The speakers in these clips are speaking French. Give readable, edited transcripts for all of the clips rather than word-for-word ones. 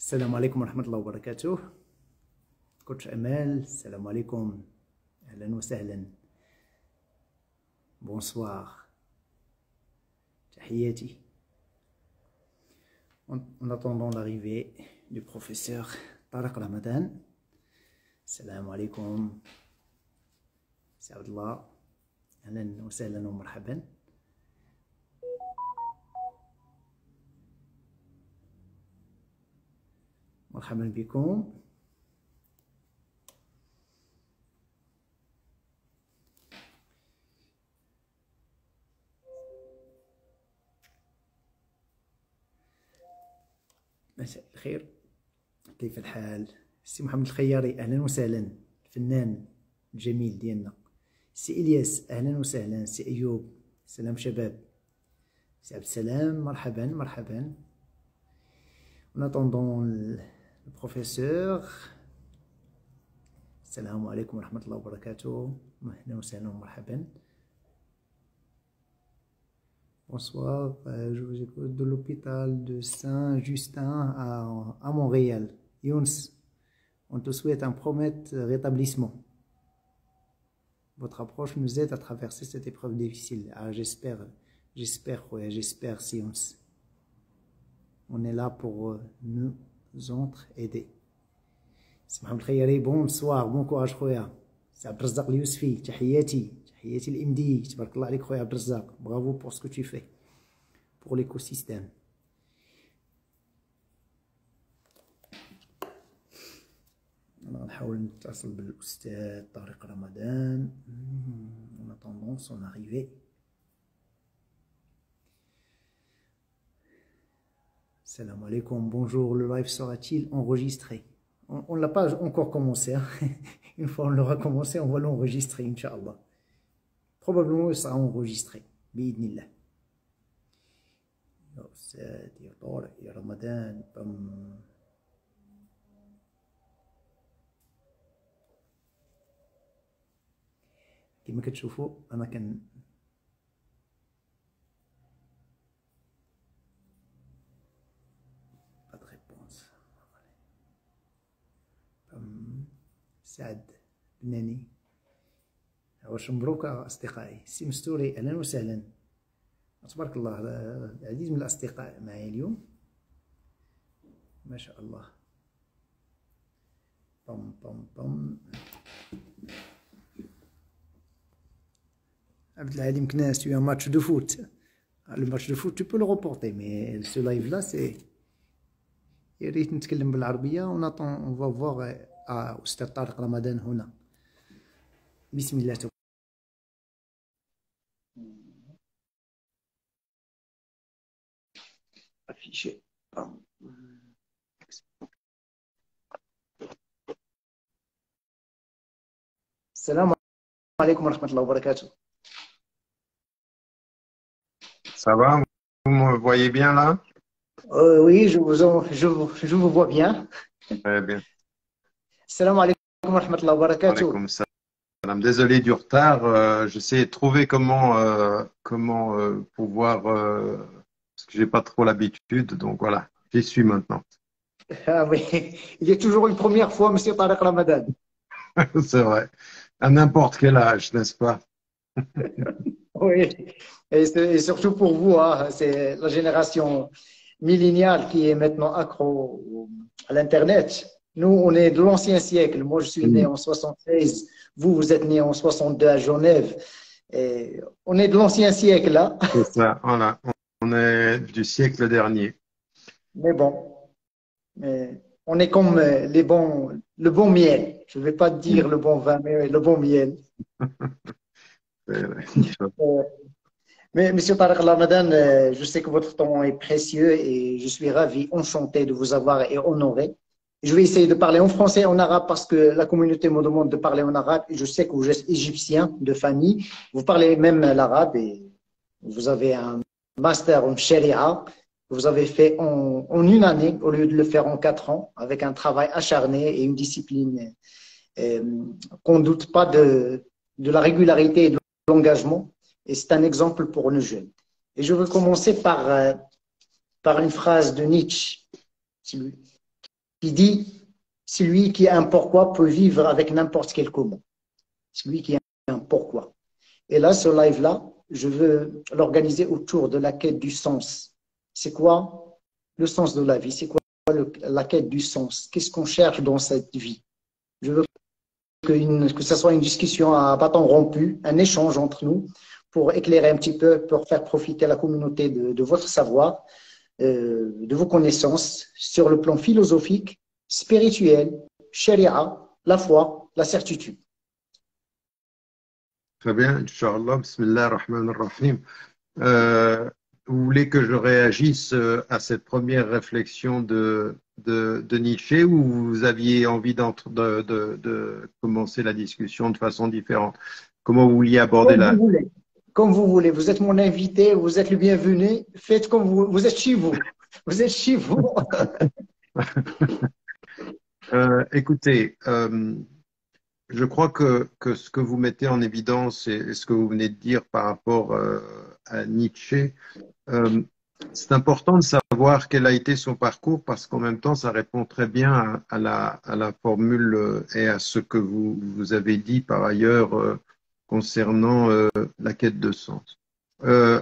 السلام عليكم ورحمة الله وبركاته. كوتش أمال، السلام عليكم، أهلا وسهلا، بونسوار، تحياتي. En attendant l'arrivée du professeur Tariq Ramadan, السلام عليكم، سعد الله، أهلا وسهلا ومرحبا. مرحبا بكم. مساء الخير، كيف الحال؟ سي محمد الخياري أهلا وسهلا، الفنان الجميل ديالنا. سي إلياس أهلا وسهلا. سي أيوب سلام شباب. سي عبد السلام مرحبا مرحبا. En attendant le professeur, السلام عليكم ورحمة الله وبركاته، أهلا وسهلا ومرحبا. Bonsoir, je vous écoute de l'hôpital de Saint-Justin à Montréal. Younes, on te souhaite un prompt rétablissement. Votre approche nous aide à traverser cette épreuve difficile. Ah, j'espère, ouais, j'espère, Younes. On est là pour nous entraider. سي محمد الخياري بونسوار، بون كوراج خويا. سي عبد الرزاق اليوسفي تحياتي الامدي، تبارك الله عليك خويا عبد الرزاق، برافو pour ce que tu fais pour l'écosystème. نحاول نتصل بالاستاذ طارق رمضان en attendant son arrivée. Salam alaikum, bonjour, le live sera-t-il enregistré? On ne l'a pas encore commencé, hein. Une fois on l'aura commencé, on va l'enregistrer, Inch'Allah. Probablement il sera enregistré, bi'idnillah. Ya Ustad, ya Tariq, ya Ramadan, كما كتشوفوا أنا كان سعد بناني. واش مبروك أصدقائي. سي مستوري أهلا وسهلا، تبارك الله، العديد من الأصدقاء معي اليوم ما شاء الله. بام بام بام. عبد العليم كناس، tu as un match de foot. Le match de foot tu peux le reporter, mais ce live là c'est يا ريت نتكلم بالعربية. on va voir أستاذ طارق رمضان هنا. بسم الله. affiché. السلام عليكم ورحمة الله وبركاته. Ça va? Vous me voyez bien là? Oui, je vous vois bien. Très bien. Salam alaikum wa rahmatullahi wa barakatuh. Alaikum salam. Désolé du retard. J'essaie de trouver comment pouvoir, parce que j'ai pas trop l'habitude. Donc voilà, j'y suis maintenant. Ah oui, il y a toujours une première fois, Monsieur Tariq Ramadan. C'est vrai. À n'importe quel âge, n'est-ce pas? Oui, et surtout pour vous, hein, c'est la génération milléniale qui est maintenant accro à l'Internet. Nous, on est de l'ancien siècle. Moi, je suis né en 76. Vous êtes né en 62 à Genève. Et on est de l'ancien siècle, là. C'est ça, voilà. On est du siècle dernier. Mais bon, on est comme le bon miel. Je ne vais pas dire le bon vin, mais le bon miel. Mais Monsieur Tariq Ramadan, je sais que votre temps est précieux et je suis ravi, enchanté de vous avoir et honoré. Je vais essayer de parler en français et en arabe parce que la communauté me demande de parler en arabe. Et je sais que vous êtes égyptien de famille. Vous parlez même l'arabe et vous avez un master en sharia. Vous avez fait en une année au lieu de le faire en 4 ans avec un travail acharné et une discipline qu'on ne doute pas de la régularité et de l'engagement. Et c'est un exemple pour nos jeunes. Et je veux commencer par une phrase de Nietzsche. qui dit celui qui a un pourquoi peut vivre avec n'importe quel comment. Celui qui a un pourquoi. Et là, ce live-là, je veux l'organiser autour de la quête du sens. C'est quoi le sens de la vie? C'est quoi la quête du sens? Qu'est-ce qu'on cherche dans cette vie? Je veux que ce soit une discussion à bâton rompu, un échange entre nous pour éclairer un petit peu, pour faire profiter la communauté de votre savoir, de vos connaissances sur le plan philosophique, spirituel, sharia, la foi, la certitude. Très bien, Inch'Allah, Bismillah ar-Rahman ar-Rahim. Vous voulez que je réagisse à cette première réflexion de Nietzsche ou vous aviez envie de commencer la discussion de façon différente? Comment vous vouliez aborder Comme la... vous voulez. Comme vous voulez. Vous êtes mon invité, vous êtes le bienvenu. Faites comme vous. Vous êtes chez vous. Vous êtes chez vous. Écoutez, je crois que ce que vous mettez en évidence et ce que vous venez de dire par rapport à Nietzsche, c'est important de savoir quel a été son parcours parce qu'en même temps, ça répond très bien à la formule et à ce que vous avez dit par ailleurs concernant la quête de sens.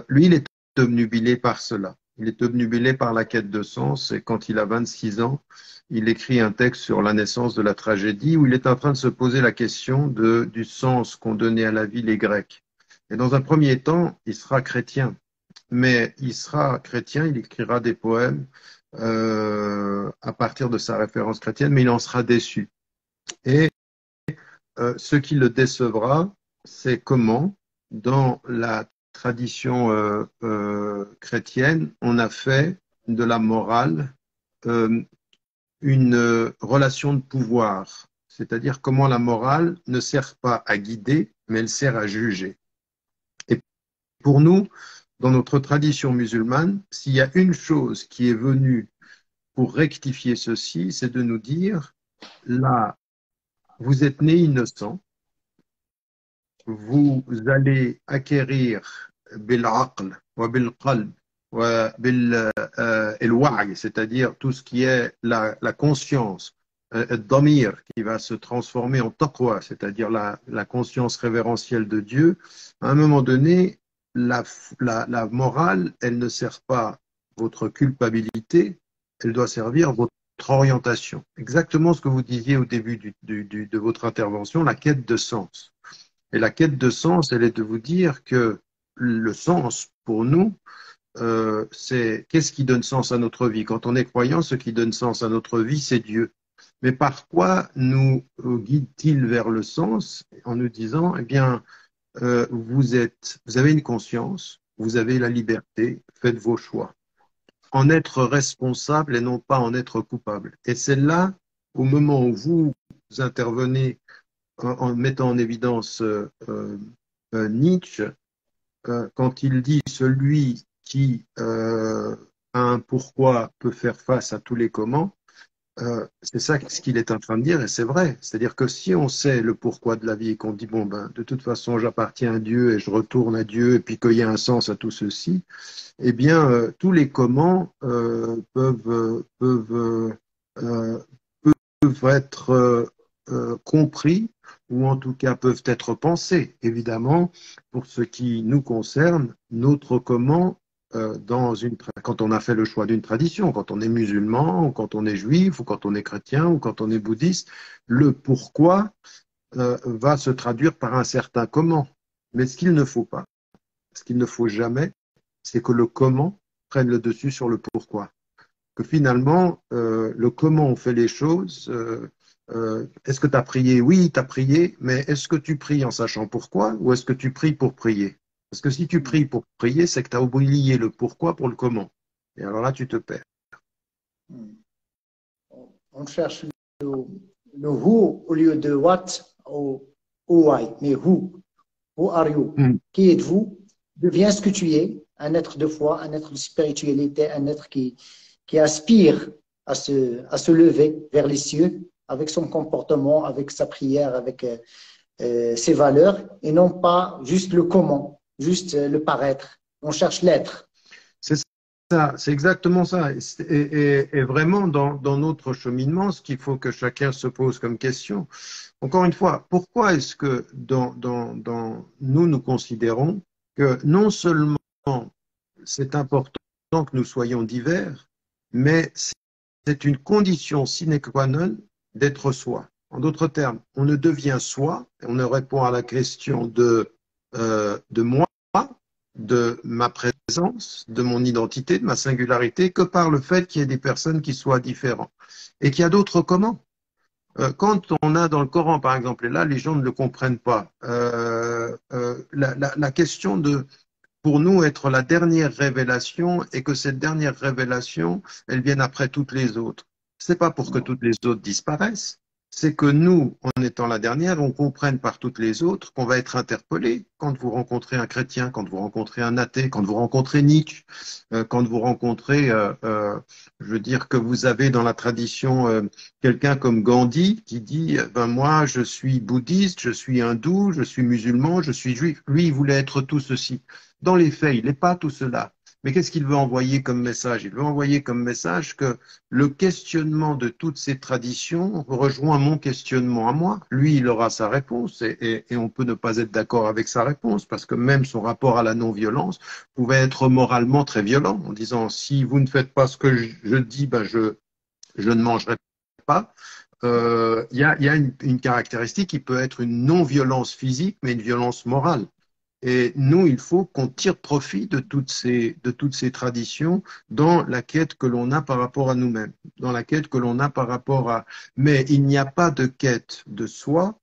Lui, il est obnubilé par cela. Il est obnubilé par la quête de sens et quand il a 26 ans, il écrit un texte sur la naissance de la tragédie où il est en train de se poser la question du sens qu'ont donné à la vie les Grecs. Et dans un premier temps, il sera chrétien. Mais il sera chrétien, il écrira des poèmes à partir de sa référence chrétienne, mais il en sera déçu. Et ce qui le décevra, c'est comment, dans la tradition chrétienne, on a fait de la morale une relation de pouvoir. C'est-à-dire comment la morale ne sert pas à guider, mais elle sert à juger. Et pour nous, dans notre tradition musulmane, s'il y a une chose qui est venue pour rectifier ceci, c'est de nous dire, là, vous êtes né innocent, vous allez acquérir bil-aql wa bil-qalb wa bil-wa'i, c'est-à-dire tout ce qui est la conscience, damir, qui va se transformer en taqwa, c'est-à-dire la conscience révérentielle de Dieu. À un moment donné, la morale, elle ne sert pas votre culpabilité, elle doit servir votre orientation. Exactement ce que vous disiez au début de votre intervention, la quête de sens. Et la quête de sens, elle est de vous dire que le sens, pour nous, c'est qu'est-ce qui donne sens à notre vie. Quand on est croyant, ce qui donne sens à notre vie, c'est Dieu. Mais par quoi nous guide-t-il vers le sens en nous disant, eh bien, vous avez une conscience, vous avez la liberté, faites vos choix. En être responsable et non pas en être coupable. Et c'est là, au moment où vous intervenez en mettant en évidence Nietzsche, quand il dit celui qui a un pourquoi peut faire face à tous les comment, c'est ça ce qu'il est en train de dire et c'est vrai. C'est-à-dire que si on sait le pourquoi de la vie et qu'on dit bon ben de toute façon j'appartiens à Dieu et je retourne à Dieu et puis qu'il y a un sens à tout ceci, eh bien tous les comment peuvent être compris ou en tout cas peuvent être pensés. Évidemment, pour ce qui nous concerne, notre comment quand on a fait le choix d'une tradition, quand on est musulman, ou quand on est juif, ou quand on est chrétien, ou quand on est bouddhiste, le pourquoi va se traduire par un certain comment. Mais ce qu'il ne faut pas, ce qu'il ne faut jamais, c'est que le comment prenne le dessus sur le pourquoi. Que finalement, le comment on fait les choses, est-ce que tu as prié? Oui, tu as prié, mais est-ce que tu pries en sachant pourquoi ou est-ce que tu pries pour prier? Parce que si tu pries pour prier, c'est que tu as oublié le pourquoi pour le comment. Et alors là, tu te perds. On cherche le who au lieu de what ou why, mais who. Who are you? Qui êtes-vous? Deviens ce que tu es, un être de foi, un être de spiritualité, un être qui aspire à se lever vers les cieux avec son comportement, avec sa prière, avec ses valeurs, et non pas juste le comment, juste le paraître. On cherche l'être. C'est ça, c'est exactement ça. Et vraiment, dans notre cheminement, ce qu'il faut que chacun se pose comme question, encore une fois, pourquoi est-ce que nous considérons que non seulement c'est important que nous soyons divers, mais c'est une condition sine qua non d'être soi. En d'autres termes, on ne devient soi, on ne répond à la question de moi, de ma présence, de mon identité, de ma singularité, que par le fait qu'il y ait des personnes qui soient différentes. Et qu'il y a d'autres comment. Quand on a dans le Coran, par exemple, et là, les gens ne le comprennent pas, la question de, pour nous, être la dernière révélation et que cette dernière révélation, elle vienne après toutes les autres. C'est pas pour que toutes les autres disparaissent, c'est que nous, en étant la dernière, on comprenne par toutes les autres qu'on va être interpellé quand vous rencontrez un chrétien, quand vous rencontrez un athée, quand vous rencontrez Nietzsche, quand vous rencontrez, je veux dire que vous avez dans la tradition quelqu'un comme Gandhi qui dit, ben moi, je suis bouddhiste, je suis hindou, je suis musulman, je suis juif. Lui, il voulait être tout ceci. Dans les faits, il n'est pas tout cela. Mais qu'est-ce qu'il veut envoyer comme message? Il veut envoyer comme message que le questionnement de toutes ces traditions rejoint mon questionnement à moi. Lui, il aura sa réponse et on peut ne pas être d'accord avec sa réponse parce que même son rapport à la non-violence pouvait être moralement très violent en disant si vous ne faites pas ce que je dis, ben je ne mangerai pas. Il y a une caractéristique qui peut être une non-violence physique, mais une violence morale. Et nous, il faut qu'on tire profit de toutes ces traditions dans la quête que l'on a par rapport à nous-mêmes, dans la quête que l'on a par rapport à... Mais il n'y a pas de quête de soi.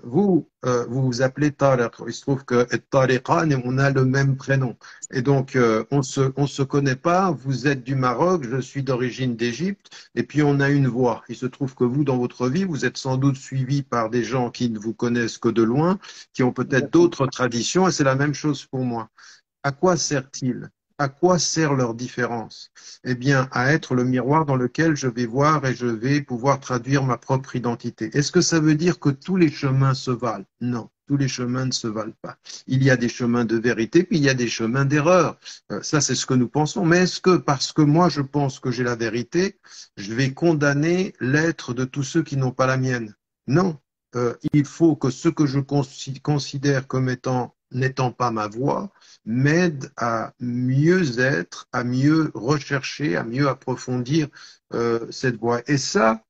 Vous vous appelez Tariq. Il se trouve que Tariqa, on a le même prénom. Et donc, on se connaît pas. Vous êtes du Maroc, je suis d'origine d'Égypte. Et puis, on a une voix. Il se trouve que vous, dans votre vie, vous êtes sans doute suivi par des gens qui ne vous connaissent que de loin, qui ont peut-être d'autres traditions. Et c'est la même chose pour moi. À quoi sert-il? À quoi sert leur différence? Eh bien, à être le miroir dans lequel je vais voir et je vais pouvoir traduire ma propre identité. Est-ce que ça veut dire que tous les chemins se valent? Non, tous les chemins ne se valent pas. Il y a des chemins de vérité, puis il y a des chemins d'erreur. Ça, c'est ce que nous pensons. Mais est-ce que parce que moi, je pense que j'ai la vérité, je vais condamner l'être de tous ceux qui n'ont pas la mienne? Non. Il faut que ce que je considère comme étant n'étant pas ma voix, m'aide à mieux être, à mieux rechercher, à mieux approfondir cette voie. Et ça,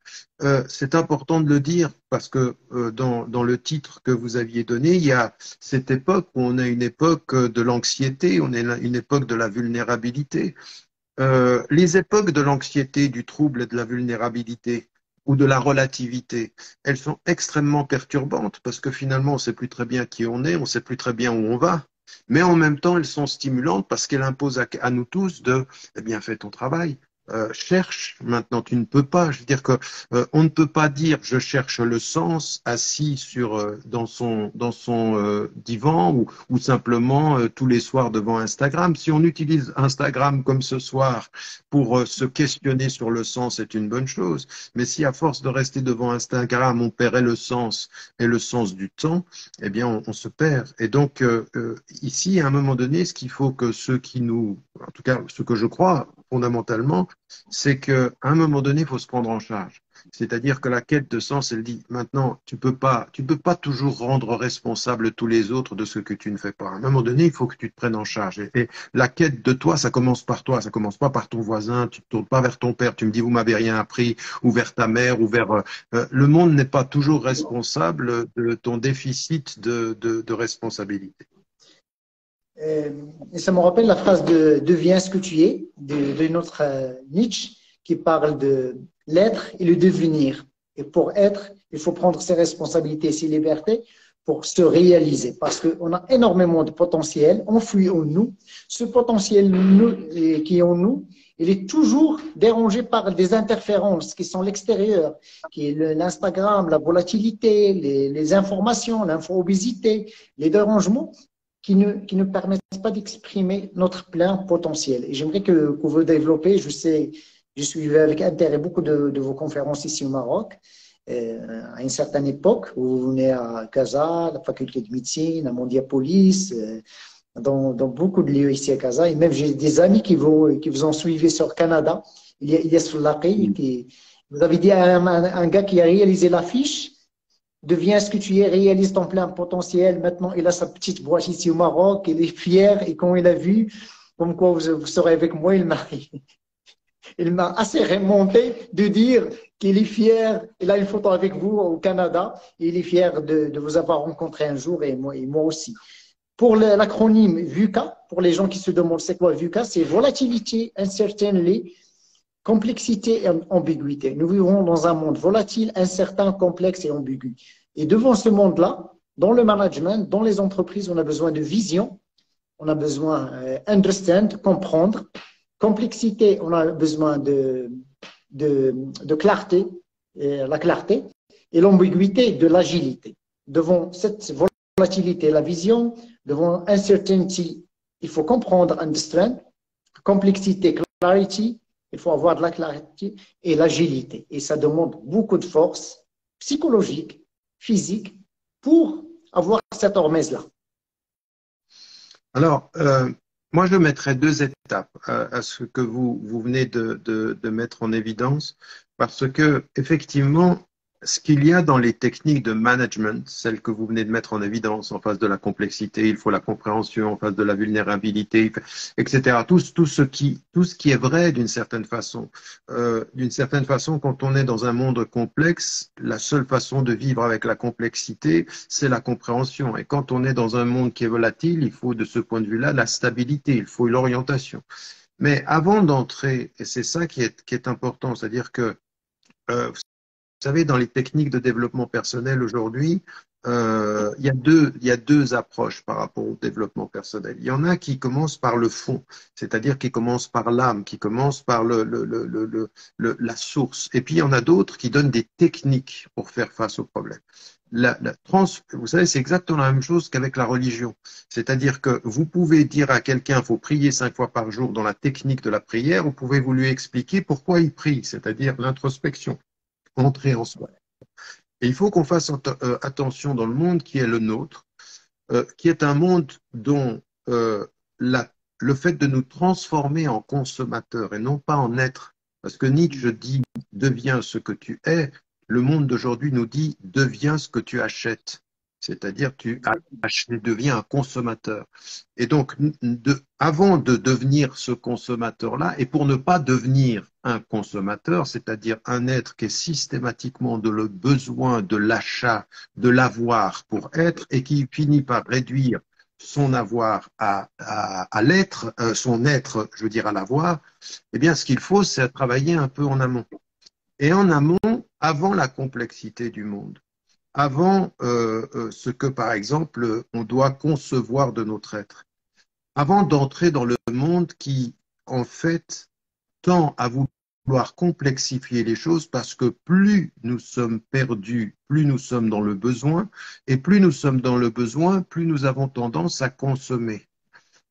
c'est important de le dire parce que dans le titre que vous aviez donné, il y a cette époque où on a une époque de l'anxiété, on est une époque de la vulnérabilité. Les époques de l'anxiété, du trouble et de la vulnérabilité ou de la relativité, elles sont extrêmement perturbantes parce que finalement, on ne sait plus très bien qui on est, on ne sait plus très bien où on va. Mais en même temps, elles sont stimulantes parce qu'elles imposent à nous tous de, eh bien, fais ton travail. Cherche, maintenant tu ne peux pas. Je veux dire que on ne peut pas dire je cherche le sens assis sur dans son divan ou simplement tous les soirs devant Instagram. Si on utilise Instagram comme ce soir pour se questionner sur le sens, c'est une bonne chose. Mais si à force de rester devant Instagram, on paierait le sens et le sens du temps, eh bien on se perd. Et donc ici, à un moment donné, ce qu'il faut que ceux qui nous, en tout cas ce que je crois fondamentalement, c'est qu'à un moment donné, il faut se prendre en charge. C'est-à-dire que la quête de sens, elle dit maintenant, tu peux pas toujours rendre responsable tous les autres de ce que tu ne fais pas. À un moment donné, il faut que tu te prennes en charge. Et la quête de toi, ça commence par toi, ça commence pas par ton voisin, tu ne tournes pas vers ton père, tu me dis vous m'avez rien appris, ou vers ta mère, ou vers le monde n'est pas toujours responsable de ton déficit de responsabilité. Euh, et ça me rappelle la phrase de deviens ce que tu es de notre Nietzsche qui parle de l'être et le devenir. Et pour être, il faut prendre ses responsabilités, ses libertés pour se réaliser. Parce qu'on a énormément de potentiel enfoui en nous. Ce potentiel qui est en nous, il est toujours dérangé par des interférences qui sont l'extérieur, qui est l'Instagram, la volatilité, les informations, l'info-obésité, les dérangements qui ne permettent pas d'exprimer notre plein potentiel. Et j'aimerais que vous développez, je sais, je suivais avec intérêt beaucoup de vos conférences ici au Maroc, à une certaine époque, où vous venez à Casa, la faculté de médecine, à Mondiapolis, dans beaucoup de lieux ici à Casa. Et même j'ai des amis qui vous ont suivi sur Canada. Il y a Soulaqi qui vous avez dit à un gars qui a réalisé l'affiche, deviens ce que tu es, réalise ton plein potentiel. Maintenant, il a sa petite boîte ici au Maroc, il est fier. Et quand il a vu, comme quoi vous serez avec moi, il m'a assez remonté de dire qu'il est fier. Il a une photo avec vous au Canada. Et il est fier de vous avoir rencontré un jour et moi aussi. Pour l'acronyme VUCA, pour les gens qui se demandent c'est quoi VUCA, c'est volatilité, uncertainty, complexité et ambiguïté. Nous vivons dans un monde volatile, incertain, complexe et ambigu. Et devant ce monde-là, dans le management, dans les entreprises, on a besoin de vision, on a besoin understand, comprendre. Complexité, on a besoin de clarté, la clarté, et l'ambiguïté, de l'agilité. Devant cette volatilité, la vision, devant uncertainty, il faut comprendre, understand, complexité, clarity, il faut avoir de la clarté et l'agilité. Et ça demande beaucoup de force psychologique, physique, pour avoir cette hormèse-là. Alors, moi, je mettrais deux étapes à ce que vous venez de mettre en évidence, parce que effectivement, ce qu'il y a dans les techniques de management, celles que vous venez de mettre en évidence en face de la complexité, il faut la compréhension, en face de la vulnérabilité, etc. Tout ce qui est vrai d'une certaine façon. Quand on est dans un monde complexe, la seule façon de vivre avec la complexité, c'est la compréhension. Et quand on est dans un monde qui est volatile, il faut de ce point de vue-là la stabilité, il faut l'orientation. Mais avant d'entrer, et c'est ça qui est important, c'est-à-dire que vous savez, dans les techniques de développement personnel aujourd'hui, il y a deux approches par rapport au développement personnel. Il y en a qui commencent par le fond, c'est-à-dire qui commencent par l'âme, qui commencent par la source. Et puis il y en a d'autres qui donnent des techniques pour faire face aux problèmes. Vous savez, c'est exactement la même chose qu'avec la religion. C'est-à-dire que vous pouvez dire à quelqu'un, il faut prier 5 fois par jour dans la technique de la prière, vous pouvez vous lui expliquer pourquoi il prie, c'est-à-dire l'introspection, entrer en soi. Et il faut qu'on fasse attention dans le monde qui est le nôtre, qui est un monde dont le fait de nous transformer en consommateurs et non pas en être, parce que Nietzsche dit deviens ce que tu es, le monde d'aujourd'hui nous dit deviens ce que tu achètes. C'est-à-dire tu deviens un consommateur. Et donc, avant de devenir ce consommateur-là, et pour ne pas devenir un consommateur, c'est-à-dire un être qui est systématiquement de le besoin de l'achat, de l'avoir pour être, et qui finit par réduire son avoir à l'être, son être, je veux dire, à l'avoir, eh bien, ce qu'il faut, c'est travailler un peu en amont. Et en amont, avant la complexité du monde, avant ce que, par exemple, on doit concevoir de notre être, avant d'entrer dans le monde qui, en fait, tend à vouloir complexifier les choses parce que plus nous sommes perdus, plus nous sommes dans le besoin, et plus nous sommes dans le besoin, plus nous avons tendance à consommer.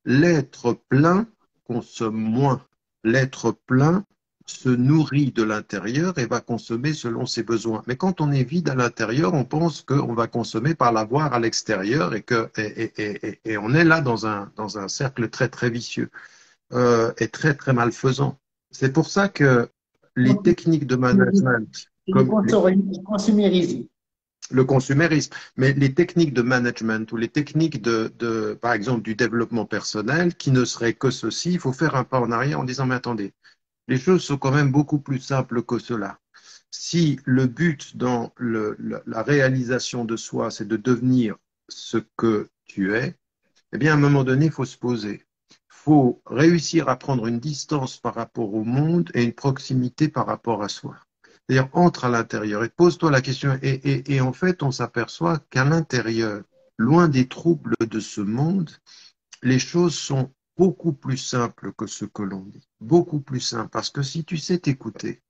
L'être plein consomme moins. L'être plein se nourrit de l'intérieur et va consommer selon ses besoins. Mais quand on est vide à l'intérieur, on pense qu'on va consommer par l'avoir à l'extérieur et on est là dans un cercle très très vicieux et très très malfaisant. C'est pour ça que les techniques de management, comme le consumérisme. le consumérisme, mais les techniques de management ou les techniques par exemple, du développement personnel, qui ne seraient que ceci, il faut faire un pas en arrière en disant, mais attendez, les choses sont quand même beaucoup plus simples que cela. Si le but dans la réalisation de soi, c'est de devenir ce que tu es, eh bien, à un moment donné, il faut se poser. Il faut réussir à prendre une distance par rapport au monde et une proximité par rapport à soi. C'est-à-dire, entre à l'intérieur et pose-toi la question. Et en fait, on s'aperçoit qu'à l'intérieur, loin des troubles de ce monde, les choses sont beaucoup plus simples que ce que l'on dit. Beaucoup plus simples. Parce que si tu sais t'écouter,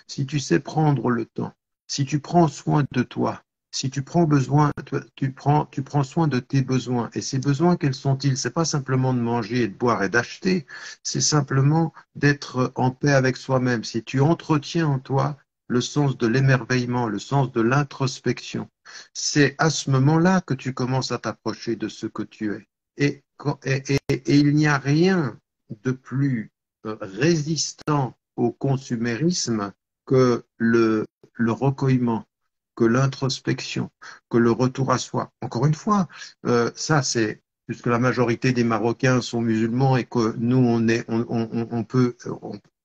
si tu sais prendre le temps, si tu prends soin de toi, si tu prends soin de tes besoins. Et ces besoins, quels sont-ils? C'est pas simplement de manger et de boire et d'acheter, c'est simplement d'être en paix avec soi-même. Si tu entretiens en toi le sens de l'émerveillement, le sens de l'introspection, c'est à ce moment-là que tu commences à t'approcher de ce que tu es. Et il n'y a rien de plus résistant au consumérisme que le recueillement, que l'introspection, que le retour à soi. Encore une fois, ça c'est puisque la majorité des Marocains sont musulmans et que nous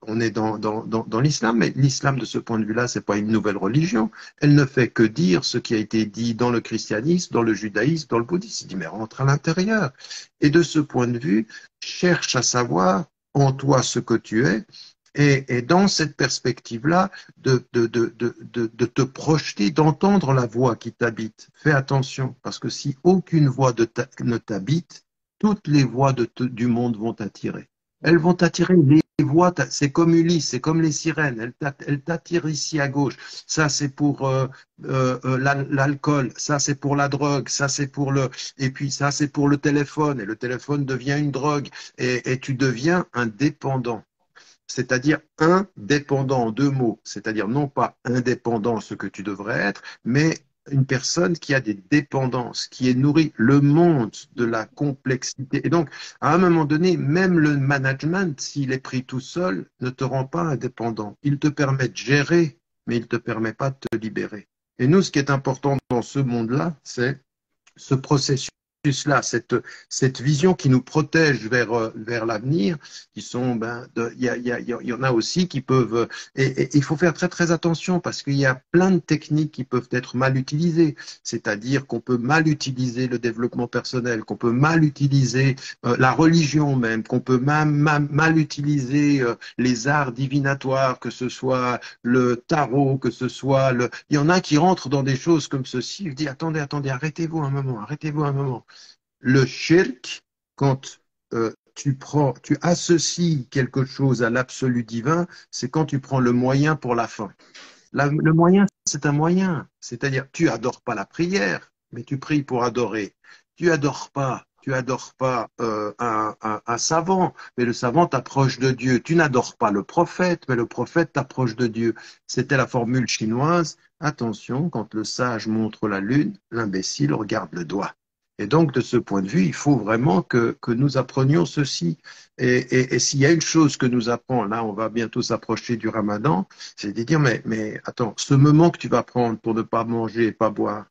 on est dans l'islam, mais l'islam de ce point de vue-là, c'est pas une nouvelle religion. Elle ne fait que dire ce qui a été dit dans le christianisme, dans le judaïsme, dans le bouddhisme. Il dit mais rentre à l'intérieur. Et de ce point de vue, cherche à savoir en toi ce que tu es. Et dans cette perspective-là, de te projeter, d'entendre la voix qui t'habite. Fais attention, parce que si aucune voix ne t'habite, toutes les voix du monde vont t'attirer. Elles vont t'attirer. Les voix, c'est comme Ulysse, c'est comme les sirènes. Elles t'attirent ici à gauche. Ça, c'est pour l'alcool. Ça, c'est pour la drogue. Ça, c'est pour et puis ça, c'est pour le téléphone. Et le téléphone devient une drogue. Et tu deviens un dépendant. C'est-à-dire indépendant en deux mots, c'est-à-dire non pas indépendant ce que tu devrais être, mais une personne qui a des dépendances, qui est nourrie, le monde de la complexité. Et donc, à un moment donné, même le management, s'il est pris tout seul, ne te rend pas indépendant. Il te permet de gérer, mais il ne te permet pas de te libérer. Et nous, ce qui est important dans ce monde-là, c'est ce processus-là, cette vision qui nous protège vers l'avenir, qui sont, il y en a aussi qui peuvent, et il faut faire très très attention parce qu'il y a plein de techniques qui peuvent être mal utilisées, c'est-à-dire qu'on peut mal utiliser le développement personnel, qu'on peut mal utiliser la religion même, qu'on peut mal utiliser les arts divinatoires, que ce soit le tarot, que ce soit il y en a qui rentrent dans des choses comme ceci, je dis attendez, arrêtez-vous un moment. Le shirk, quand tu associes quelque chose à l'absolu divin, c'est quand tu prends le moyen pour la fin. Le moyen, c'est un moyen. C'est-à-dire, tu adores pas la prière, mais tu pries pour adorer. Tu adores pas un savant, mais le savant t'approche de Dieu. Tu n'adores pas le prophète, mais le prophète t'approche de Dieu. C'était la formule chinoise. Attention, quand le sage montre la lune, l'imbécile regarde le doigt. Et donc, de ce point de vue, il faut vraiment que nous apprenions ceci. Et s'il y a une chose que nous apprenons, là, on va bientôt s'approcher du Ramadan, c'est de dire, mais attends, ce moment que tu vas prendre pour ne pas manger et pas boire,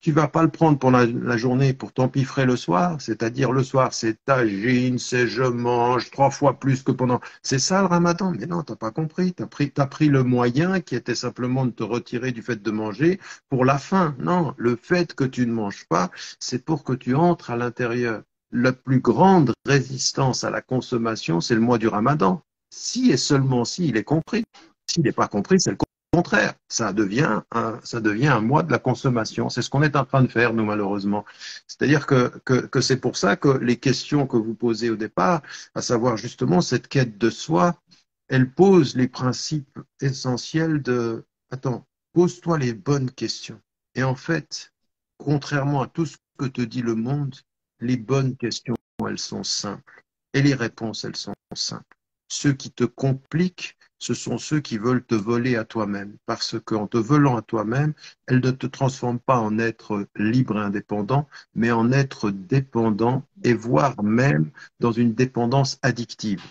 tu vas pas le prendre pour la journée pour t'empiffrer le soir, c'est-à-dire le soir, c'est tagine, c'est je mange 3 fois plus que pendant. C'est ça le Ramadan. Mais non, t'as pas compris. T'as pris le moyen qui était simplement de te retirer du fait de manger pour la faim. Non, le fait que tu ne manges pas, c'est pour que tu entres à l'intérieur. La plus grande résistance à la consommation, c'est le mois du Ramadan. Si et seulement si il est compris. S'il n'est pas compris, c'est le contraire. Ça devient un mois de la consommation. C'est ce qu'on est en train de faire, nous, malheureusement. C'est-à-dire que c'est pour ça que les questions que vous posez au départ, à savoir justement cette quête de soi, elle pose les principes essentiels de attends, pose-toi les bonnes questions. Et en fait, contrairement à tout ce que te dit le monde, les bonnes questions, elles sont simples. Et les réponses, elles sont simples. Ceux qui te compliquent, ce sont ceux qui veulent te voler à toi-même. Parce qu'en te volant à toi-même, elles ne te transforment pas en être libre et indépendant, mais en être dépendant et voire même dans une dépendance addictive.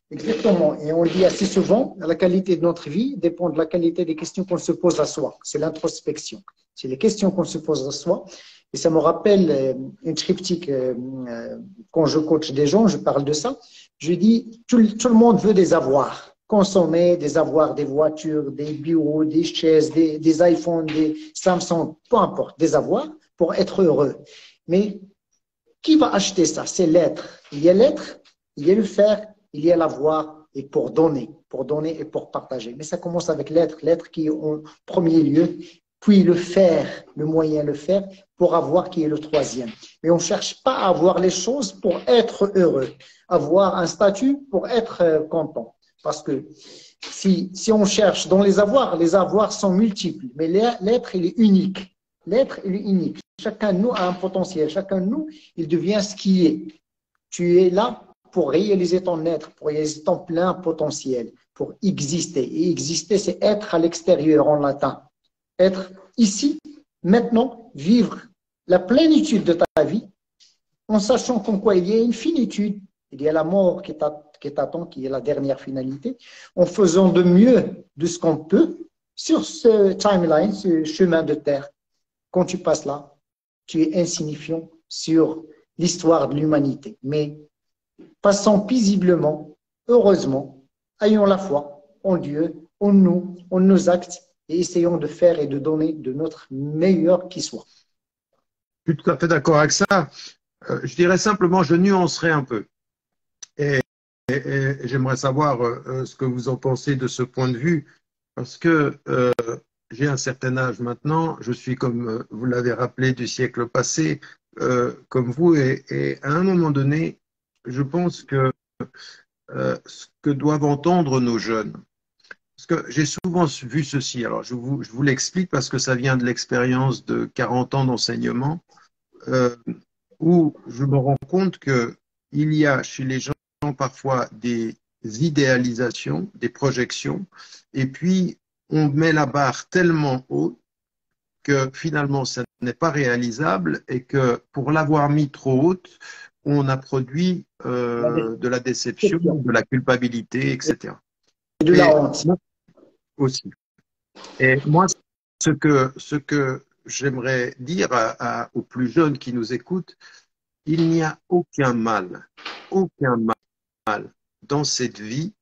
Exactement. Et on le dit assez souvent, la qualité de notre vie dépend de la qualité des questions qu'on se pose à soi. C'est l'introspection. C'est les questions qu'on se pose à soi. Et ça me rappelle une triptyque. Quand je coach des gens, je parle de ça. Je dis, tout le monde veut des avoirs. Consommer, des avoirs, des voitures, des bureaux, des chaises, des iPhones, des Samsung, peu importe, des avoirs pour être heureux. Mais qui va acheter ça? C'est l'être. Il y a l'être, il y a le faire, il y a l'avoir et pour donner et pour partager. Mais ça commence avec l'être qui est en premier lieu, puis le faire, le moyen, le faire, pour avoir qui est le troisième. Mais on ne cherche pas à avoir les choses pour être heureux, avoir un statut pour être content. Parce que si on cherche dans les avoirs sont multiples, mais l'être, il est unique. L'être, il est unique. Chacun de nous a un potentiel. Chacun de nous, il devient ce qui est. Tu es là pour réaliser ton être, pour réaliser ton plein potentiel, pour exister. Et exister, c'est être à l'extérieur en latin. Être ici, maintenant, vivre la plénitude de ta vie en sachant qu'en quoi il y a une finitude, il y a la mort qui t'attend, qui est la dernière finalité, en faisant de mieux de ce qu'on peut sur ce timeline, ce chemin de terre. Quand tu passes là, tu es insignifiant sur l'histoire de l'humanité. Mais passons paisiblement, heureusement, ayons la foi en Dieu, en nous, en nos actes, et essayons de faire et de donner de notre meilleur qui soit. Je suis tout à fait d'accord avec ça. Je dirais simplement, je nuancerai un peu. Et, et j'aimerais savoir ce que vous en pensez de ce point de vue, parce que j'ai un certain âge maintenant, je suis comme vous l'avez rappelé du siècle passé, comme vous, et à un moment donné, je pense que ce que doivent entendre nos jeunes, parce que j'ai souvent vu ceci, alors je vous l'explique parce que ça vient de l'expérience de 40 ans d'enseignement, euh, où je me rends compte que il y a chez les gens parfois des idéalisations, des projections, et puis on met la barre tellement haut que finalement ça n'est pas réalisable et que pour l'avoir mis trop haute, on a produit La de la déception, déception de la culpabilité, etc. et de la Et honte. moi aussi. Et moi, ce que j'aimerais dire aux plus jeunes qui nous écoutent, il n'y a aucun mal dans cette vie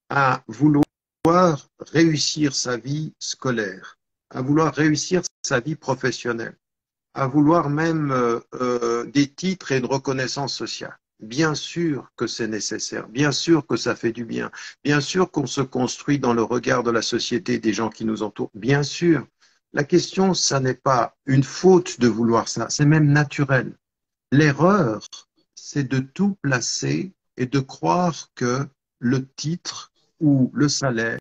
à vouloir réussir sa vie scolaire, à vouloir réussir sa vie professionnelle, à vouloir même des titres et une reconnaissance sociale. Bien sûr que c'est nécessaire, bien sûr que ça fait du bien, bien sûr qu'on se construit dans le regard de la société et des gens qui nous entourent, bien sûr. La question, ça n'est pas une faute de vouloir ça, c'est même naturel. L'erreur, c'est de tout placer et de croire que le titre ou le salaire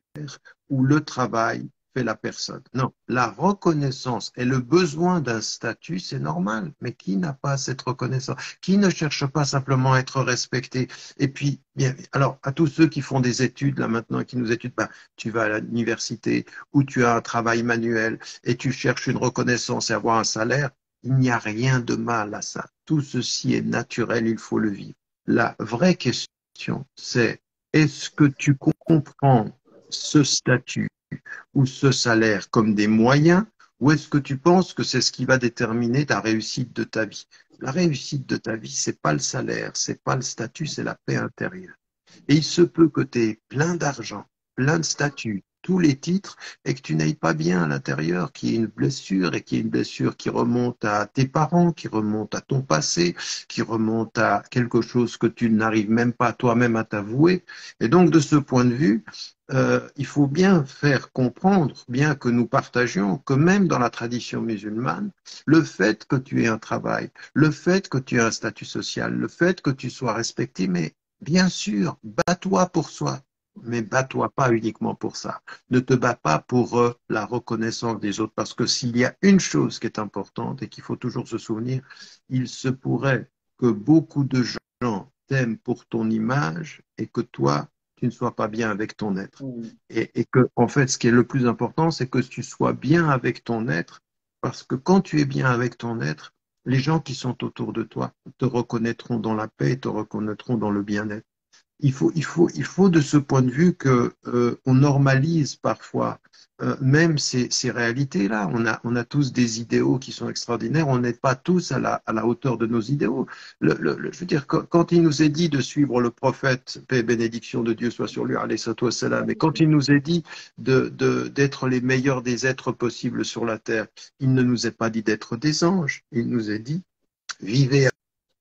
ou le travail fait la personne. Non, la reconnaissance et le besoin d'un statut, c'est normal. Mais qui n'a pas cette reconnaissance? Qui ne cherche pas simplement à être respecté? Et puis, bien, alors, à tous ceux qui font des études là maintenant, qui nous étudient, ben, tu vas à l'université ou tu as un travail manuel et tu cherches une reconnaissance et avoir un salaire, il n'y a rien de mal à ça. Tout ceci est naturel, il faut le vivre. La vraie question, c'est est-ce que tu comprends ce statut ou ce salaire comme des moyens ou est-ce que tu penses que c'est ce qui va déterminer ta réussite de ta vie? La réussite de ta vie, c'est pas le salaire, c'est pas le statut, c'est la paix intérieure. Et il se peut que tu aies plein d'argent, plein de statuts, tous les titres, et que tu n'ailles pas bien à l'intérieur, qu'il y ait une blessure, et qu'il y ait une blessure qui remonte à tes parents, qui remonte à ton passé, qui remonte à quelque chose que tu n'arrives même pas toi-même à t'avouer. Et donc, de ce point de vue, il faut bien faire comprendre, bien que nous partagions, que même dans la tradition musulmane, le fait que tu aies un travail, le fait que tu aies un statut social, le fait que tu sois respecté, mais bien sûr, bats-toi pour soi, mais bats-toi pas uniquement pour ça. Ne te bats pas pour la reconnaissance des autres, parce que s'il y a une chose qui est importante et qu'il faut toujours se souvenir, il se pourrait que beaucoup de gens t'aiment pour ton image et que toi, tu ne sois pas bien avec ton être. Et que, en fait, ce qui est le plus important, c'est que tu sois bien avec ton être, parce que quand tu es bien avec ton être, les gens qui sont autour de toi te reconnaîtront dans la paix, te reconnaîtront dans le bien-être. Il faut de ce point de vue que on normalise parfois même ces réalités-là. On a tous des idéaux qui sont extraordinaires. On n'est pas tous à la hauteur de nos idéaux. Je veux dire, quand il nous est dit de suivre le prophète, paix et bénédiction de Dieu soit sur lui, alayhi salatu wassalam, et quand il nous est dit d'être les meilleurs des êtres possibles sur la terre, il ne nous est pas dit d'être des anges. Il nous est dit, vivez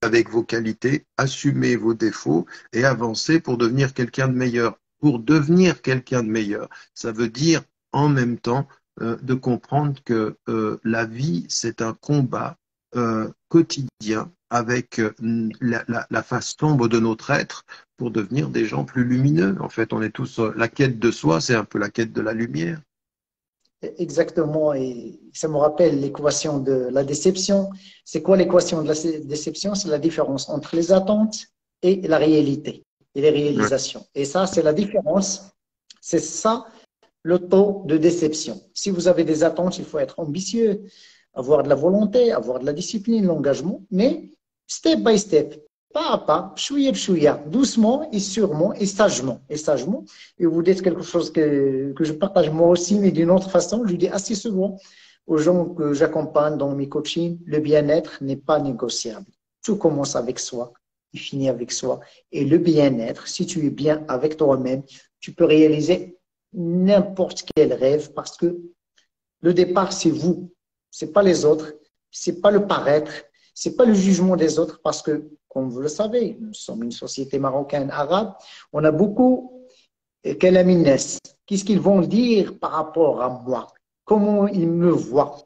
avec vos qualités, assumez vos défauts et avancez pour devenir quelqu'un de meilleur. Pour devenir quelqu'un de meilleur, ça veut dire en même temps de comprendre que la vie, c'est un combat quotidien avec la face sombre de notre être pour devenir des gens plus lumineux. En fait, on est tous, la quête de soi, c'est un peu la quête de la lumière. Exactement, et ça me rappelle l'équation de la déception. C'est quoi l'équation de la déception? C'est la différence entre les attentes et la réalité et les Ouais. réalisations. Et ça, c'est la différence. C'est ça le taux de déception. Si vous avez des attentes, il faut être ambitieux, avoir de la volonté, avoir de la discipline, l'engagement, mais step by step, pas à pas, chouïa chouïa, doucement et sûrement et sagement. Et sagement. Et vous dites quelque chose que je partage moi aussi, mais d'une autre façon, je dis assez souvent aux gens que j'accompagne dans mes coachings, le bien-être n'est pas négociable. Tout commence avec soi, il finit avec soi. Et le bien-être, si tu es bien avec toi-même, tu peux réaliser n'importe quel rêve parce que le départ, c'est vous, c'est pas les autres, c'est pas le paraître, c'est pas le jugement des autres parce que, comme vous le savez, nous sommes une société marocaine arabe, on a beaucoup calamines. Qu'est-ce qu'ils vont dire par rapport à moi? Comment ils me voient?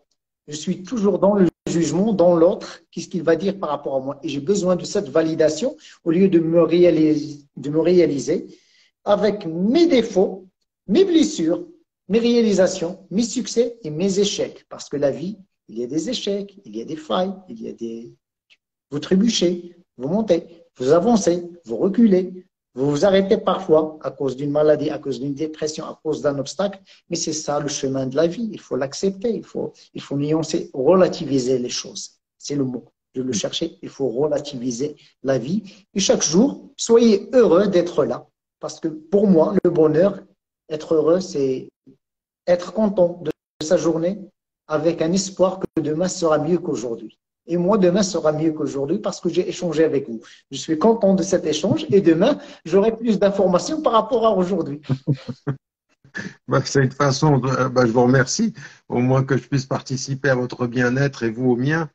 Je suis toujours dans le jugement, dans l'autre, qu'est-ce qu'il va dire par rapport à moi? Et j'ai besoin de cette validation au lieu de me réaliser avec mes défauts, mes blessures, mes réalisations, mes succès et mes échecs. Parce que la vie, il y a des échecs, il y a des failles, il y a des... Vous trébuchez, vous montez, vous avancez, vous reculez, vous vous arrêtez parfois à cause d'une maladie, à cause d'une dépression, à cause d'un obstacle, mais c'est ça le chemin de la vie. Il faut l'accepter, il faut nuancer, relativiser les choses. C'est le mot. Je le cherchais, il faut relativiser la vie. Et chaque jour, soyez heureux d'être là. Parce que pour moi, le bonheur, être heureux, c'est être content de sa journée avec un espoir que demain sera mieux qu'aujourd'hui. Et moi, demain sera mieux qu'aujourd'hui parce que j'ai échangé avec vous. Je suis content de cet échange et demain, j'aurai plus d'informations par rapport à aujourd'hui. Bah, c'est une façon bah, je vous remercie, au moins que je puisse participer à votre bien-être et vous au mien.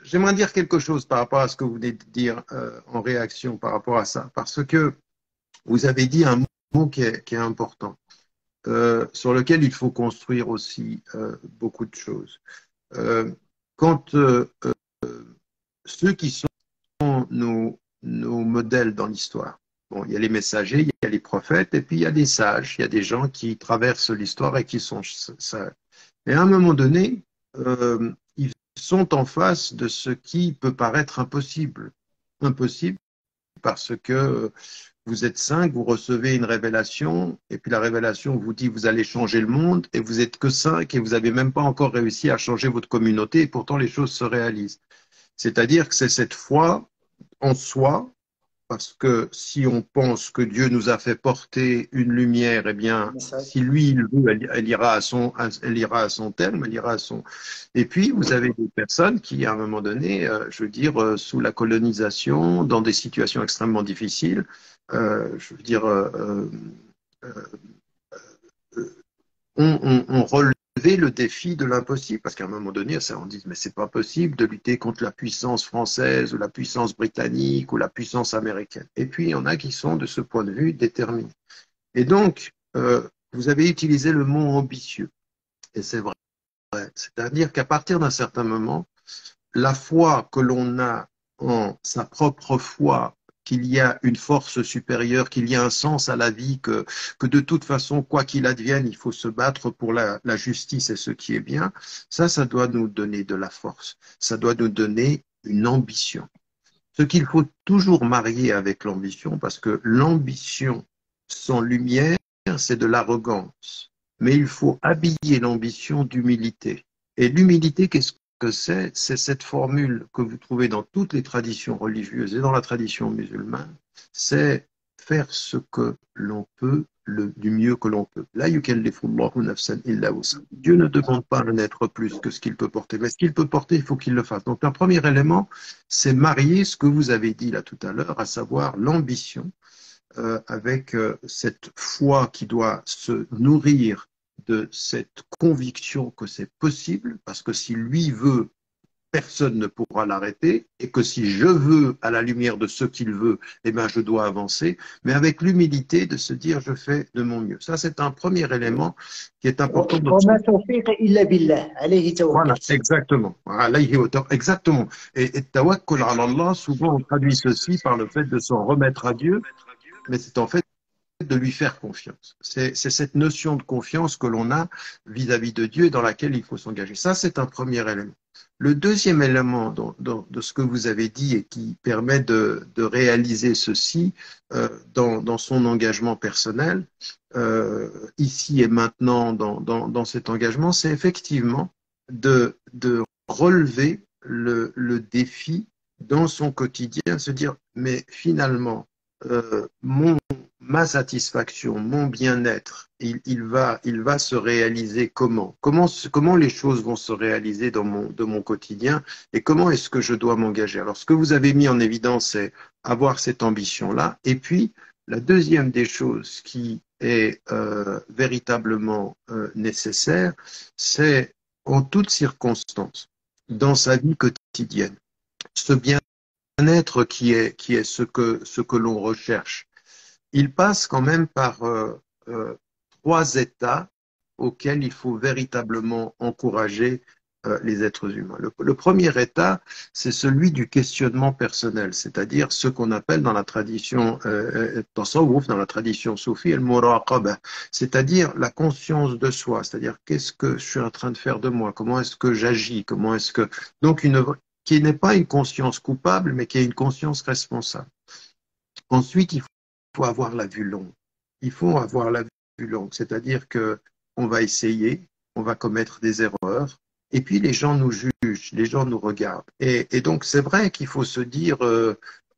J'aimerais dire quelque chose par rapport à ce que vous venez de dire en réaction par rapport à ça, parce que vous avez dit un mot qui est important, sur lequel il faut construire aussi beaucoup de choses. Euh, quand ceux qui sont nos modèles dans l'histoire, bon, il y a les messagers, il y a les prophètes, et puis il y a des sages, il y a des gens qui traversent l'histoire et qui sont sages. Et à un moment donné, ils sont en face de ce qui peut paraître impossible. Impossible parce que vous êtes cinq, vous recevez une révélation, et puis la révélation vous dit vous allez changer le monde, et vous êtes que cinq, et vous n'avez même pas encore réussi à changer votre communauté, et pourtant les choses se réalisent. C'est-à-dire que c'est cette foi en soi, parce que si on pense que Dieu nous a fait porter une lumière, eh bien, si lui il veut, elle ira à son terme, elle ira à son. Et puis vous avez des personnes qui, à un moment donné, je veux dire, sous la colonisation, dans des situations extrêmement difficiles, je veux dire, euh, on relevé le défi de l'impossible, parce qu'à un moment donné, on dit, mais c'est pas possible de lutter contre la puissance française, ou la puissance britannique, ou la puissance américaine. Et puis, il y en a qui sont, de ce point de vue, déterminés. Et donc, vous avez utilisé le mot ambitieux. Et c'est vrai. C'est-à-dire qu'à partir d'un certain moment, la foi que l'on a en sa propre foi, qu'il y a une force supérieure, qu'il y a un sens à la vie, que de toute façon, quoi qu'il advienne, il faut se battre pour la justice et ce qui est bien, ça doit nous donner de la force. Ça doit nous donner une ambition. Ce qu'il faut toujours marier avec l'ambition, parce que l'ambition sans lumière, c'est de l'arrogance. Mais il faut habiller l'ambition d'humilité. Et l'humilité, qu'est-ce que c'est? C'est cette formule que vous trouvez dans toutes les traditions religieuses et dans la tradition musulmane. C'est faire ce que l'on peut du mieux que l'on peut. La yukallifullahu nafsan illa wus'aha. Dieu ne demande pas à un être plus que ce qu'il peut porter. Mais ce qu'il peut porter, il faut qu'il le fasse. Donc, un premier élément, c'est marier ce que vous avez dit là tout à l'heure, à savoir l'ambition, avec cette foi qui doit se nourrir de cette conviction que c'est possible, parce que si lui veut, personne ne pourra l'arrêter, et que si je veux, à la lumière de ce qu'il veut, eh ben, je dois avancer, mais avec l'humilité de se dire je fais de mon mieux. Ça, c'est un premier élément qui est important. Voilà, exactement. Exactement. Et tawakkul ala Allah, souvent on traduit ceci par le fait de s'en remettre à Dieu, mais c'est en fait de lui faire confiance. C'est cette notion de confiance que l'on a vis-à-vis de Dieu et dans laquelle il faut s'engager. Ça, c'est un premier élément. Le deuxième élément de ce que vous avez dit et qui permet de réaliser ceci dans son engagement personnel, ici et maintenant dans cet engagement, c'est effectivement de relever le défi dans son quotidien, se dire, mais finalement, ma satisfaction, mon bien-être, il va se réaliser comment? Comment les choses vont se réaliser de mon quotidien et comment est-ce que je dois m'engager? Alors, ce que vous avez mis en évidence, c'est avoir cette ambition-là. Et puis, la deuxième des choses qui est véritablement nécessaire, c'est en toutes circonstances, dans sa vie quotidienne, ce bien-être qui est ce que l'on recherche, il passe quand même par trois états auxquels il faut véritablement encourager les êtres humains. Le premier état, c'est celui du questionnement personnel, c'est-à-dire ce qu'on appelle dans la tradition tasawwuf, dans la tradition soufie, le muraqaba, c'est-à-dire la conscience de soi, c'est-à-dire qu'est-ce que je suis en train de faire de moi, comment est-ce que j'agis, comment est-ce que donc qui n'est pas une conscience coupable, mais qui est une conscience responsable. Ensuite, il faut avoir la vue longue. Il faut avoir la vue longue, c'est-à-dire que on va essayer, on va commettre des erreurs, et puis les gens nous jugent, les gens nous regardent. Et donc, c'est vrai qu'il faut se dire,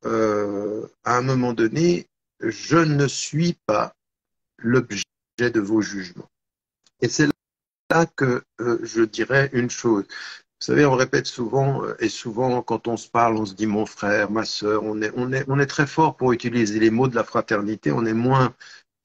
à un moment donné, je ne suis pas l'objet de vos jugements. Et c'est là que je dirais une chose. Vous savez, on répète souvent, et souvent quand on se parle, on se dit mon frère, ma sœur, on est très fort pour utiliser les mots de la fraternité, on est moins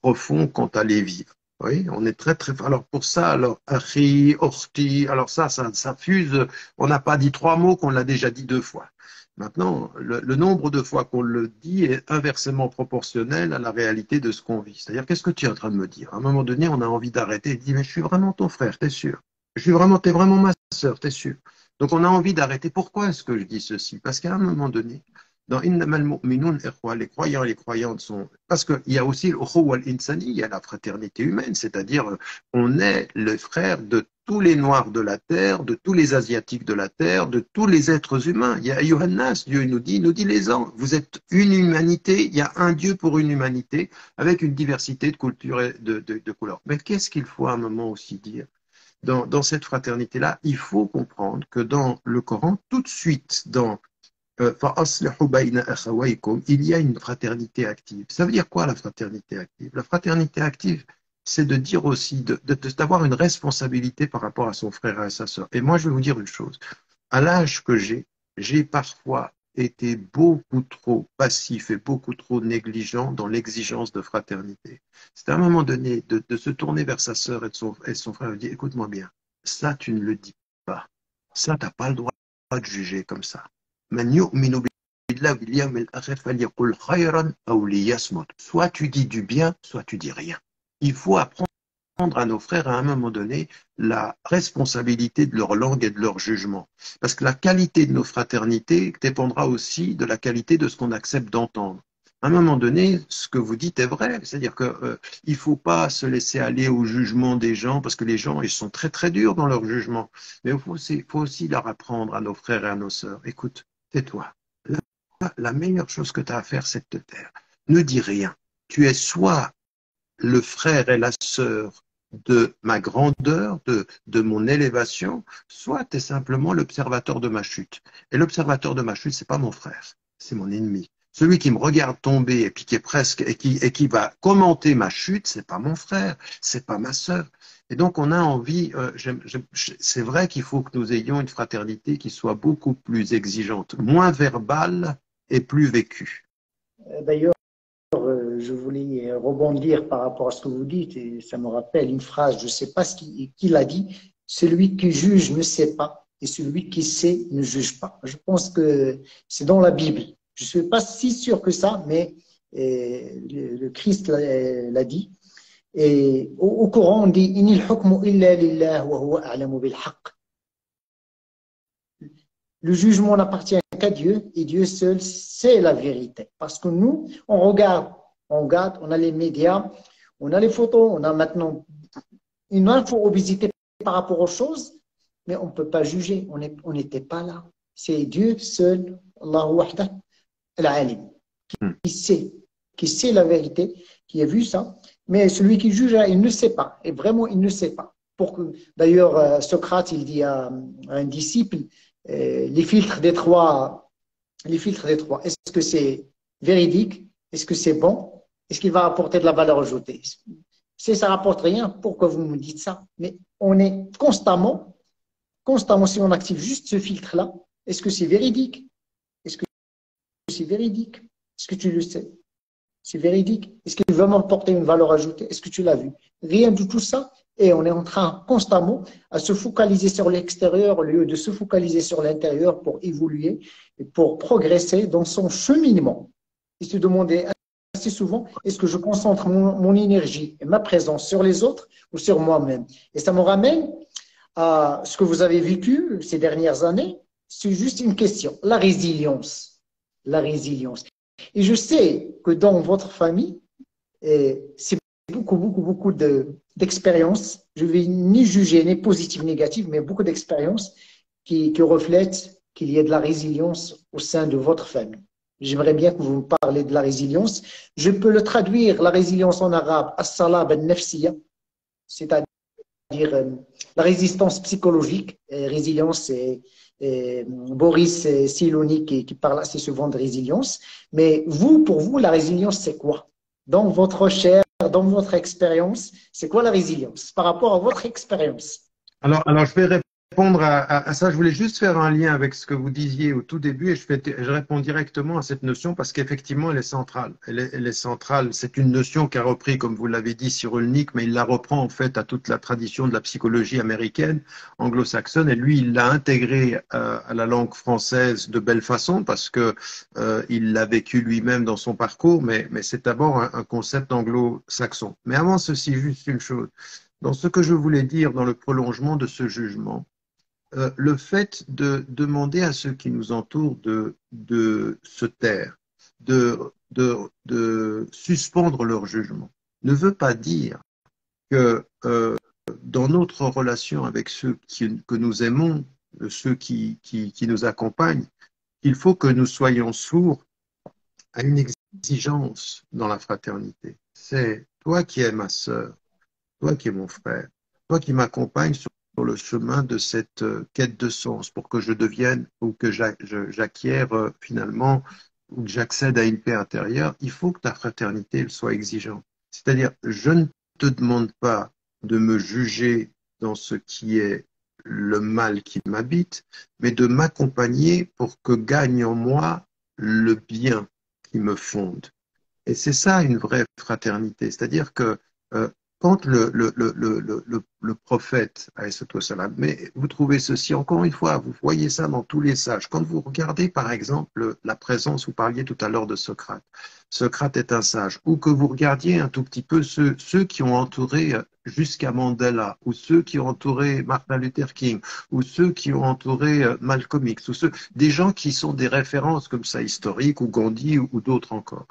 profond quant à les vivre. Oui, on est très très fort. Alors pour ça, alors akhi, ukhti, alors ça fuse, on n'a pas dit trois mots qu'on l'a déjà dit deux fois. Maintenant, le nombre de fois qu'on le dit est inversement proportionnel à la réalité de ce qu'on vit. C'est-à-dire, qu'est-ce que tu es en train de me dire? À un moment donné, on a envie d'arrêter et de dire, mais je suis vraiment ton frère, t'es sûr? T'es vraiment ma sœur, t'es sûr? Donc on a envie d'arrêter. Pourquoi est-ce que je dis ceci? Parce qu'à un moment donné, dans Innamal mu'minun ikhwa, les croyants et les croyantes sont. Parce qu'il y a aussi l'ukhuwa al-insani, il y a la fraternité humaine, c'est-à-dire on est le frère de tous les Noirs de la terre, de tous les Asiatiques de la terre, de tous les êtres humains. Il y a Yohannas, Dieu nous dit les gens, vous êtes une humanité, il y a un Dieu pour une humanité, avec une diversité de cultures et de couleurs. Mais qu'est-ce qu'il faut à un moment aussi dire? Dans cette fraternité-là, il faut comprendre que dans le Coran, tout de suite, dans il y a une fraternité active. Ça veut dire quoi la fraternité active? La fraternité active, c'est de dire aussi, d'avoir une responsabilité par rapport à son frère et à sa sœur. Et moi, je vais vous dire une chose. À l'âge que j'ai parfois été beaucoup trop passif et beaucoup trop négligent dans l'exigence de fraternité. C'est à un moment donné de se tourner vers sa sœur et de son frère et de dire, écoute-moi bien, ça, tu ne le dis pas. Ça, tu n'as pas le droit de juger comme ça. Soit tu dis du bien, soit tu dis rien. Il faut apprendre à nos frères à un moment donné la responsabilité de leur langue et de leur jugement. Parce que la qualité de nos fraternités dépendra aussi de la qualité de ce qu'on accepte d'entendre. À un moment donné, ce que vous dites est vrai, c'est-à-dire que il faut pas se laisser aller au jugement des gens, parce que les gens, ils sont très très durs dans leur jugement. Mais faut aussi leur apprendre à nos frères et à nos sœurs. Écoute, tais-toi. La meilleure chose que tu as à faire, c'est de te taire. Ne dis rien. Tu es soit le frère et la sœur de ma grandeur, de mon élévation, soit tu es simplement l'observateur de ma chute. Et l'observateur de ma chute, c'est pas mon frère, c'est mon ennemi. Celui qui me regarde tomber et puis qui est presque et qui va commenter ma chute, c'est pas mon frère, c'est pas ma sœur. Et donc on a envie, c'est vrai qu'il faut que nous ayons une fraternité qui soit beaucoup plus exigeante, moins verbale et plus vécue. D'ailleurs, je voulais rebondir par rapport à ce que vous dites, et ça me rappelle une phrase, je ne sais pas qui l'a dit, celui qui juge ne sait pas, et celui qui sait ne juge pas. Je pense que c'est dans la Bible. Je ne suis pas si sûr que ça, mais le Christ l'a dit. Et au Coran, on dit Inil hukmu illa lillah wa huwa a'lamu bil haqq. Le jugement n'appartient qu'à Dieu et Dieu seul sait la vérité. Parce que nous, on regarde, on a les médias, on a les photos, on a maintenant une info-obésité par rapport aux choses, mais on ne peut pas juger, on n'était pas là. C'est Dieu seul, Allahu wahdah, al-alim, qui sait la vérité, qui a vu ça, mais celui qui juge, il ne sait pas, et vraiment, il ne sait pas. D'ailleurs, Socrate, il dit à un disciple, les filtres des trois les filtres des trois. Est-ce que c'est véridique? Est-ce que c'est bon? Est-ce qu'il va apporter de la valeur ajoutée? Si ça ne rapporte rien, pourquoi vous me dites ça? Mais on est constamment, si on active juste ce filtre-là, est-ce que c'est véridique? Est-ce que c'est véridique? Est-ce que tu le sais? C'est véridique? Est-ce qu'il va m'apporter une valeur ajoutée? Est-ce que tu l'as vu? Rien de tout ça. Et on est en train constamment à se focaliser sur l'extérieur au lieu de se focaliser sur l'intérieur pour évoluer et pour progresser dans son cheminement. Et se demander assez souvent, est-ce que je concentre mon énergie et ma présence sur les autres ou sur moi-même? Et ça me ramène à ce que vous avez vécu ces dernières années. C'est juste une question, la résilience. La résilience. Et je sais que dans votre famille, c'est beaucoup d'expériences. Je ne vais ni juger, ni positive, ni négative, mais beaucoup d'expériences qui reflètent qu'il y a de la résilience au sein de votre famille. J'aimerais bien que vous me parlez de la résilience. Je peux le traduire, la résilience en arabe, as-salab al-nafsiya, c'est-à-dire la résistance psychologique. Résilience, c'est Boris Cyrulnik qui parle assez souvent de résilience. Mais vous, pour vous, la résilience, c'est quoi? Dans votre chair, dans votre expérience, c'est quoi la résilience par rapport à votre expérience? Alors, je vais répondre à ça. Je voulais juste faire un lien avec ce que vous disiez au tout début et je réponds directement à cette notion parce qu'effectivement, elle est centrale. Elle est centrale. C'est une notion qu'a repris, comme vous l'avez dit, Cyrulnik, mais il la reprend en fait à toute la tradition de la psychologie américaine, anglo-saxonne, et lui, il l'a intégrée à la langue française de belle façon parce que il l'a vécu lui-même dans son parcours, mais c'est d'abord un concept anglo-saxon. Mais avant ceci, juste une chose. Dans ce que je voulais dire dans le prolongement de ce jugement, le fait de demander à ceux qui nous entourent de se taire, de suspendre leur jugement, ne veut pas dire que dans notre relation avec ceux que nous aimons, ceux qui nous accompagnent, il faut que nous soyons sourds à une exigence dans la fraternité. C'est toi qui es ma sœur, toi qui es mon frère, toi qui m'accompagnes sur le chemin de cette quête de sens pour que je devienne ou que j'acquière finalement ou que j'accède à une paix intérieure, il faut que ta fraternité elle soit exigeante. C'est-à-dire, je ne te demande pas de me juger dans ce qui est le mal qui m'habite, mais de m'accompagner pour que gagne en moi le bien qui me fonde. Et c'est ça une vraie fraternité. C'est-à-dire que euh, quand le prophète, salam, mais vous trouvez ceci, encore une fois, vous voyez ça dans tous les sages. Quand vous regardez, par exemple, la présence, vous parliez tout à l'heure de Socrate. Socrate est un sage. Ou que vous regardiez un tout petit peu ceux qui ont entouré jusqu'à Mandela, ou ceux qui ont entouré Martin Luther King, ou ceux qui ont entouré Malcolm X, ou des gens qui sont des références comme ça historiques, ou Gandhi, ou d'autres encore.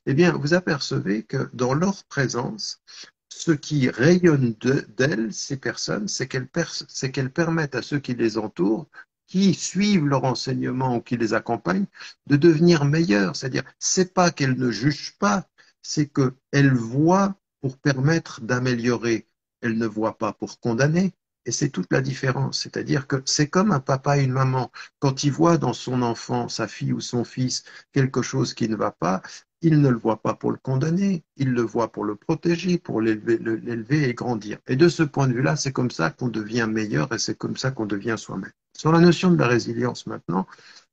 Eh bien, vous apercevez que dans leur présence, ce qui rayonne d'elles, ces personnes, c'est qu'elles permettent à ceux qui les entourent, qui suivent leur enseignement ou qui les accompagnent, de devenir meilleurs. C'est-à-dire, c'est pas qu'elles ne jugent pas, c'est qu'elles voient pour permettre d'améliorer. Elles ne voient pas pour condamner. Et c'est toute la différence. C'est-à-dire que c'est comme un papa et une maman. Quand ils voient dans son enfant, sa fille ou son fils, quelque chose qui ne va pas, il ne le voit pas pour le condamner, il le voit pour le protéger, pour l'élever et grandir. Et de ce point de vue-là, c'est comme ça qu'on devient meilleur et c'est comme ça qu'on devient soi-même. Sur la notion de la résilience maintenant,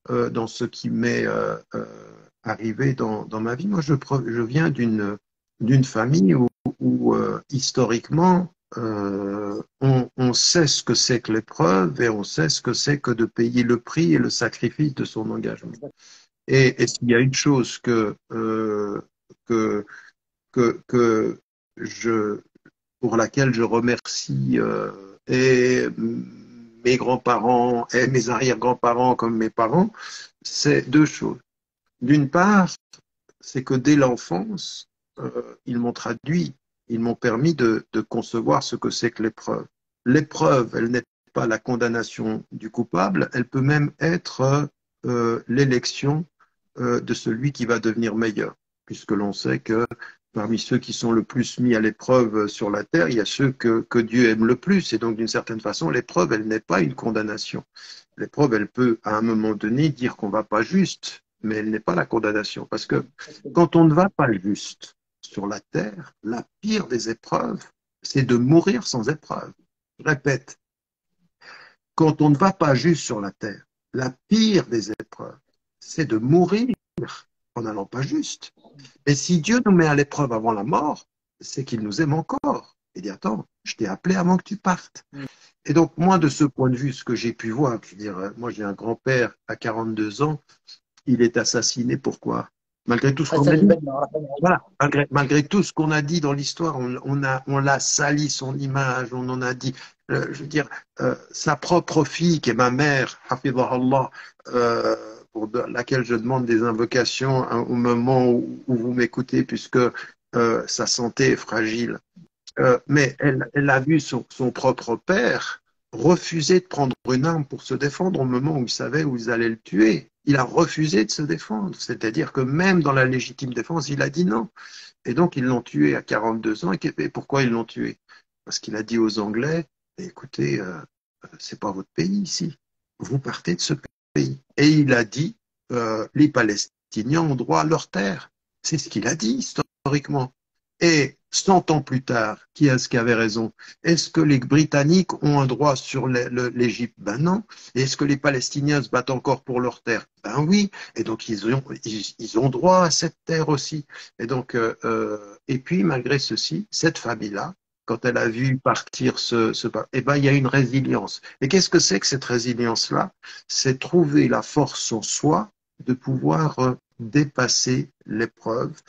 dans ce qui m'est arrivé dans ma vie, moi je viens d'une famille où historiquement, on sait ce que c'est que l'épreuve et on sait ce que c'est que de payer le prix et le sacrifice de son engagement. Et s'il y a une chose que, que pour laquelle je remercie et mes grands-parents et mes arrière-grands-parents comme mes parents, c'est deux choses. D'une part, c'est que dès l'enfance, ils m'ont traduit, ils m'ont permis de concevoir ce que c'est que l'épreuve. L'épreuve, elle n'est pas la condamnation du coupable, elle peut même être l'élection de celui qui va devenir meilleur, puisque l'on sait que parmi ceux qui sont le plus mis à l'épreuve sur la terre, il y a ceux que Dieu aime le plus. Et donc, d'une certaine façon, l'épreuve, elle n'est pas une condamnation. L'épreuve, elle peut, à un moment donné, dire qu'on va pas juste, mais elle n'est pas la condamnation. Parce que quand on ne va pas juste sur la terre, la pire des épreuves, c'est de mourir sans épreuve. Je répète, quand on ne va pas juste sur la terre, la pire des épreuves, c'est de mourir en n'allant pas juste. Et si Dieu nous met à l'épreuve avant la mort, c'est qu'il nous aime encore. Il dit, attends, je t'ai appelé avant que tu partes. Et donc, moi, de ce point de vue, ce que j'ai pu voir, je veux dire, moi, j'ai un grand-père à 42 ans, il est assassiné, pourquoi? Malgré tout ce qu'on a dit. Voilà, malgré tout ce qu'on a dit dans l'histoire, on l'a sali son image, on en a dit, je veux dire, sa propre fille, qui est ma mère, Hafidahullah, pour laquelle je demande des invocations hein, au moment où vous m'écoutez, puisque sa santé est fragile. Mais elle a vu son propre père refuser de prendre une arme pour se défendre au moment où il savait où ils allaient le tuer. Il a refusé de se défendre. C'est-à-dire que même dans la légitime défense, il a dit non. Et donc, ils l'ont tué à 42 ans. Et pourquoi ils l'ont tué? Parce qu'il a dit aux Anglais, écoutez, c'est pas votre pays ici. Vous partez de ce pays. Et il a dit, les Palestiniens ont droit à leur terre. C'est ce qu'il a dit historiquement. Et 100 ans plus tard, qui est-ce qui avait raison? Est-ce que les Britanniques ont un droit sur l'Égypte? Ben non. Est-ce que les Palestiniens se battent encore pour leur terre? Ben oui. Et donc ils ont droit à cette terre aussi. Et donc et puis malgré ceci, cette famille-là, quand elle a vu partir eh ben il y a une résilience. Et qu'est-ce que c'est que cette résilience-là? C'est trouver la force en soi de pouvoir dépasser l'épreuve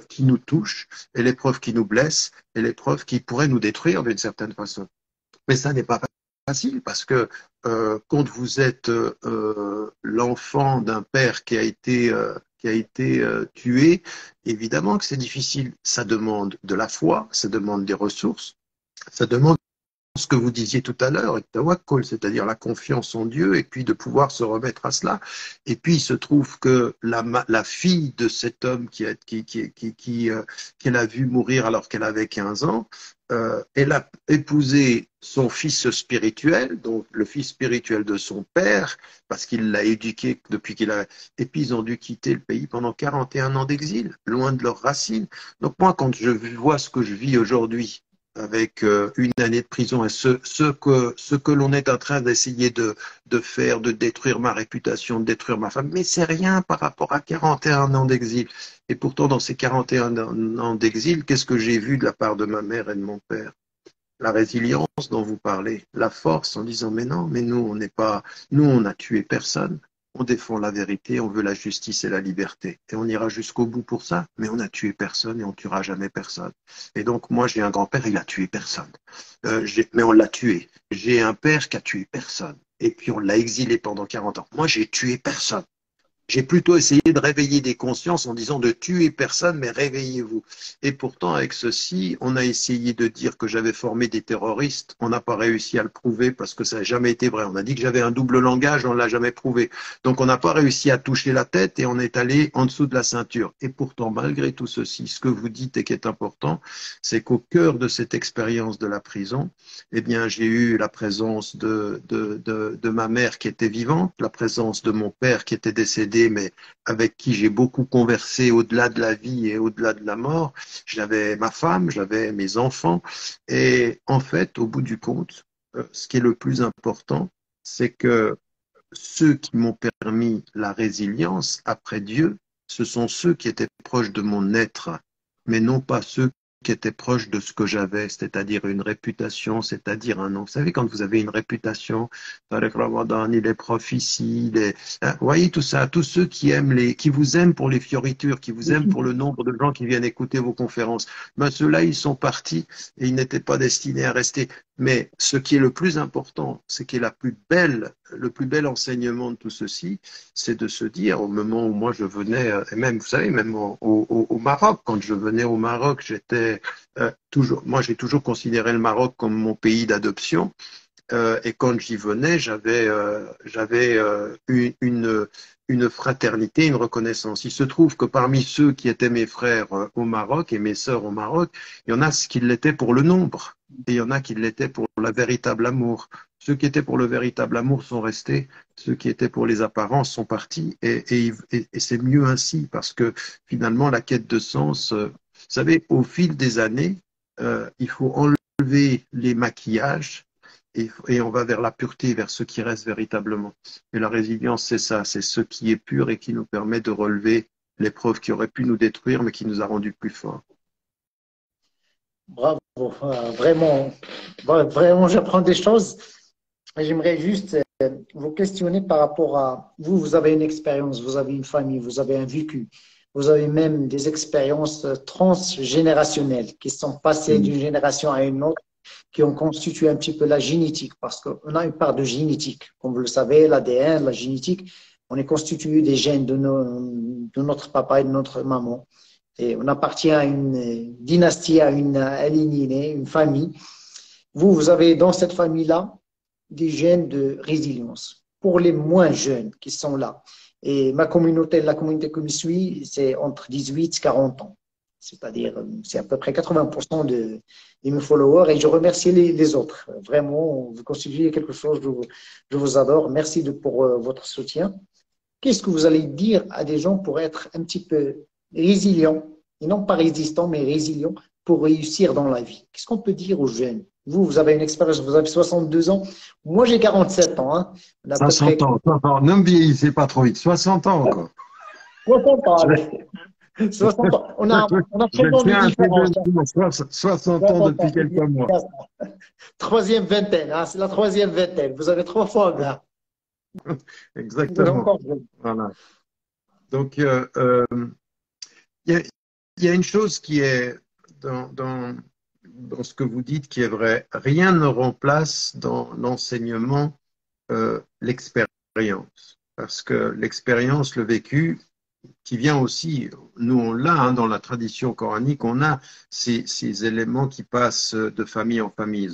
qui nous touche et l'épreuve qui nous blesse et l'épreuve qui pourrait nous détruire d'une certaine façon. Mais ça n'est pas facile parce que quand vous êtes l'enfant d'un père qui a été tué, évidemment que c'est difficile. Ça demande de la foi, ça demande des ressources, ça demande ce que vous disiez tout à l'heure, c'est-à-dire la confiance en Dieu et puis de pouvoir se remettre à cela. Et puis il se trouve que la fille de cet homme qu'elle a vu mourir alors qu'elle avait 15 ans, elle a épousé son fils spirituel, donc le fils spirituel de son père, parce qu'il l'a éduqué depuis qu'il a... Et puis ils ont dû quitter le pays pendant 41 ans d'exil, loin de leurs racines. Donc moi, quand je vois ce que je vis aujourd'hui, avec une année de prison et ce que l'on est en train d'essayer de faire, de détruire ma réputation, de détruire ma femme, mais c'est rien par rapport à 41 ans d'exil. Et pourtant, dans ces 41 ans d'exil, qu'est-ce que j'ai vu de la part de ma mère et de mon père? La résilience dont vous parlez, la force en disant mais non, mais nous on n'est pas, nous on n'a tué personne, on défend la vérité, on veut la justice et la liberté et on ira jusqu'au bout pour ça, mais on n'a tué personne et on tuera jamais personne. Et donc moi j'ai un grand-père, il a tué personne, mais on l'a tué. J'ai un père qui a tué personne et puis on l'a exilé pendant 40 ans. Moi j'ai tué personne. J'ai plutôt essayé de réveiller des consciences en disant de tuer personne, mais réveillez-vous. Et pourtant, avec ceci, on a essayé de dire que j'avais formé des terroristes. On n'a pas réussi à le prouver parce que ça n'a jamais été vrai. On a dit que j'avais un double langage, on ne l'a jamais prouvé. Donc, on n'a pas réussi à toucher la tête et on est allé en dessous de la ceinture. Et pourtant, malgré tout ceci, ce que vous dites et qui est important, c'est qu'au cœur de cette expérience de la prison, eh bien, j'ai eu la présence de ma mère qui était vivante, la présence de mon père qui était décédé, mais avec qui j'ai beaucoup conversé au-delà de la vie et au-delà de la mort. J'avais ma femme, j'avais mes enfants. Et en fait, au bout du compte, ce qui est le plus important, c'est que ceux qui m'ont permis la résilience après Dieu, ce sont ceux qui étaient proches de mon être, mais non pas ceux qui étaient proches de ce que j'avais, c'est-à-dire une réputation, c'est-à-dire un nom. Vous savez, quand vous avez une réputation, Tariq Ramadan, il est prof ici, vous voyez tout ça, tous ceux qui aiment qui vous aiment pour les fioritures, qui vous aiment pour le nombre de gens qui viennent écouter vos conférences, ben ceux-là, ils sont partis et ils n'étaient pas destinés à rester. Mais ce qui est le plus important, c'est qui est le plus bel enseignement de tout ceci, c'est de se dire, au moment où moi je venais, et même, vous savez, même au Maroc, quand je venais au Maroc, j'étais toujours, moi j'ai toujours considéré le Maroc comme mon pays d'adoption. Et quand j'y venais, j'avais une fraternité, une reconnaissance. Il se trouve que parmi ceux qui étaient mes frères au Maroc et mes sœurs au Maroc, il y en a qui l'étaient pour le nombre. et il y en a qui l'étaient pour le véritable amour. Ceux qui étaient pour le véritable amour sont restés, ceux qui étaient pour les apparences sont partis, et c'est mieux ainsi, parce que finalement, la quête de sens, vous savez, au fil des années, il faut enlever les maquillages, et on va vers la pureté, vers ce qui reste véritablement. Et la résilience, c'est ça, c'est ce qui est pur et qui nous permet de relever l'épreuve qui aurait pu nous détruire, mais qui nous a rendus plus forts. Bravo, vraiment, vraiment, j'apprends des choses. J'aimerais juste vous questionner par rapport à vous. Vous avez une expérience, vous avez une famille, vous avez un vécu, vous avez même des expériences transgénérationnelles qui sont passées Mm. d'une génération à une autre, qui ont constitué un petit peu la génétique, parce qu'on a une part de génétique. Comme vous le savez, l'ADN, la génétique, on est constitué des gènes de notre papa et de notre maman. Et on appartient à une dynastie, à une lignée, une famille. Vous, vous avez dans cette famille-là des gènes de résilience pour les moins jeunes qui sont là. Et ma communauté, la communauté que je suis, c'est entre 18 et 40 ans. C'est-à-dire, c'est à peu près 80% de mes followers et je remercie les autres. Vraiment, vous constituez quelque chose, je vous adore. Merci pour votre soutien. Qu'est-ce que vous allez dire à des gens pour être un petit peu résilients, et non pas résistants, mais résilients pour réussir dans la vie? Qu'est-ce qu'on peut dire aux jeunes? Vous, vous avez une expérience, vous avez 62 ans. Moi, j'ai 47 ans. Hein. On a à peu 60 près ans, 60 ans. Ne me vieillissez pas trop vite, 60 ans encore. 60 ans. Je, Allez. 60 ans. On a je 30 ans de tiens à différence. dire 60 ans 60 depuis ans, c'est quelques bien. mois. Troisième vingtaine, hein, c'est la troisième vingtaine. Vous avez 3 fois là. Vous êtes Exactement. encore jeune. Voilà. Donc, il y a, il y a une chose qui est dans ce que vous dites qui est vrai. Rien ne remplace dans l'enseignement l'expérience. Parce que l'expérience, le vécu, qui vient aussi, nous on l'a dans la tradition coranique, on a ces éléments qui passent de famille en famille,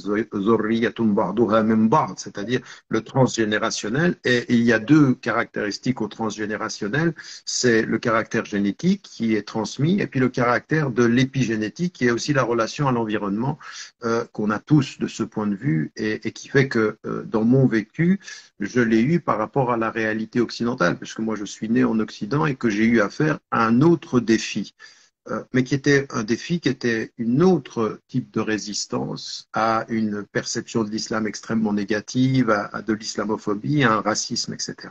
c'est-à-dire le transgénérationnel. Et il y a deux caractéristiques au transgénérationnel, c'est le caractère génétique qui est transmis et puis le caractère de l'épigénétique qui est aussi la relation à l'environnement qu'on a tous de ce point de vue et qui fait que dans mon vécu, je l'ai eu par rapport à la réalité occidentale, puisque moi je suis né en Occident et que j'ai eu affaire à un autre défi, mais qui était un défi qui était une autre type de résistance à une perception de l'islam extrêmement négative, à de l'islamophobie, à un racisme, etc.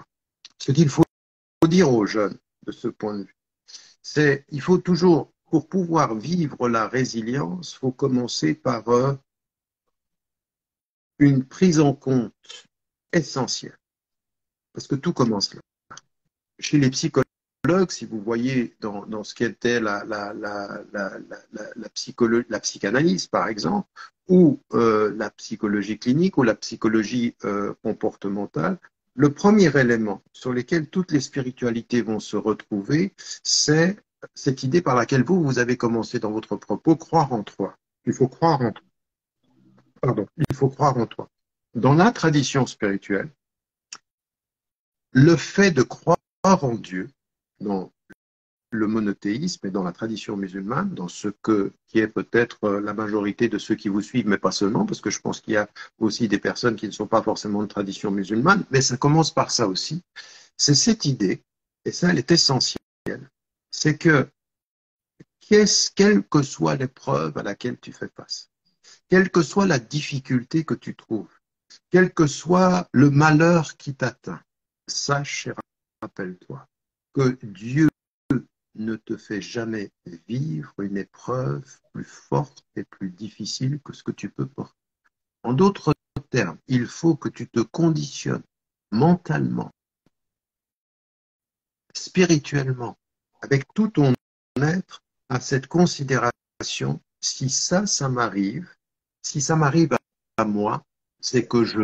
Ce qu'il faut dire aux jeunes de ce point de vue, c'est il faut toujours, pour pouvoir vivre la résilience, il faut commencer par une prise en compte essentielle, parce que tout commence là. Chez les psychologues, si vous voyez dans ce qu'était la psychanalyse, par exemple, ou la psychologie clinique ou la psychologie comportementale, le premier élément sur lequel toutes les spiritualités vont se retrouver, c'est cette idée par laquelle vous avez commencé dans votre propos, croire en toi. Il faut croire en toi. Pardon, il faut croire en toi. Dans la tradition spirituelle, le fait de croire en Dieu, dans le monothéisme et dans la tradition musulmane, dans qui est peut-être la majorité de ceux qui vous suivent, mais pas seulement, parce que je pense qu'il y a aussi des personnes qui ne sont pas forcément de tradition musulmane, mais ça commence par ça aussi. C'est cette idée, et ça, elle est essentielle, c'est que quelle que soit l'épreuve à laquelle tu fais face, quelle que soit la difficulté que tu trouves, quel que soit le malheur qui t'atteint, sache et rappelle-toi que Dieu ne te fait jamais vivre une épreuve plus forte et plus difficile que ce que tu peux porter. En d'autres termes, il faut que tu te conditionnes mentalement, spirituellement, avec tout ton être à cette considération, si ça m'arrive, si ça m'arrive à moi, c'est que je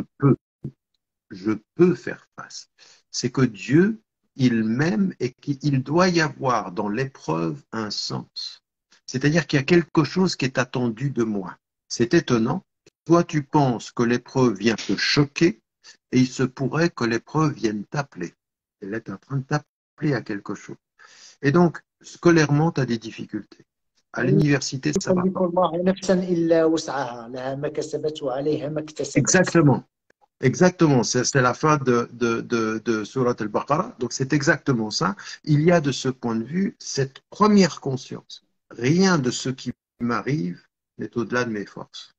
peux faire face. C'est que Dieu, il m'aime et qu'il doit y avoir dans l'épreuve un sens. C'est-à-dire qu'il y a quelque chose qui est attendu de moi. C'est étonnant. Toi, tu penses que l'épreuve vient te choquer et il se pourrait que l'épreuve vienne t'appeler. Elle est en train de t'appeler à quelque chose. Et donc, scolairement, tu as des difficultés. À l'université, ça va يكلف pas. الله نفسا إلا وسعها لها ما كسبت وعليها ما اكتسبت. Exactement. Exactement, c'est la fin de Surat al-Baqarah. Donc c'est exactement ça. Il y a de ce point de vue cette première conscience. Rien de ce qui m'arrive n'est au-delà de mes forces.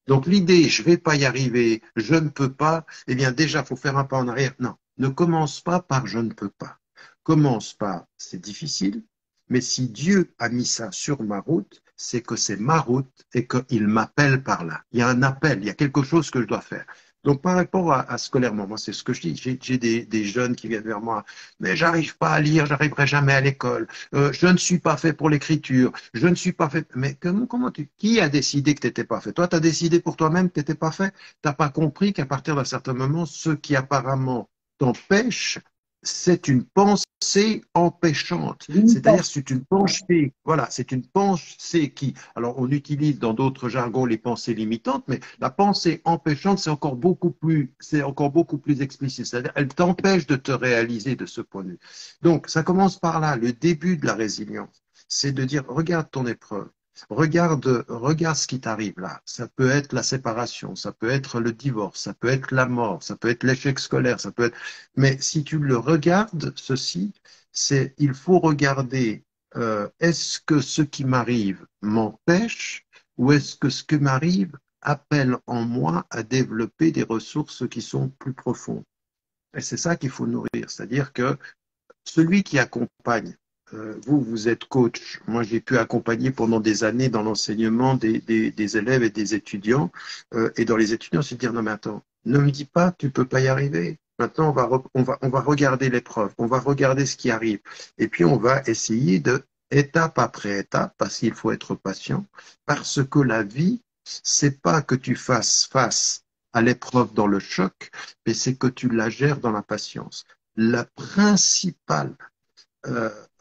Donc l'idée, je vais pas y arriver, je ne peux pas, eh bien déjà, il faut faire un pas en arrière. Non, ne commence pas par je ne peux pas. Commence par c'est difficile, mais si Dieu a mis ça sur ma route, c'est que c'est ma route et qu'il m'appelle par là. Il y a un appel, il y a quelque chose que je dois faire. Donc, par rapport à scolairement, moi, c'est ce que je dis. J'ai des jeunes qui viennent vers moi, mais j'arrive pas à lire, j'arriverai jamais à l'école. Je ne suis pas fait pour l'écriture. Je ne suis pas fait. Mais qui a décidé que tu n'étais pas fait? Toi, tu as décidé pour toi-même que tu n'étais pas fait. Tu n'as pas compris qu'à partir d'un certain moment, ce qui apparemment t'empêche, c'est une pensée empêchante. C'est-à-dire, c'est une pensée, voilà, c'est une pensée qui, alors on utilise dans d'autres jargons les pensées limitantes, mais la pensée empêchante, c'est encore beaucoup plus explicite. C'est-à-dire, elle t'empêche de te réaliser de ce point de vue. Donc, ça commence par là, le début de la résilience. C'est de dire, regarde ton épreuve. Regarde ce qui t'arrive là. Ça peut être la séparation, ça peut être le divorce, ça peut être la mort, ça peut être l'échec scolaire, ça peut être. Mais si tu le regardes, ceci, c'est il faut regarder est-ce que ce qui m'arrive m'empêche ou est-ce que ce qui m'arrive appelle en moi à développer des ressources qui sont plus profondes. Et c'est ça qu'il faut nourrir, c'est-à-dire que celui qui accompagne, vous êtes coach, moi j'ai pu accompagner pendant des années dans l'enseignement des élèves et des étudiants, et dans les étudiants, c'est de dire non mais attends, ne me dis pas tu peux pas y arriver. Maintenant on va regarder l'épreuve, on va regarder ce qui arrive, et puis on va essayer de étape après étape, parce qu'il faut être patient, parce que la vie, c'est pas que tu fasses face à l'épreuve dans le choc, mais c'est que tu la gères dans la patience. La principale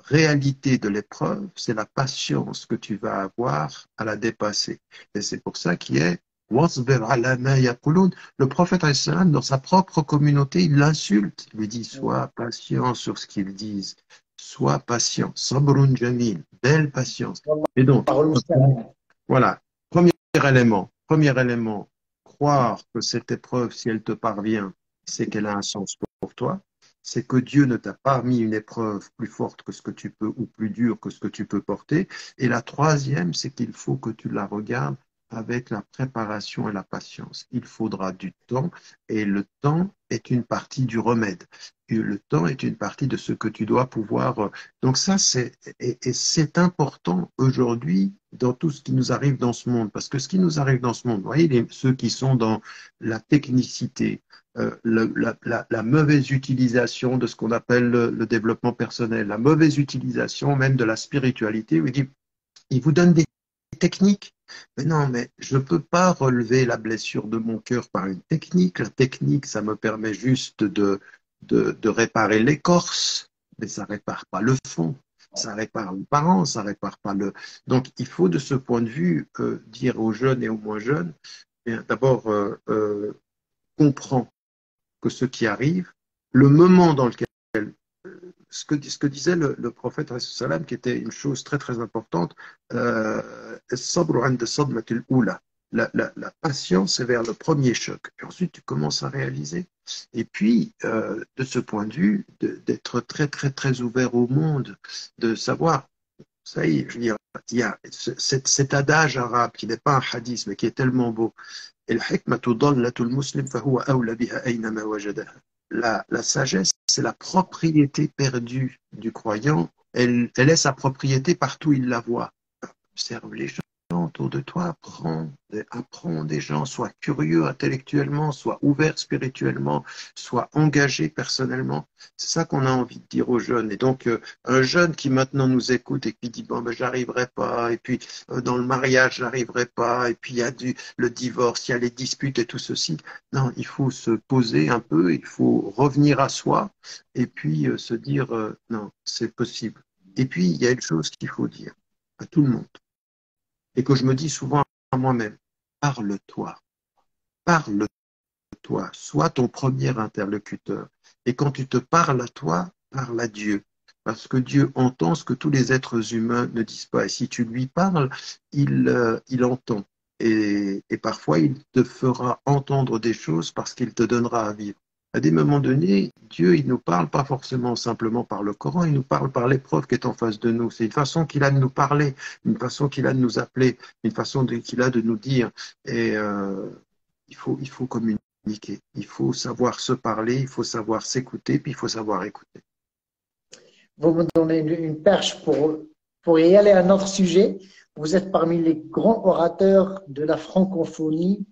réalité de l'épreuve, c'est la patience que tu vas avoir à la dépasser. Et c'est pour ça qu'il est Wasbir ala ma yaqulun. Le prophète, dans sa propre communauté, il l'insulte. Il lui dit sois patient sur ce qu'ils disent. Sois patient. Sabrun jamil. Belle patience. Et donc, والله المستعان. voilà. Premier élément, croire que cette épreuve, si elle te parvient, c'est qu'elle a un sens pour toi. C'est que Dieu ne t'a pas mis une épreuve plus forte que ce que tu peux ou plus dure que ce que tu peux porter. Et la troisième, c'est qu'il faut que tu la regardes avec la préparation et la patience. Il faudra du temps et le temps est une partie du remède. Et le temps est une partie de ce que tu dois pouvoir. Donc ça, et c'est important aujourd'hui dans tout ce qui nous arrive dans ce monde. Parce que ce qui nous arrive dans ce monde, vous voyez, ceux qui sont dans la technicité, la mauvaise utilisation de ce qu'on appelle le développement personnel, la mauvaise utilisation même de la spiritualité, il vous donne des techniques. Mais non, mais je ne peux pas relever la blessure de mon cœur par une technique. La technique, ça me permet juste de réparer l'écorce, mais ça ne répare pas le fond. Ça répare les parents, ça répare pas le. Donc, il faut de ce point de vue dire aux jeunes et aux moins jeunes, d'abord, comprends que ce qui arrive, le moment dans lequel, ce que disait le prophète, salam, qui était une chose très très importante, la patience est vers le premier choc. Et ensuite, tu commences à réaliser. Et puis, de ce point de vue, d'être très très très ouvert au monde, de savoir, ça y est, je veux dire, il y a cet adage arabe qui n'est pas un hadith, mais qui est tellement beau. La sagesse, c'est la propriété perdue du croyant. Elle est sa propriété partout où il la voit. Observe les gens autour de toi, apprends des gens, sois curieux intellectuellement, sois ouvert spirituellement, sois engagé personnellement. C'est ça qu'on a envie de dire aux jeunes. Et donc, un jeune qui maintenant nous écoute et qui dit, bon, ben, j'arriverai pas, et puis dans le mariage, j'arriverai pas, et puis il y a le divorce, il y a les disputes et tout ceci. Non, il faut se poser un peu, il faut revenir à soi, et puis se dire, non, c'est possible. Et puis, il y a une chose qu'il faut dire à tout le monde et que je me dis souvent à moi-même, parle-toi, parle-toi, sois ton premier interlocuteur. Et quand tu te parles à toi, parle à Dieu. parce que Dieu entend ce que tous les êtres humains ne disent pas. Et si tu lui parles, il entend. Et parfois, il te fera entendre des choses parce qu'il te donnera à vivre. À des moments donnés, Dieu, il nous parle pas forcément simplement par le Coran, il nous parle par l'épreuve qui est en face de nous. C'est une façon qu'il a de nous parler, une façon qu'il a de nous appeler, une façon qu'il a de nous dire. Et il faut communiquer, il faut savoir se parler, il faut savoir s'écouter, puis il faut savoir écouter. Vous me donnez une perche pour y aller à un autre sujet. Vous êtes parmi les grands orateurs de la francophonie.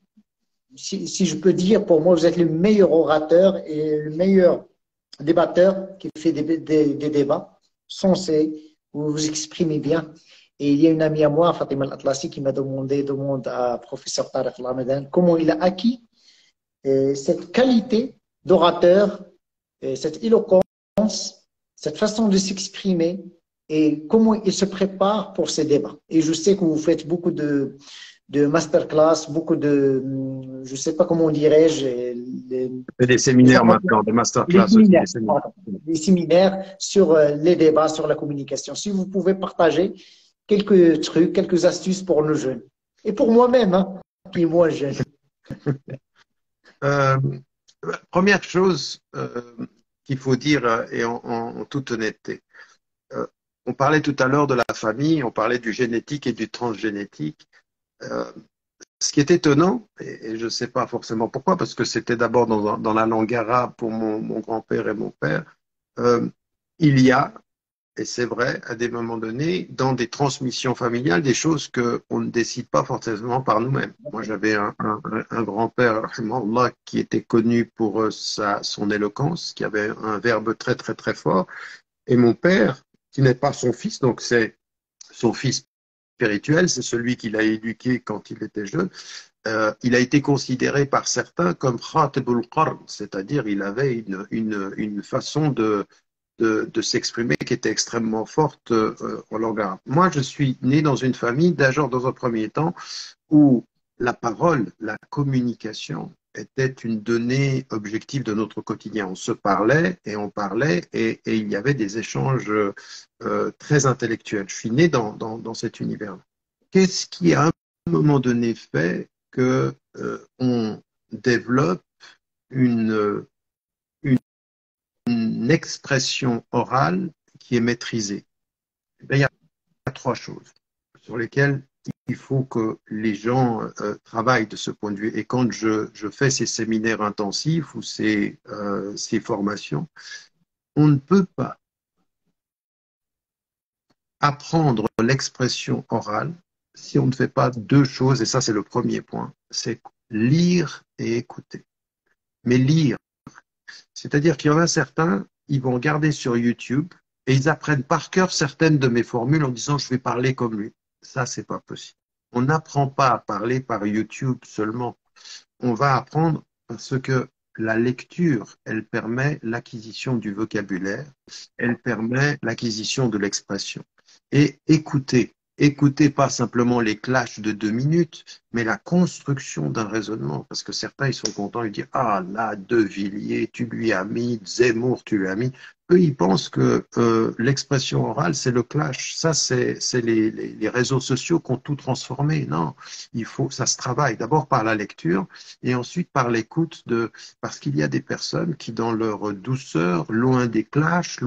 Si je peux dire, pour moi, vous êtes le meilleur orateur et le meilleur débatteur qui fait des débats sensés, vous vous exprimez bien. Et il y a une amie à moi, Fatima Al-Atlassi, qui m'a demande à professeur Tariq Ramadan comment il a acquis cette qualité d'orateur, cette éloquence, cette façon de s'exprimer et comment il se prépare pour ces débats. Et je sais que vous faites beaucoup de masterclass, beaucoup de, je ne sais pas comment dirais-je, Des séminaires maintenant, des masterclass aussi. Des séminaires sur les débats, sur la communication. Si vous pouvez partager quelques trucs, quelques astuces pour nos jeunes. Et pour moi-même, hein, qui est moins jeune. Première chose qu'il faut dire, et en toute honnêteté, on parlait tout à l'heure de la famille, on parlait du génétique et du transgénétique. Ce qui est étonnant, et je ne sais pas forcément pourquoi, parce que c'était d'abord dans la langue arabe pour mon grand-père et mon père, il y a, et c'est vrai, à des moments donnés, dans des transmissions familiales, des choses qu'on ne décide pas forcément par nous-mêmes. Moi, j'avais un grand-père, rahimahullah, qui était connu pour son éloquence, qui avait un verbe très, très, très fort, et mon père, qui n'est pas son fils, donc c'est son fils spirituel, c'est celui qu'il a éduqué quand il était jeune. Il a été considéré par certains comme Khatibul Qarn, c'est-à-dire il avait une façon de s'exprimer qui était extrêmement forte en langue arabe. Moi, je suis né dans une famille, d'abord dans un premier temps, où la parole, la communication était une donnée objective de notre quotidien. On se parlait et on parlait et il y avait des échanges très intellectuels. Je suis né dans cet univers. Qu'est-ce qui, à un moment donné, fait que on développe une, une expression orale qui est maîtrisée? Il y a trois choses sur lesquelles il faut que les gens travaillent de ce point de vue. Et quand je fais ces séminaires intensifs ou ces formations, on ne peut pas apprendre l'expression orale si on ne fait pas deux choses, et ça c'est le premier point, c'est lire et écouter. Mais lire, c'est-à-dire qu'il y en a certains, ils vont regarder sur YouTube et ils apprennent par cœur certaines de mes formules en disant je vais parler comme lui. Ça, c'est pas possible. On n'apprend pas à parler par YouTube seulement. On va apprendre parce que la lecture, elle permet l'acquisition du vocabulaire, elle permet l'acquisition de l'expression. Et écouter, écoutez pas simplement les clashs de 2 minutes, mais la construction d'un raisonnement. Parce que certains, ils sont contents, ils disent ah là, De Villiers, tu lui as mis, Zemmour, tu lui as mis. Eux, ils pensent que l'expression orale, c'est le clash. Ça, c'est les réseaux sociaux qui ont tout transformé. Non, ça se travaille d'abord par la lecture et ensuite par l'écoute parce qu'il y a des personnes qui, dans leur douceur, loin des clashs,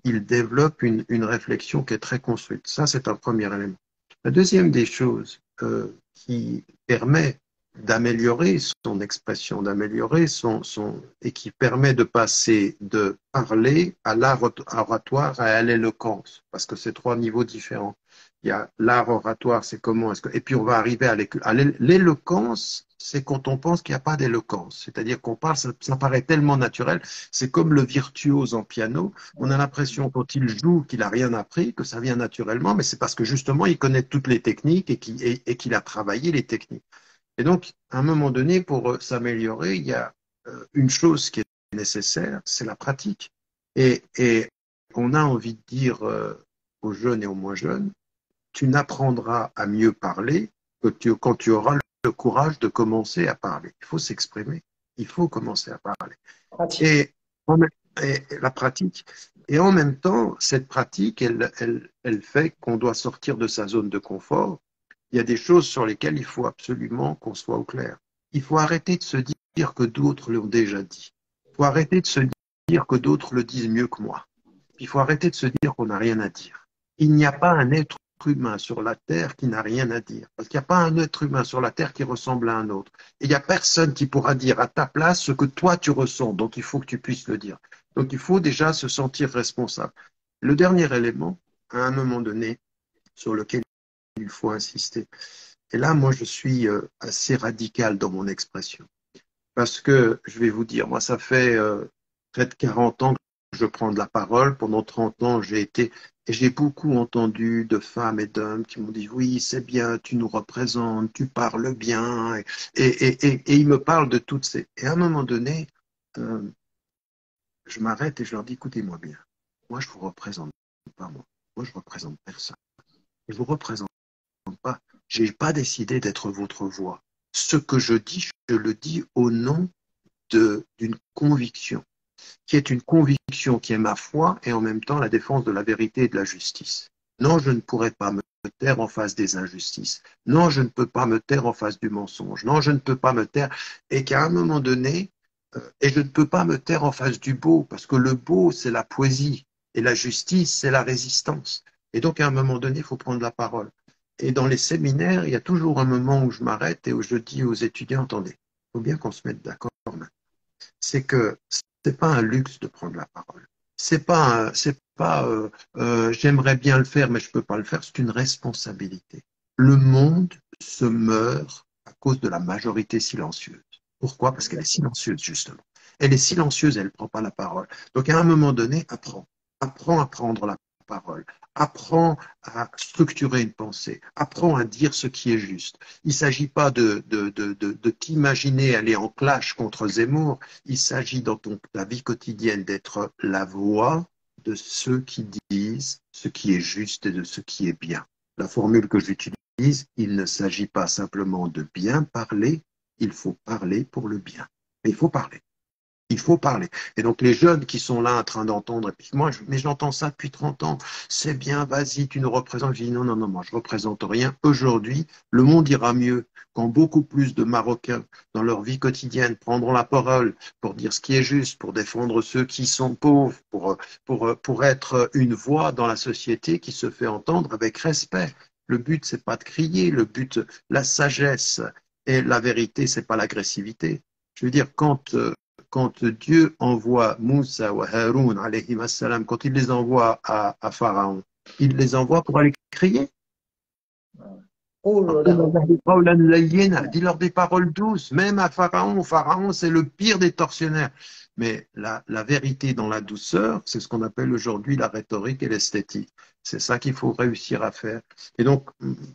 ils développent une réflexion qui est très construite. Ça, c'est un premier élément. La deuxième des choses qui permet d'améliorer son expression, d'améliorer et qui permet de passer de parler à l'art oratoire et à l'éloquence, parce que c'est trois niveaux différents. Il y a l'art oratoire, c'est comment et puis on va arriver à l'éloquence, c'est quand on pense qu'il n'y a pas d'éloquence, c'est-à-dire qu'on parle, ça paraît tellement naturel, c'est comme le virtuose en piano, on a l'impression quand il joue qu'il n'a rien appris, que ça vient naturellement, mais c'est parce que justement il connaît toutes les techniques et qu'il a travaillé les techniques. Et donc, à un moment donné, pour s'améliorer, il y a une chose qui est nécessaire, c'est la pratique. Et on a envie de dire aux jeunes et aux moins jeunes, tu n'apprendras à mieux parler quand tu auras le courage de commencer à parler. Il faut s'exprimer, il faut commencer à parler. Et la pratique. Et en même temps, cette pratique, elle fait qu'on doit sortir de sa zone de confort. Il y a des choses sur lesquelles il faut absolument qu'on soit au clair. Il faut arrêter de se dire que d'autres l'ont déjà dit. Il faut arrêter de se dire que d'autres le disent mieux que moi. Il faut arrêter de se dire qu'on n'a rien à dire. Il n'y a pas un être humain sur la Terre qui n'a rien à dire. Parce qu'il n'y a pas un être humain sur la Terre qui ressemble à un autre. Et il n'y a personne qui pourra dire à ta place ce que toi tu ressens. Donc il faut que tu puisses le dire. Donc il faut déjà se sentir responsable. Le dernier élément, à un moment donné, sur lequel il faut insister. Et là, moi, je suis assez radical dans mon expression. Parce que, je vais vous dire, moi, ça fait près de 40 ans que je prends de la parole. Pendant 30 ans, et j'ai beaucoup entendu de femmes et d'hommes qui m'ont dit, oui, c'est bien, tu nous représentes, tu parles bien. Et ils me parlent de toutes ces... Et à un moment donné, euh, je m'arrête et je leur dis, écoutez-moi bien. Moi, je ne vous représente pas, moi. Moi, je représente personne. Je vous représente pas. Je n'ai pas décidé d'être votre voix. Ce que je dis, je le dis au nom d'une conviction, qui est une conviction qui est ma foi et en même temps la défense de la vérité et de la justice. Non, je ne pourrais pas me taire en face des injustices. Non, je ne peux pas me taire en face du mensonge. Non, je ne peux pas me taire. Et qu'à un moment donné, et je ne peux pas me taire en face du beau, parce que le beau, c'est la poésie, et la justice, c'est la résistance. Et donc, à un moment donné, il faut prendre la parole. Et dans les séminaires, il y a toujours un moment où je m'arrête et où je dis aux étudiants, attendez, il faut bien qu'on se mette d'accord. C'est que c'est pas un luxe de prendre la parole. C'est pas j'aimerais bien le faire, mais je peux pas le faire. C'est une responsabilité. Le monde se meurt à cause de la majorité silencieuse. Pourquoi? Parce qu'elle est silencieuse, justement. Elle est silencieuse, elle ne prend pas la parole. Donc, à un moment donné, apprends. Apprends à prendre la parole. Apprends à structurer une pensée. Apprends à dire ce qui est juste. Il ne s'agit pas de t'imaginer aller en clash contre Zemmour. Il s'agit dans ta vie quotidienne d'être la voix de ceux qui disent ce qui est juste et de ce qui est bien. La formule que j'utilise, il ne s'agit pas simplement de bien parler, il faut parler pour le bien. Mais il faut parler. Il faut parler. Et donc les jeunes qui sont là en train d'entendre, et puis moi, mais j'entends ça depuis 30 ans, c'est bien, vas-y, tu nous représentes. Je dis non, non, non, moi je représente rien. Aujourd'hui, le monde ira mieux quand beaucoup plus de Marocains, dans leur vie quotidienne, prendront la parole pour dire ce qui est juste, pour défendre ceux qui sont pauvres, pour être une voix dans la société qui se fait entendre avec respect. Le but, c'est pas de crier, le but, la sagesse et la vérité, c'est pas l'agressivité. Je veux dire, quand Dieu envoie Moussa ou Haroun, alayhi salam, quand il les envoie à Pharaon, il les envoie pour aller crier. Oh là là. Dis-leur des paroles douces, même à Pharaon. Pharaon, c'est le pire des tortionnaires. Mais la vérité dans la douceur, c'est ce qu'on appelle aujourd'hui la rhétorique et l'esthétique. C'est ça qu'il faut réussir à faire. Et donc,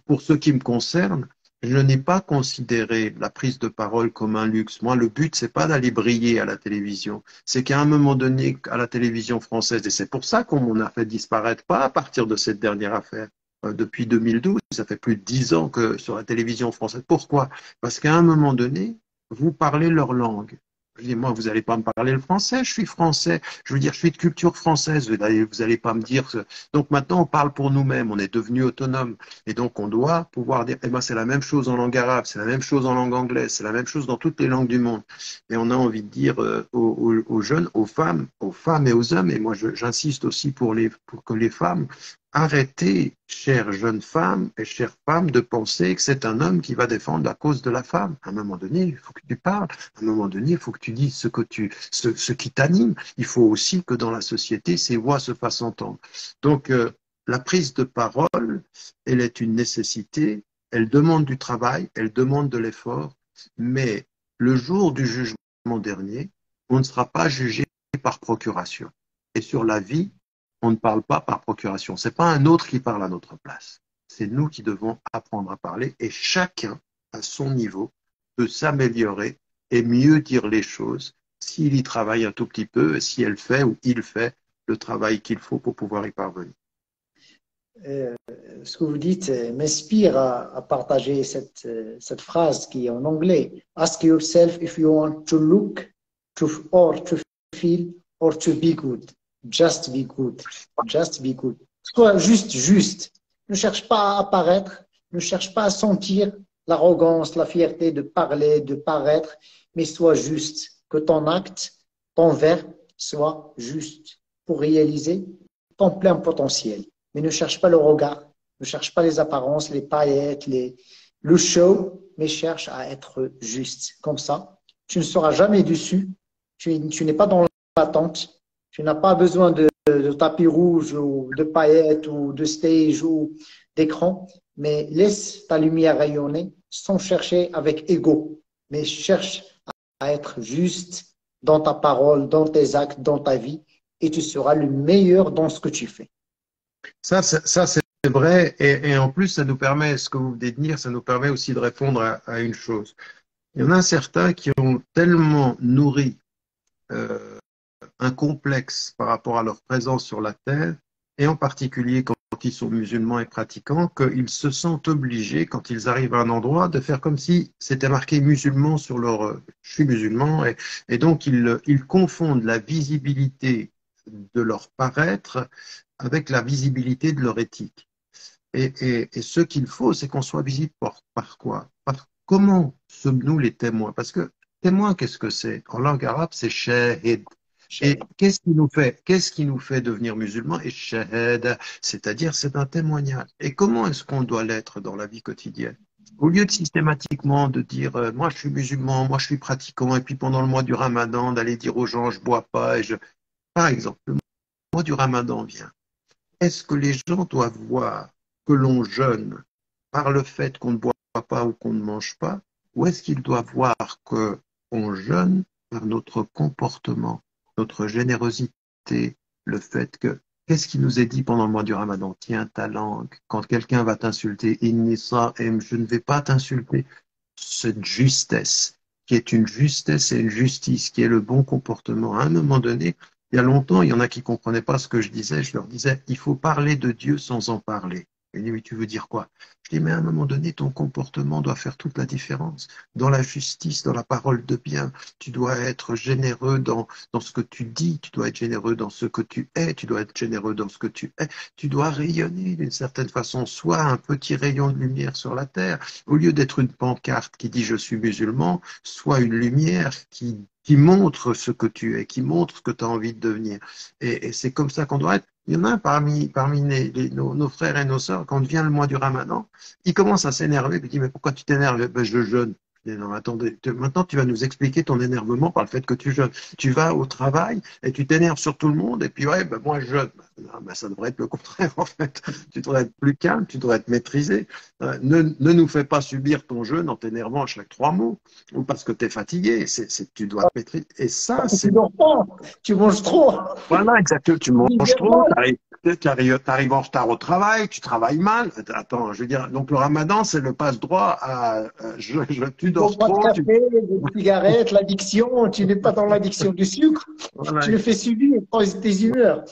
pour ce qui me concerne, je n'ai pas considéré la prise de parole comme un luxe. Moi, le but, c'est pas d'aller briller à la télévision. C'est qu'à un moment donné, à la télévision française, et c'est pour ça qu'on m'en a fait disparaître, pas à partir de cette dernière affaire, depuis 2012, ça fait plus de 10 ans que sur la télévision française. Pourquoi? Parce qu'à un moment donné, vous parlez leur langue. Je dis, moi, vous n'allez pas me parler le français, je suis français. Je veux dire, je suis de culture française, vous n'allez pas me dire. Donc maintenant, on parle pour nous-mêmes, on est devenu autonome. Et donc, on doit pouvoir dire, eh ben, c'est la même chose en langue arabe, c'est la même chose en langue anglaise, c'est la même chose dans toutes les langues du monde. Et on a envie de dire aux jeunes, aux femmes et aux hommes, et moi, j'insiste aussi pour que les femmes arrêtez, chères jeunes femmes et chères femmes, de penser que c'est un homme qui va défendre la cause de la femme. À un moment donné, il faut que tu parles. À un moment donné, il faut que tu dises ce qui t'anime. Il faut aussi que dans la société, ces voix se fassent entendre. Donc, la prise de parole, elle est une nécessité. Elle demande du travail, elle demande de l'effort. Mais le jour du jugement dernier, on ne sera pas jugé par procuration. Et sur la vie, on ne parle pas par procuration. Ce n'est pas un autre qui parle à notre place. C'est nous qui devons apprendre à parler et chacun, à son niveau, peut s'améliorer et mieux dire les choses s'il y travaille un tout petit peu et si elle fait ou il fait le travail qu'il faut pour pouvoir y parvenir. Ce que vous dites m'inspire à partager cette phrase qui est en anglais. Ask yourself if you want to look to, or to feel or to be good. Just be good. Just be good. Sois juste, juste. Ne cherche pas à apparaître, ne cherche pas à sentir l'arrogance, la fierté de parler, de paraître, mais sois juste. Que ton acte, ton verbe soit juste pour réaliser ton plein potentiel. Mais ne cherche pas le regard, ne cherche pas les apparences, les paillettes, le show, mais cherche à être juste. Comme ça, tu ne seras jamais déçu, tu n'es pas dans l'attente, tu n'as pas besoin de tapis rouge ou de paillettes ou de stage ou d'écran, mais laisse ta lumière rayonner sans chercher avec ego, mais cherche à être juste dans ta parole, dans tes actes, dans ta vie, et tu seras le meilleur dans ce que tu fais. Ça, c'est vrai. Et en plus, ça nous permet, ce que vous venez de dire, ça nous permet aussi de répondre à une chose. Il y en a certains qui ont tellement nourri un complexe par rapport à leur présence sur la terre, et en particulier quand ils sont musulmans et pratiquants, qu'ils se sentent obligés, quand ils arrivent à un endroit, de faire comme si c'était marqué musulman sur leur je suis musulman, et donc ils confondent la visibilité de leur paraître avec la visibilité de leur éthique. Et ce qu'il faut, c'est qu'on soit visible par quoi? Par comment sommes-nous les témoins? Parce que témoin, qu'est-ce que c'est? En langue arabe, c'est shahid. Et qu'est-ce qui nous fait devenir musulmans? Et shahada, c'est-à-dire c'est un témoignage. Et comment est-ce qu'on doit l'être dans la vie quotidienne? Au lieu de systématiquement de dire moi je suis musulman, moi je suis pratiquant, et puis pendant le mois du Ramadan d'aller dire aux gens je bois pas, par exemple, le mois du Ramadan vient. Est-ce que les gens doivent voir que l'on jeûne par le fait qu'on ne boit pas ou qu'on ne mange pas, ou est-ce qu'ils doivent voir qu'on jeûne par notre comportement, notre générosité, le fait que qu'est-ce qui nous est dit pendant le mois du Ramadan? Tiens ta langue. Quand quelqu'un va t'insulter, inni sa'im, je ne vais pas t'insulter. Cette justesse, qui est une justesse et une justice, qui est le bon comportement. À un moment donné, il y a longtemps, il y en a qui ne comprenaient pas ce que je disais. Je leur disais, il faut parler de Dieu sans en parler. Ils disaient, mais tu veux dire quoi? Je dis, mais à un moment donné, ton comportement doit faire toute la différence. Dans la justice, dans la parole de bien, tu dois être généreux dans ce que tu dis, tu dois être généreux dans ce que tu es, tu dois être généreux dans ce que tu es, tu dois rayonner d'une certaine façon, soit un petit rayon de lumière sur la terre, au lieu d'être une pancarte qui dit je suis musulman, soit une lumière qui montre ce que tu es, qui montre ce que tu as envie de devenir. Et c'est comme ça qu'on doit être. Il y en a un parmi nos frères et nos sœurs, quand vient le mois du Ramadan, il commence à s'énerver, puis il dit, mais pourquoi tu t'énerves? Ben, je jeûne. Je dis, non, attendez, maintenant tu vas nous expliquer ton énervement par le fait que tu jeûnes. Tu vas au travail et tu t'énerves sur tout le monde, et puis ouais, ben, moi je jeûne. Ben, ça devrait être le contraire en fait. Tu devrais être plus calme, tu devrais être maîtrisé. Ne nous fais pas subir ton jeûne en t'énervant à chaque 3 mots, ou parce que tu es fatigué. Tu dois te maîtriser. Et ça, Tu c'est dors pas, tu manges trop. voilà, exactement. Tu manges trop, tu arrives en retard au travail, tu travailles mal. Attends, je veux dire, donc le ramadan, c'est le passe-droit à tu Bon, dors pas de trop. café, des cigarettes, l'addiction, tu n'es pas dans l'addiction du sucre, Voilà, tu le fais subir par tes humeurs.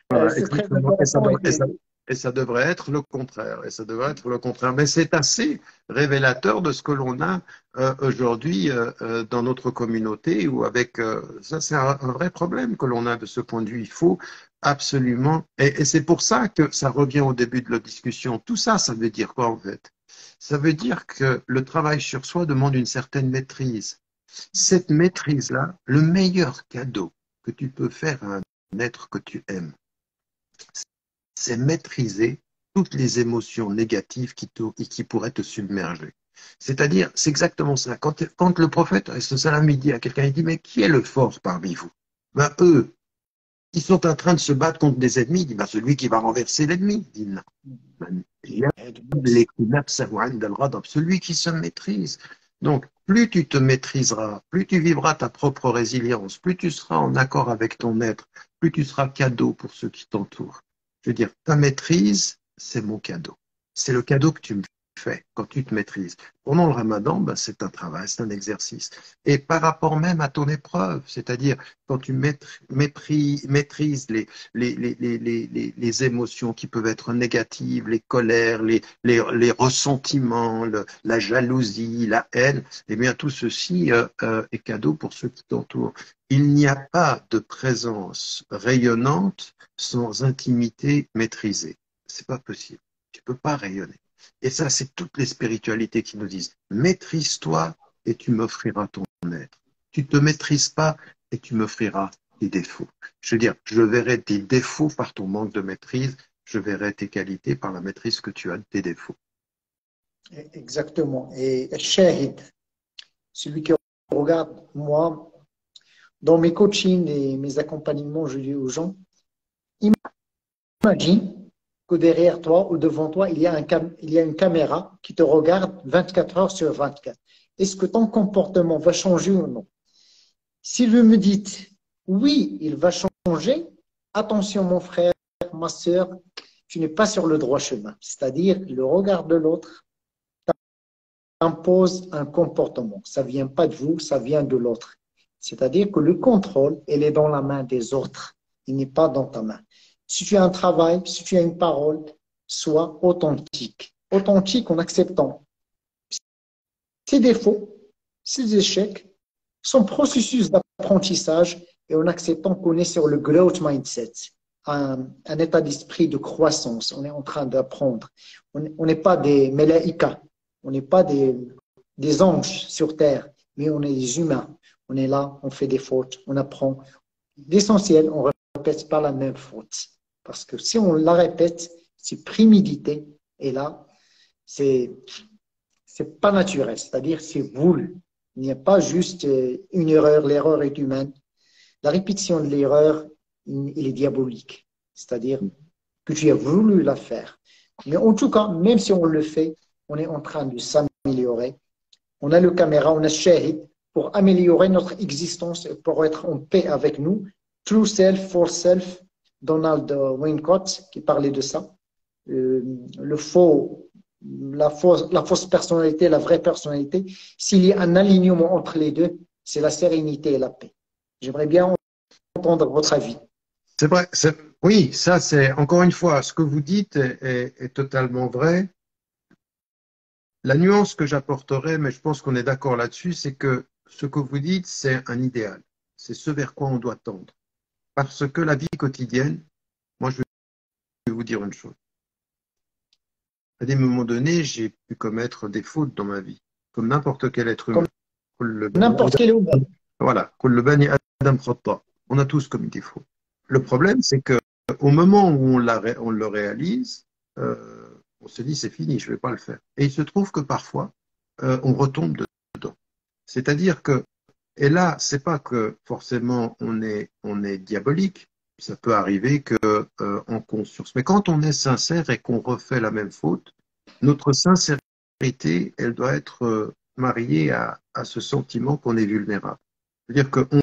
voilà, C'est très exactement. intéressant. Et ça devrait être le contraire. Et ça devrait être le contraire. Mais c'est assez révélateur de ce que l'on a aujourd'hui dans notre communauté ou avec ça, c'est un vrai problème que l'on a de ce point de vue. Il faut absolument. Et c'est pour ça que ça revient au début de la discussion. Tout ça, ça veut dire quoi en fait? Ça veut dire que le travail sur soi demande une certaine maîtrise. Cette maîtrise-là, le meilleur cadeau que tu peux faire à un être que tu aimes, c'est maîtriser toutes les émotions négatives qui pourraient te submerger. C'est-à-dire, c'est exactement ça. Quand le prophète, salam, il dit à quelqu'un, il dit, mais qui est le fort parmi vous? Ben, eux, ils sont en train de se battre contre des ennemis. Il dit, ben, celui qui va renverser l'ennemi. Il dit, non. Ben, celui qui se maîtrise. Donc, plus tu te maîtriseras, plus tu vivras ta propre résilience, plus tu seras en accord avec ton être, plus tu seras cadeau pour ceux qui t'entourent. Je veux dire, ta maîtrise, c'est mon cadeau. C'est le cadeau que tu me fais, quand tu te maîtrises. Pendant le ramadan, ben, c'est un travail, c'est un exercice. Et par rapport même à ton épreuve, c'est-à-dire quand tu maîtrises les émotions qui peuvent être négatives, les colères, les ressentiments, la jalousie, la haine, eh bien tout ceci est cadeau pour ceux qui t'entourent. Il n'y a pas de présence rayonnante sans intimité maîtrisée. C'est pas possible. Tu peux pas rayonner. Et ça, c'est toutes les spiritualités qui nous disent, maîtrise-toi et tu m'offriras ton être. Tu te maîtrises pas et tu m'offriras tes défauts. Je veux dire, je verrai tes défauts par ton manque de maîtrise, je verrai tes qualités par la maîtrise que tu as de tes défauts. Exactement. Et Shahid, celui qui regarde, moi, dans mes coachings et mes accompagnements, je dis aux gens, imagine que derrière toi ou devant toi, il y a une caméra qui te regarde 24 heures sur 24. Est-ce que ton comportement va changer ou non? Si vous me dites oui, il va changer, attention mon frère, ma soeur, tu n'es pas sur le droit chemin. C'est-à-dire le regard de l'autre impose un comportement. Ça ne vient pas de vous, ça vient de l'autre. C'est-à-dire que le contrôle, il est dans la main des autres. Il n'est pas dans ta main. Si tu as un travail, si tu as une parole, sois authentique. Authentique en acceptant ses défauts, ses échecs, son processus d'apprentissage et en acceptant qu'on est sur le growth mindset, un état d'esprit de croissance. On est en train d'apprendre. On n'est pas des melaïkas, on n'est pas des anges sur terre, mais on est des humains. On est là, on fait des fautes, on apprend. L'essentiel, on ne répète pas la même faute. Parce que si on la répète, c'est prémédité. Et là, c'est pas naturel. C'est-à-dire, c'est voulu. Il n'y a pas juste une erreur. L'erreur est humaine. La répétition de l'erreur, il est diabolique. C'est-à-dire que tu as voulu la faire. Mais en tout cas, même si on le fait, on est en train de s'améliorer. On a le caméra, on a le shahid pour améliorer notre existence et pour être en paix avec nous. True self, false self, Donald Winnicott qui parlait de ça. La fausse personnalité, la vraie personnalité. S'il y a un alignement entre les deux, c'est la sérénité et la paix. J'aimerais bien entendre votre avis. C'est vrai, oui, ça c'est encore une fois, ce que vous dites est totalement vrai. La nuance que j'apporterai, mais je pense qu'on est d'accord là-dessus, c'est que ce que vous dites, c'est un idéal. C'est ce vers quoi on doit tendre. Parce que la vie quotidienne, moi je vais vous dire une chose. À des moments donnés, j'ai pu commettre des fautes dans ma vie, comme n'importe quel être humain. N'importe quel humain. Voilà, on a tous commis des fautes. Le problème, c'est que au moment où on le réalise, on se dit c'est fini, je ne vais pas le faire. Et il se trouve que parfois, on retombe dedans. C'est-à-dire que, et là, c'est pas que forcément on est diabolique. Ça peut arriver que en conscience. Mais quand on est sincère et qu'on refait la même faute, notre sincérité, elle doit être mariée à ce sentiment qu'on est vulnérable. C'est-à-dire qu'on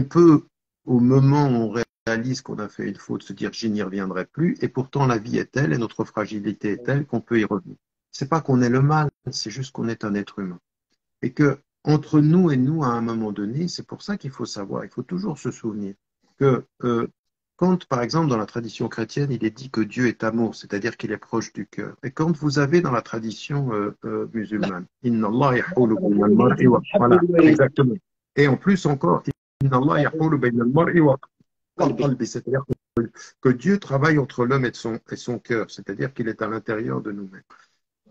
peut, au moment où on réalise qu'on a fait une faute, se dire je n'y reviendrai plus, et pourtant la vie est telle et notre fragilité est telle qu'on peut y revenir. C'est pas qu'on est le mal, c'est juste qu'on est un être humain. Et que entre nous et nous, à un moment donné, c'est pour ça qu'il faut savoir, il faut toujours se souvenir que quand, par exemple, dans la tradition chrétienne, il est dit que Dieu est amour, c'est-à-dire qu'il est proche du cœur. Et quand vous avez dans la tradition musulmane, Inna Allah yahulu bayna al-mar'i wa... Voilà, exactement. Et en plus encore, Inna Allah yahulu bayna al-mar'i wa qalbi, c'est-à-dire que Dieu travaille entre l'homme et son cœur, c'est-à-dire qu'il est à l'intérieur de nous-mêmes.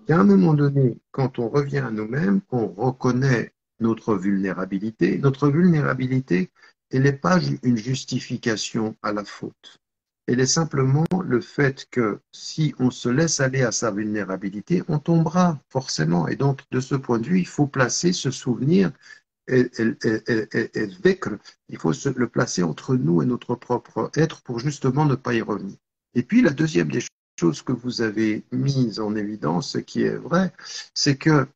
Et à un moment donné, quand on revient à nous-mêmes, on reconnaît notre vulnérabilité, elle n'est pas une justification à la faute. Elle est simplement le fait que si on se laisse aller à sa vulnérabilité, on tombera forcément. Et donc, de ce point de vue, il faut placer ce souvenir et il faut le placer entre nous et notre propre être pour justement ne pas y revenir. Et puis, la deuxième des choses que vous avez mise en évidence, et qui est vrai, c'est que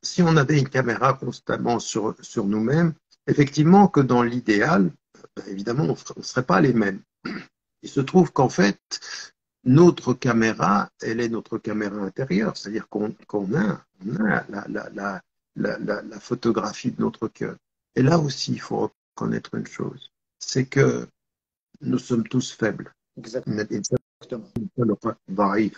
si on avait une caméra constamment sur nous-mêmes, effectivement que dans l'idéal, évidemment, on ne serait pas les mêmes. Il se trouve qu'en fait, notre caméra, elle est notre caméra intérieure, c'est-à-dire qu'on a, la photographie de notre cœur. Et là aussi, il faut reconnaître une chose, c'est que nous sommes tous faibles. Exactement.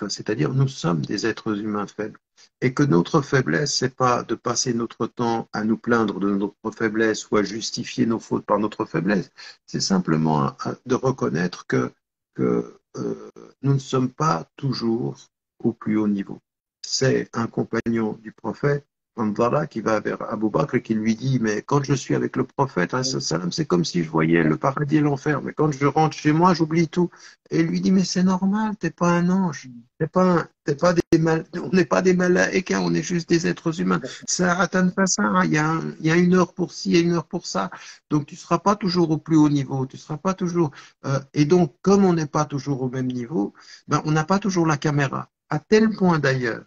C'est-à-dire nous sommes des êtres humains faibles. Et que notre faiblesse, c'est pas de passer notre temps à nous plaindre de notre faiblesse ou à justifier nos fautes par notre faiblesse. C'est simplement de reconnaître que nous ne sommes pas toujours au plus haut niveau. C'est un compagnon du prophète, Andara, qui va vers Abu Bakr et qui lui dit, mais quand je suis avec le prophète, c'est comme si je voyais le paradis et l'enfer, mais quand je rentre chez moi, j'oublie tout. Et il lui dit, mais c'est normal, t'es pas un ange, on n'est pas des malaïkas, on est juste des êtres humains. Ça attend pas ça, hein. Il y a une heure pour ci et une heure pour ça. Donc tu seras pas toujours au plus haut niveau, tu seras pas toujours. Et donc, comme on n'est pas toujours au même niveau, ben, on n'a pas toujours la caméra. À tel point d'ailleurs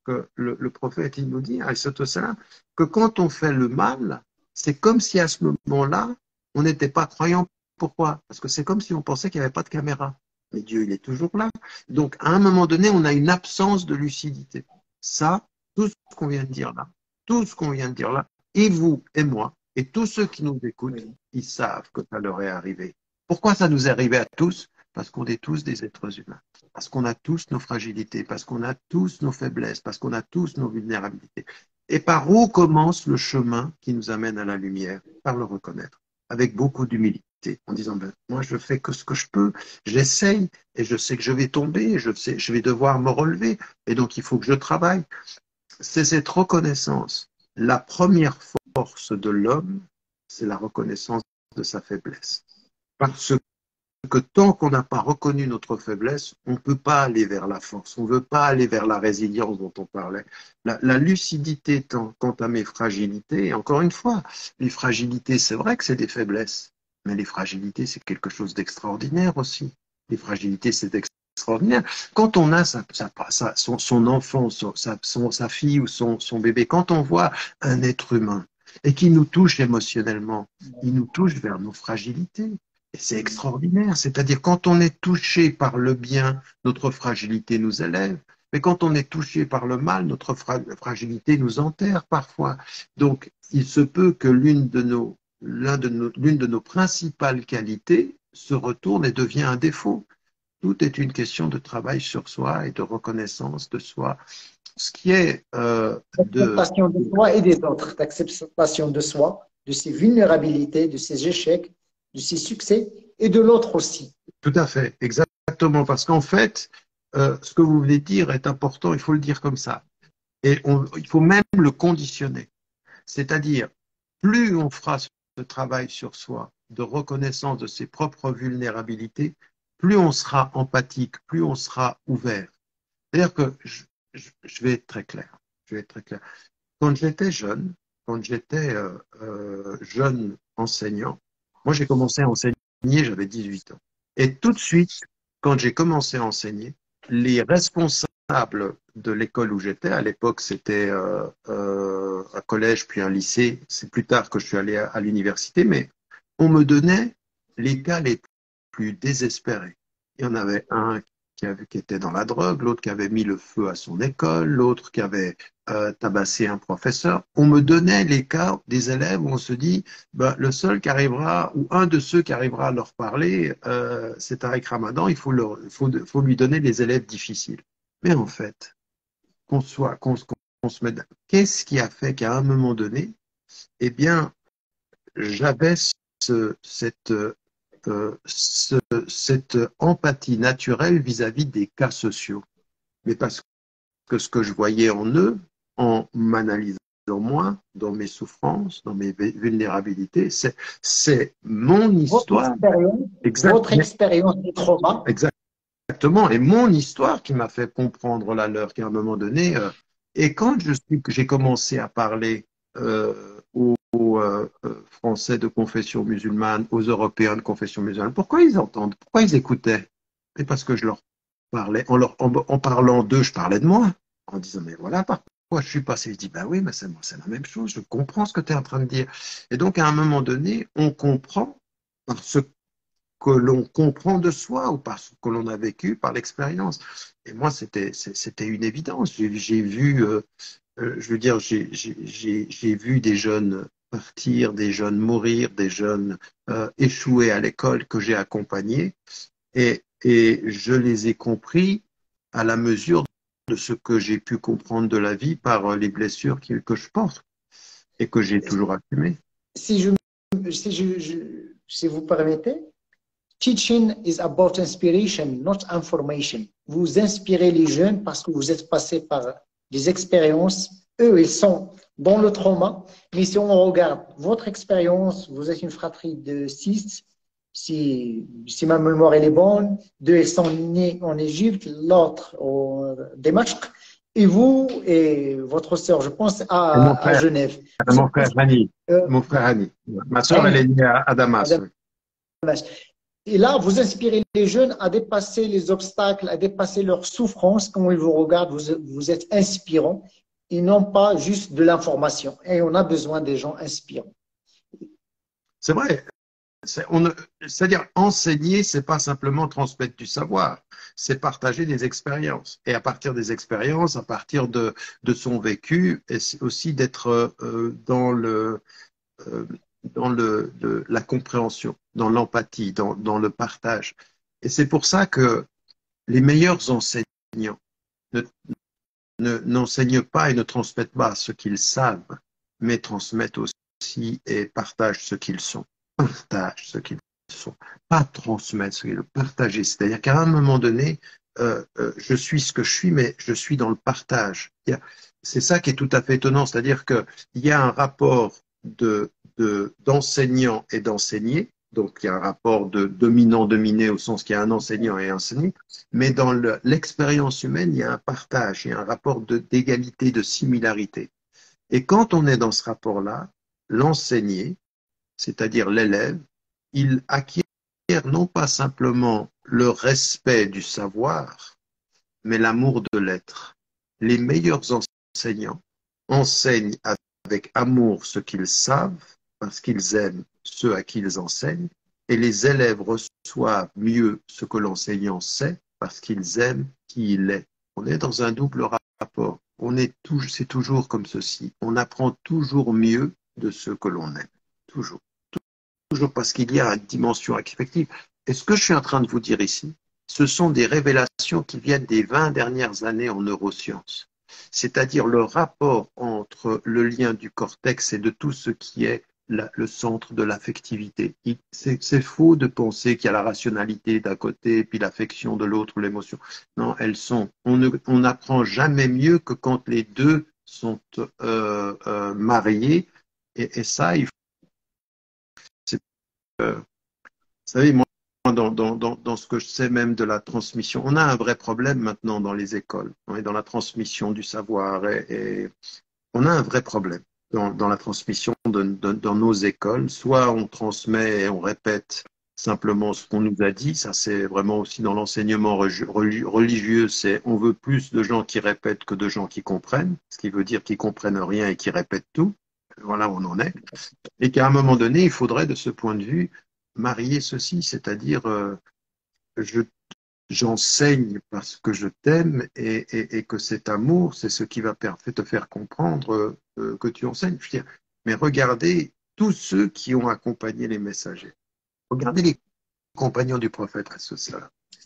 que le prophète, il nous dit, alayhi salam, que quand on fait le mal, c'est comme si à ce moment-là, on n'était pas croyant. Pourquoi? Parce que c'est comme si on pensait qu'il n'y avait pas de caméra. Mais Dieu, il est toujours là. Donc, à un moment donné, on a une absence de lucidité. Ça, tout ce qu'on vient de dire là, tout ce qu'on vient de dire là, et vous et moi, et tous ceux qui nous écoutent, Oui. ils savent que ça leur est arrivé. Pourquoi ça nous est arrivé à tous? Parce qu'on est tous des êtres humains. Parce qu'on a tous nos fragilités, parce qu'on a tous nos faiblesses, parce qu'on a tous nos vulnérabilités. Et par où commence le chemin qui nous amène à la lumière? Par le reconnaître, avec beaucoup d'humilité, en disant, ben, moi je fais que ce que je peux, j'essaye, et je sais que je vais tomber, je vais devoir me relever, et donc il faut que je travaille. C'est cette reconnaissance. La première force de l'homme, c'est la reconnaissance de sa faiblesse. Parce que tant qu'on n'a pas reconnu notre faiblesse, on ne peut pas aller vers la force, on ne veut pas aller vers la résilience dont on parlait. La lucidité quant à mes fragilités, et encore une fois, les fragilités, c'est vrai que c'est des faiblesses, mais les fragilités, c'est quelque chose d'extraordinaire aussi. Les fragilités, c'est extraordinaire. Quand on a son enfant, sa fille ou son bébé, quand on voit un être humain et qui nous touche émotionnellement, il nous touche vers nos fragilités. Et c'est extraordinaire, c'est-à-dire quand on est touché par le bien, notre fragilité nous élève, mais quand on est touché par le mal, notre fragilité nous enterre parfois. Donc, il se peut que l'une de nos principales qualités se retourne et devient un défaut. Tout est une question de travail sur soi et de reconnaissance de soi. Ce qui est D'acceptation de soi et des autres, d'acceptation de soi, de ses vulnérabilités, de ses échecs, de ses succès et de l'autre aussi. Tout à fait, exactement, parce qu'en fait, ce que vous voulez dire est important, il faut le dire comme ça. Et il faut même le conditionner. C'est-à-dire, plus on fera ce travail sur soi, de reconnaissance de ses propres vulnérabilités, plus on sera empathique, plus on sera ouvert. C'est-à-dire que je vais être très clair. Je vais être très clair. Quand j'étais jeune, jeune enseignant, moi j'ai commencé à enseigner, j'avais 18 ans. Et tout de suite, quand j'ai commencé à enseigner, les responsables de l'école où j'étais, à l'époque c'était un collège puis un lycée, c'est plus tard que je suis allé à l'université, mais on me donnait les cas les plus désespérés. Il y en avait un qui était dans la drogue, l'autre qui avait mis le feu à son école, l'autre qui avait tabassé un professeur. On me donnait les cas des élèves où on se dit, ben, le seul qui arrivera, ou un de ceux qui arrivera à leur parler, c'est Tariq Ramadan, faut lui donner les élèves difficiles. Mais en fait, qu'on se mette, qu'est-ce qui a fait qu'à un moment donné, eh bien, j'avais cette cette empathie naturelle vis-à-vis des cas sociaux. Mais parce que ce que je voyais en eux, en m'analysant moi, dans mes souffrances, dans mes vulnérabilités, c'est mon histoire. Votre expérience des traumas. Exactement. Et mon histoire qui m'a fait comprendre la leur, qu'à un moment donné, et quand j'ai commencé à parler aux Français de confession musulmane, aux Européens de confession musulmane, pourquoi ils entendent, pourquoi ils écoutaient? C'est parce que je leur parlais, en parlant d'eux, je parlais de moi, en disant, mais voilà pourquoi je suis passé. Je dis, ben oui, mais c'est la même chose, je comprends ce que tu es en train de dire. Et donc, à un moment donné, on comprend parce que l'on comprend de soi ou par ce que l'on a vécu par l'expérience. Et moi, c'était une évidence. J'ai vu, je veux dire, j'ai vu des jeunes partir, des jeunes mourir, des jeunes échouer à l'école que j'ai accompagnés. Et je les ai compris à la mesure de ce que j'ai pu comprendre de la vie par les blessures que je porte et que j'ai toujours assumées. Si, si vous permettez, teaching is about inspiration, not information. Vous inspirez les jeunes parce que vous êtes passé par des expériences. Eux, ils sont dans le trauma. Mais si on regarde votre expérience, vous êtes une fratrie de 6. Si ma mémoire elle est bonne, 2 ils sont nés en Égypte, l'autre au Damas. Et vous et votre sœur, je pense, à Genève. Mon frère Hani. Euh, Mon frère Hani. Ma sœur, elle est née à Damas. Et là, vous inspirez les jeunes à dépasser les obstacles, à dépasser leurs souffrances. Quand ils vous regardent, vous êtes inspirants et non pas juste de l'information. Et on a besoin des gens inspirants. C'est vrai. C'est-à-dire, enseigner, c'est pas simplement transmettre du savoir, c'est partager des expériences. Et à partir des expériences, à partir de son vécu, et aussi d'être dans la compréhension, dans l'empathie, dans le partage. Et c'est pour ça que les meilleurs enseignants n'enseignent pas et ne transmettent pas ce qu'ils savent, mais transmettent aussi et partagent ce qu'ils sont. Partagent ce qu'ils sont. Pas transmettre ce qu'ils sont, partager. C'est-à-dire qu'à un moment donné, je suis ce que je suis, mais je suis dans le partage. C'est ça qui est tout à fait étonnant, c'est-à-dire qu'il y a un rapport d'enseignant et d'enseigné, donc il y a un rapport de dominant-dominé au sens qu'il y a un enseignant et un enseigné, mais dans l'expérience humaine, il y a un partage, il y a un rapport d'égalité, de similarité. Et quand on est dans ce rapport-là, l'enseigné, c'est-à-dire l'élève, il acquiert non pas simplement le respect du savoir, mais l'amour de l'être. Les meilleurs enseignants enseignent avec amour ce qu'ils savent, parce qu'ils aiment ceux à qui ils enseignent, et les élèves reçoivent mieux ce que l'enseignant sait, parce qu'ils aiment qui il est. On est dans un double rapport. C'est toujours comme ceci. On apprend toujours mieux de ce que l'on aime. Toujours. Toujours parce qu'il y a une dimension affective. Et ce que je suis en train de vous dire ici, ce sont des révélations qui viennent des 20 dernières années en neurosciences. C'est-à-dire le rapport entre le lien du cortex et de tout ce qui est le centre de l'affectivité. C'est faux de penser qu'il y a la rationalité d'un côté, puis l'affection de l'autre, ou l'émotion. Non, elles sont. On n'apprend jamais mieux que quand les deux sont mariés. Et ça, il faut. Vous savez, moi, dans ce que je sais même de la transmission, on a un vrai problème maintenant dans les écoles, et dans la transmission du savoir, et on a un vrai problème dans la transmission dans nos écoles. Soit on transmet et on répète simplement ce qu'on nous a dit, ça c'est vraiment aussi dans l'enseignement religieux, c'est on veut plus de gens qui répètent que de gens qui comprennent, ce qui veut dire qu'ils comprennent rien et qui répètent tout. Voilà où on en est. Et qu'à un moment donné, il faudrait, de ce point de vue, marier ceci, c'est-à-dire j'enseigne parce que je t'aime et que cet amour, c'est ce qui va te faire comprendre que tu enseignes. Je veux dire, mais regardez tous ceux qui ont accompagné les messagers. Regardez les compagnons du prophète,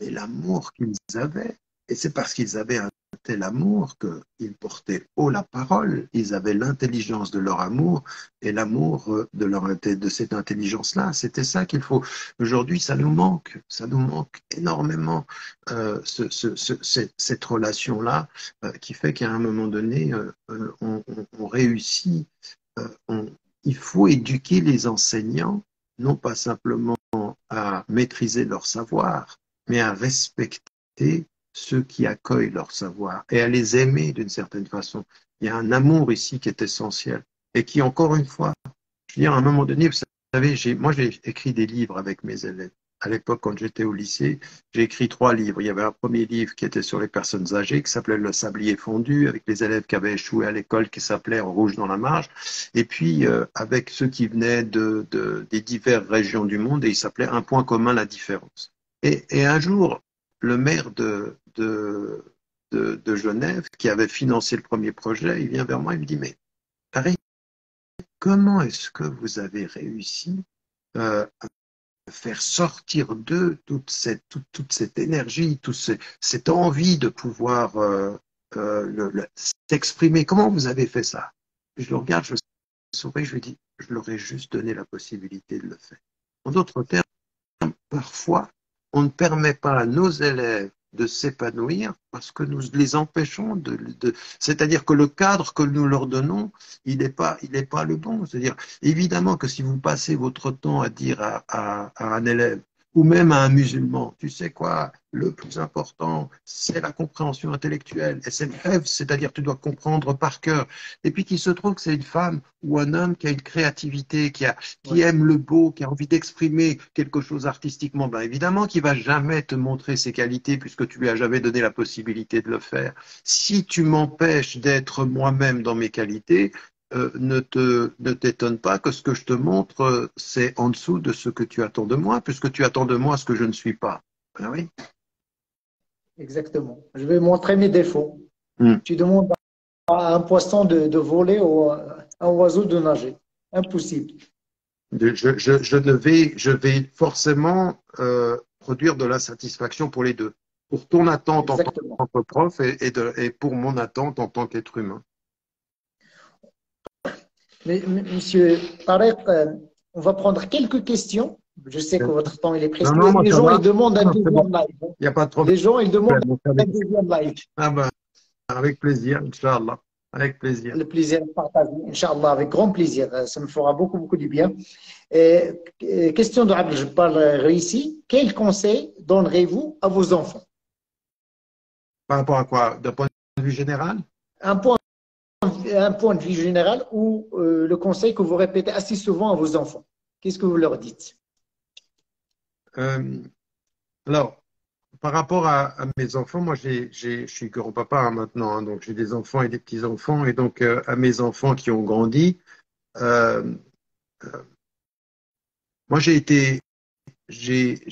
et l'amour qu'ils avaient. Et c'est parce qu'ils avaient un tel amour qu'ils portaient haut la parole. Ils avaient l'intelligence de leur amour et l'amour de cette intelligence-là. C'était ça qu'il faut. Aujourd'hui, ça nous manque énormément cette relation-là qui fait qu'à un moment donné, on réussit. Il faut éduquer les enseignants, non pas simplement à maîtriser leur savoir, mais à respecter ceux qui accueillent leur savoir et à les aimer d'une certaine façon. Il y a un amour ici qui est essentiel et qui, encore une fois, je veux dire, à un moment donné, vous savez, moi j'ai écrit des livres avec mes élèves, à l'époque, quand j'étais au lycée, j'ai écrit 3 livres. Il y avait un premier livre qui était sur les personnes âgées, qui s'appelait Le sablier fondu, avec les élèves qui avaient échoué à l'école, qui s'appelait En rouge dans la marge. Et puis, avec ceux qui venaient des diverses régions du monde, et il s'appelait Un point commun, la différence. Et un jour, le maire de Genève, qui avait financé le premier projet, il vient vers moi, il me dit, mais Harry, comment est-ce que vous avez réussi à faire sortir d'eux toute cette énergie, cette envie de pouvoir s'exprimer? Comment vous avez fait ça? Je le regarde, je souris, je lui dis, je leur ai juste donné la possibilité de le faire. En d'autres termes, parfois, on ne permet pas à nos élèves de s'épanouir parce que nous les empêchons c'est-à-dire que le cadre que nous leur donnons, il n'est pas le bon. C'est-à-dire, évidemment que si vous passez votre temps à dire à un élève ou même à un musulman, tu sais quoi, le plus important, c'est la compréhension intellectuelle et c'est le rêve, c'est-à-dire tu dois comprendre par cœur. Et puis qu'il se trouve que c'est une femme ou un homme qui a une créativité, qui Oui, aime le beau, qui a envie d'exprimer quelque chose artistiquement, ben évidemment qu'il va jamais te montrer ses qualités puisque tu lui as jamais donné la possibilité de le faire. Si tu m'empêches d'être moi-même dans mes qualités, ne t'étonne pas que ce que je te montre, c'est en dessous de ce que tu attends de moi, puisque tu attends de moi ce que je ne suis pas. Ben oui. exactement. Je vais montrer mes défauts. Hmm. Tu demandes à un poisson de voler ou à un oiseau de nager. Impossible. Je vais forcément produire de l'insatisfaction pour les deux. Pour ton attente en tant Exactement. que prof et pour mon attente en tant qu'être humain. Mais, monsieur Tarek, on va prendre quelques questions. Je sais que votre temps il est Non, précieux. non, moi Les ça gens, ils va. demandent un Non, c'est bon. deuxième live. Il n'y a pas de problème. Les gens, ils demandent Donc, un deuxième live. ah ben, avec plaisir, Inch'Allah. Avec plaisir. Le plaisir est partagé, Inch'Allah, avec grand plaisir. Ça me fera beaucoup, beaucoup du bien. Et, question de Abdel Jabbar ici. Quel conseil donnerez-vous à vos enfants? Par rapport à quoi? D'un point de vue général? Un point, un point de vue général ou le conseil que vous répétez assez souvent à vos enfants. Qu'est-ce que vous leur dites? Euh, alors, par rapport à mes enfants, moi, je suis grand-papa hein, maintenant, hein, donc j'ai des enfants et des petits-enfants, et donc à mes enfants qui ont grandi, euh, moi, j'ai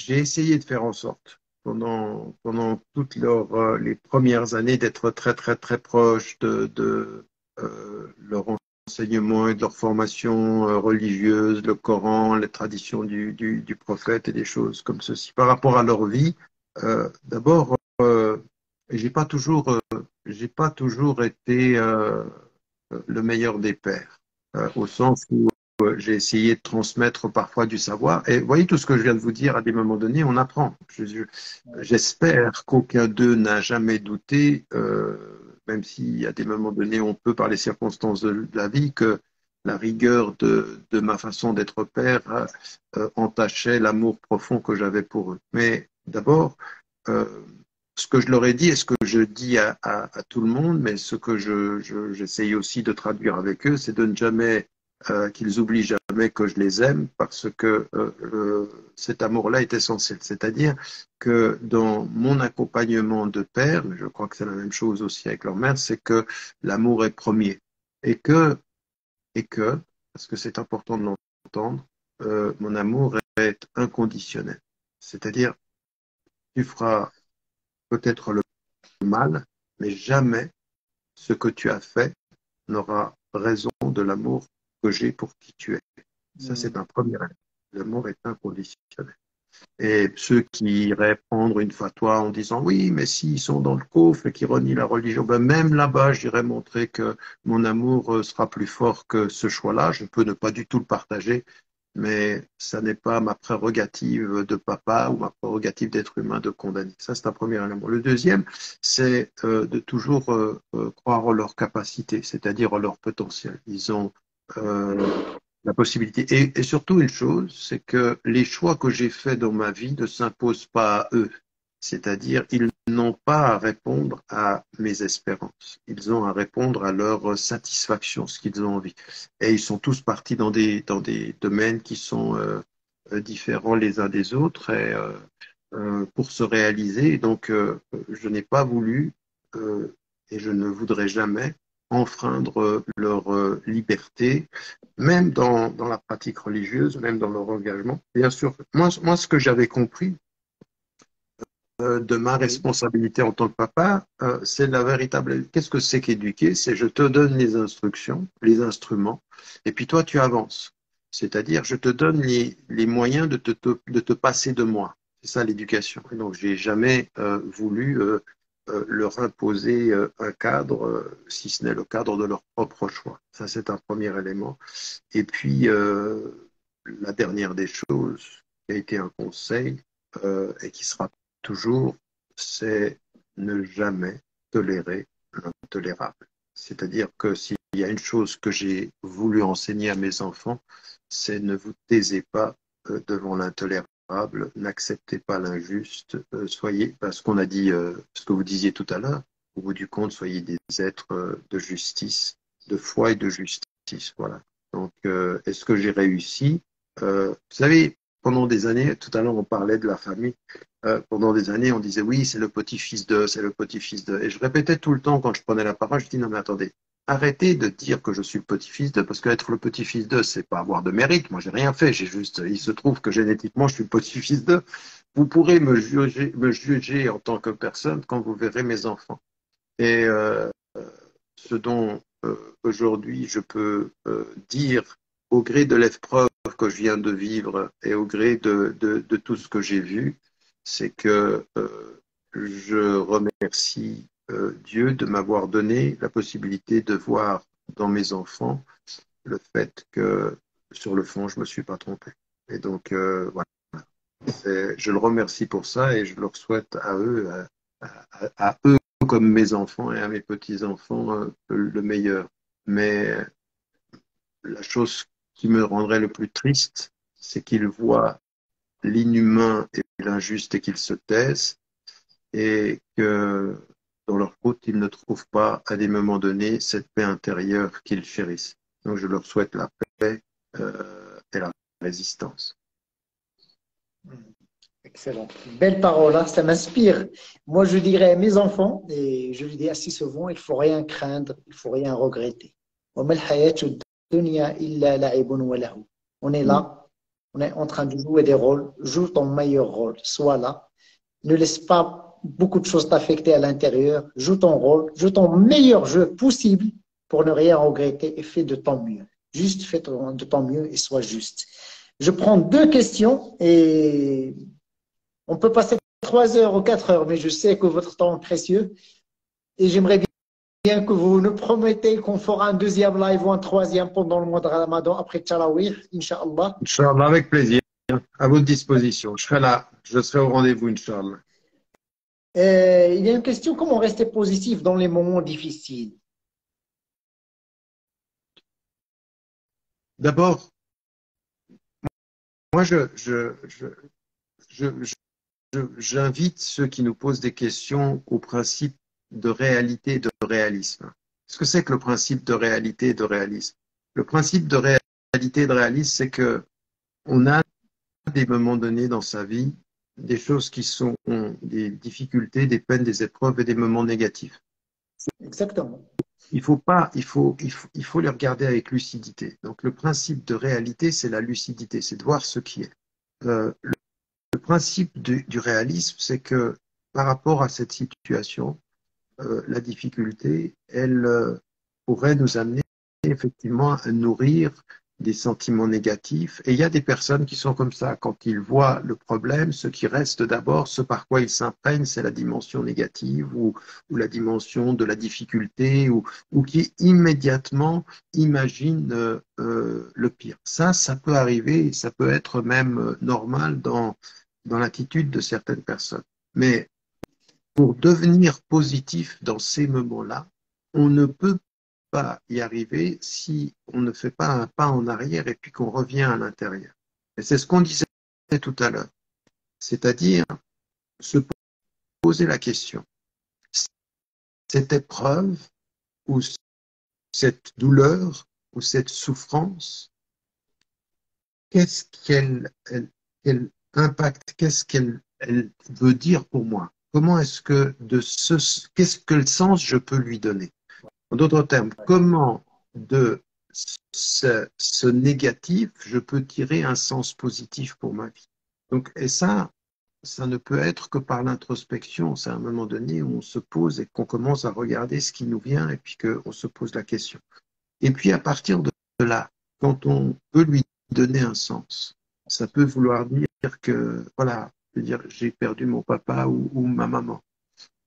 essayé de faire en sorte, pendant toutes les premières années, d'être très, très, très proche de leur enseignement et de leur formation religieuse, le Coran, les traditions du prophète et des choses comme ceci. Par rapport à leur vie, d'abord, j'ai pas toujours, j'ai pas toujours été le meilleur des pères, au sens où j'ai essayé de transmettre parfois du savoir. Et vous voyez, tout ce que je viens de vous dire, à des moments donnés, on apprend. J'espère qu'aucun d'eux n'a jamais douté, même si à des moments donnés, on peut, par les circonstances de la vie, que la rigueur de ma façon d'être père entachait l'amour profond que j'avais pour eux. Mais d'abord, euh, ce que je leur ai dit et ce que je dis à tout le monde, mais ce que j'essaye aussi de traduire avec eux, c'est de ne jamais qu'ils oublient jamais que je les aime parce que cet amour-là est essentiel. C'est-à-dire que dans mon accompagnement de père, mais je crois que c'est la même chose aussi avec leur mère, c'est que l'amour est premier et que, parce que c'est important de l'entendre, mon amour est inconditionnel. C'est-à-dire, tu feras peut-être le mal, mais jamais ce que tu as fait n'aura raison de l'amour que j'ai pour qui tu es. Ça, c'est un premier élément. L'amour est inconditionnel. Et ceux qui iraient prendre une fatwa en disant oui, mais s'ils sont dans le coffre et qui renient la religion, ben même là-bas, j'irais montrer que mon amour sera plus fort que ce choix-là. Je peux ne pas du tout le partager, mais ça n'est pas ma prérogative de papa ou ma prérogative d'être humain de condamner. Ça, c'est un premier élément. Le deuxième, c'est de toujours croire en leur capacité, c'est-à-dire en leur potentiel. Ils ont euh, la possibilité. Et surtout une chose, c'est que les choix que j'ai faits dans ma vie ne s'imposent pas à eux. C'est-à-dire, ils n'ont pas à répondre à mes espérances. Ils ont à répondre à leur satisfaction, ce qu'ils ont envie. Et ils sont tous partis dans des domaines qui sont différents les uns des autres et pour se réaliser. Donc, je n'ai pas voulu et je ne voudrais jamais enfreindre leur liberté, même dans la pratique religieuse, même dans leur engagement. Bien sûr, moi ce que j'avais compris de ma Oui. responsabilité en tant que papa, c'est la véritable. Qu'est-ce que c'est qu'éduquer? C'est je te donne les instructions, les instruments, et puis toi tu avances. C'est-à-dire, je te donne les moyens de te passer de moi. C'est ça l'éducation. Et donc, j'ai jamais voulu leur imposer un cadre, si ce n'est le cadre de leur propre choix. Ça, c'est un premier élément. Et puis, la dernière des choses, qui a été un conseil et qui sera toujours, c'est ne jamais tolérer l'intolérable. C'est-à-dire que s'il y a une chose que j'ai voulu enseigner à mes enfants, c'est ne vous taisez pas devant l'intolérable, n'acceptez pas l'injuste, soyez, parce qu'on a dit, ce que vous disiez tout à l'heure, au bout du compte, soyez des êtres de justice, de foi et de justice. Voilà. Donc, est-ce que j'ai réussi? Vous savez, pendant des années, tout à l'heure, on parlait de la famille. Pendant des années, on disait oui, c'est le petit-fils de, c'est le petit-fils de. Et je répétais tout le temps quand je prenais la parole, je dis non, mais attendez, arrêtez de dire que je suis le petit-fils de, parce qu'être le petit-fils de, c'est pas avoir de mérite. Moi, j'ai rien fait. J'ai juste, il se trouve que génétiquement, je suis le petit-fils de. Vous pourrez me juger en tant que personne quand vous verrez mes enfants. Et ce dont aujourd'hui je peux dire au gré de l'épreuve que je viens de vivre et au gré de tout ce que j'ai vu, c'est que je remercie Dieu de m'avoir donné la possibilité de voir dans mes enfants le fait que sur le fond, je ne me suis pas trompé. Et donc, voilà. Je le remercie pour ça et je leur souhaite à eux, à eux comme mes enfants et à mes petits-enfants, le meilleur. Mais la chose qui me rendrait le plus triste, c'est qu'ils voient l'inhumain et l'injuste et qu'ils se taisent et que dans leur route, ils ne trouvent pas à des moments donnés cette paix intérieure qu'ils chérissent. Donc je leur souhaite la paix et la résistance. Excellent. Belle parole, hein, ça m'inspire. Moi, je dirais à mes enfants, et je le dis assez souvent, il ne faut rien craindre, il ne faut rien regretter. On est là, on est en train de jouer des rôles, joue ton meilleur rôle, sois là. Ne laisse pas beaucoup de choses t'affecter à l'intérieur, joue ton rôle, joue ton meilleur jeu possible pour ne rien regretter et fais de ton mieux. Juste fais de ton mieux et sois juste. Je prends deux questions et on peut passer 3 heures ou 4 heures, mais je sais que votre temps est précieux et j'aimerais bien que vous nous promettez qu'on fera un deuxième live ou un troisième pendant le mois de Ramadan après Tarawih, Inch'Allah. Inch'Allah, avec plaisir, à votre disposition. Je serai là, je serai au rendez-vous, Inch'Allah. Il y a une question, comment rester positif dans les moments difficiles? D'abord, moi, j'invite ceux qui nous posent des questions au principe de réalité et de réalisme. Qu'est-ce que c'est que le principe de réalité et de réalisme? Le principe de réalité et de réalisme, c'est que on a des moments donnés dans sa vie, des choses qui sont des difficultés, des peines, des épreuves et des moments négatifs. Exactement. Il faut les regarder avec lucidité. Donc, le principe de réalité, c'est la lucidité, c'est de voir ce qui est. Le principe du réalisme, c'est que par rapport à cette situation, la difficulté, elle pourrait nous amener effectivement à nourrir des sentiments négatifs. Et il y a des personnes qui sont comme ça. Quand ils voient le problème, ce qui reste d'abord, ce par quoi ils s'imprègnent, c'est la dimension négative ou la dimension de la difficulté ou qui immédiatement imaginent le pire. Ça peut arriver, ça peut être même normal dans l'attitude de certaines personnes. Mais pour devenir positif dans ces moments-là, on ne peut pas y arriver si on ne fait pas un pas en arrière et puis qu'on revient à l'intérieur. Et c'est ce qu'on disait tout à l'heure. C'est-à-dire se poser la question. Cette épreuve ou cette douleur ou cette souffrance, qu'est-ce qu'elle quel impact, qu'est-ce qu'elle veut dire pour moi? Comment est-ce que qu'est-ce que le sens je peux lui donner? En d'autres termes, comment de ce négatif je peux tirer un sens positif pour ma vie? Donc, et ça ne peut être que par l'introspection. C'est à un moment donné où on se pose et qu'on commence à regarder ce qui nous vient et puis qu'on se pose la question. Et puis à partir de là, quand on peut lui donner un sens, ça peut vouloir dire que, voilà, je veux dire, j'ai perdu mon papa ou ma maman.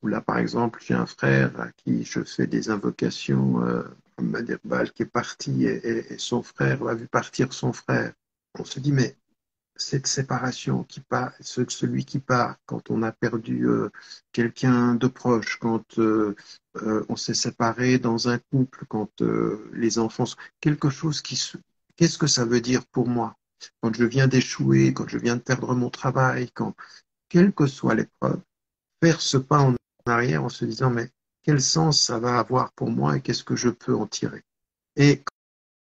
Ou là, par exemple, j'ai un frère à qui je fais des invocations, Mohamed Iqbal, qui est parti et son frère a vu partir son frère. On se dit, mais cette séparation qui part, celui qui part, quand on a perdu quelqu'un de proche, quand on s'est séparé dans un couple, quand les enfants, quelque chose qu'est-ce que ça veut dire pour moi? Quand je viens d'échouer, quand je viens de perdre mon travail, quelle que soit l'épreuve, faire ce pas en arrière en se disant, mais quel sens ça va avoir pour moi et qu'est-ce que je peux en tirer? Et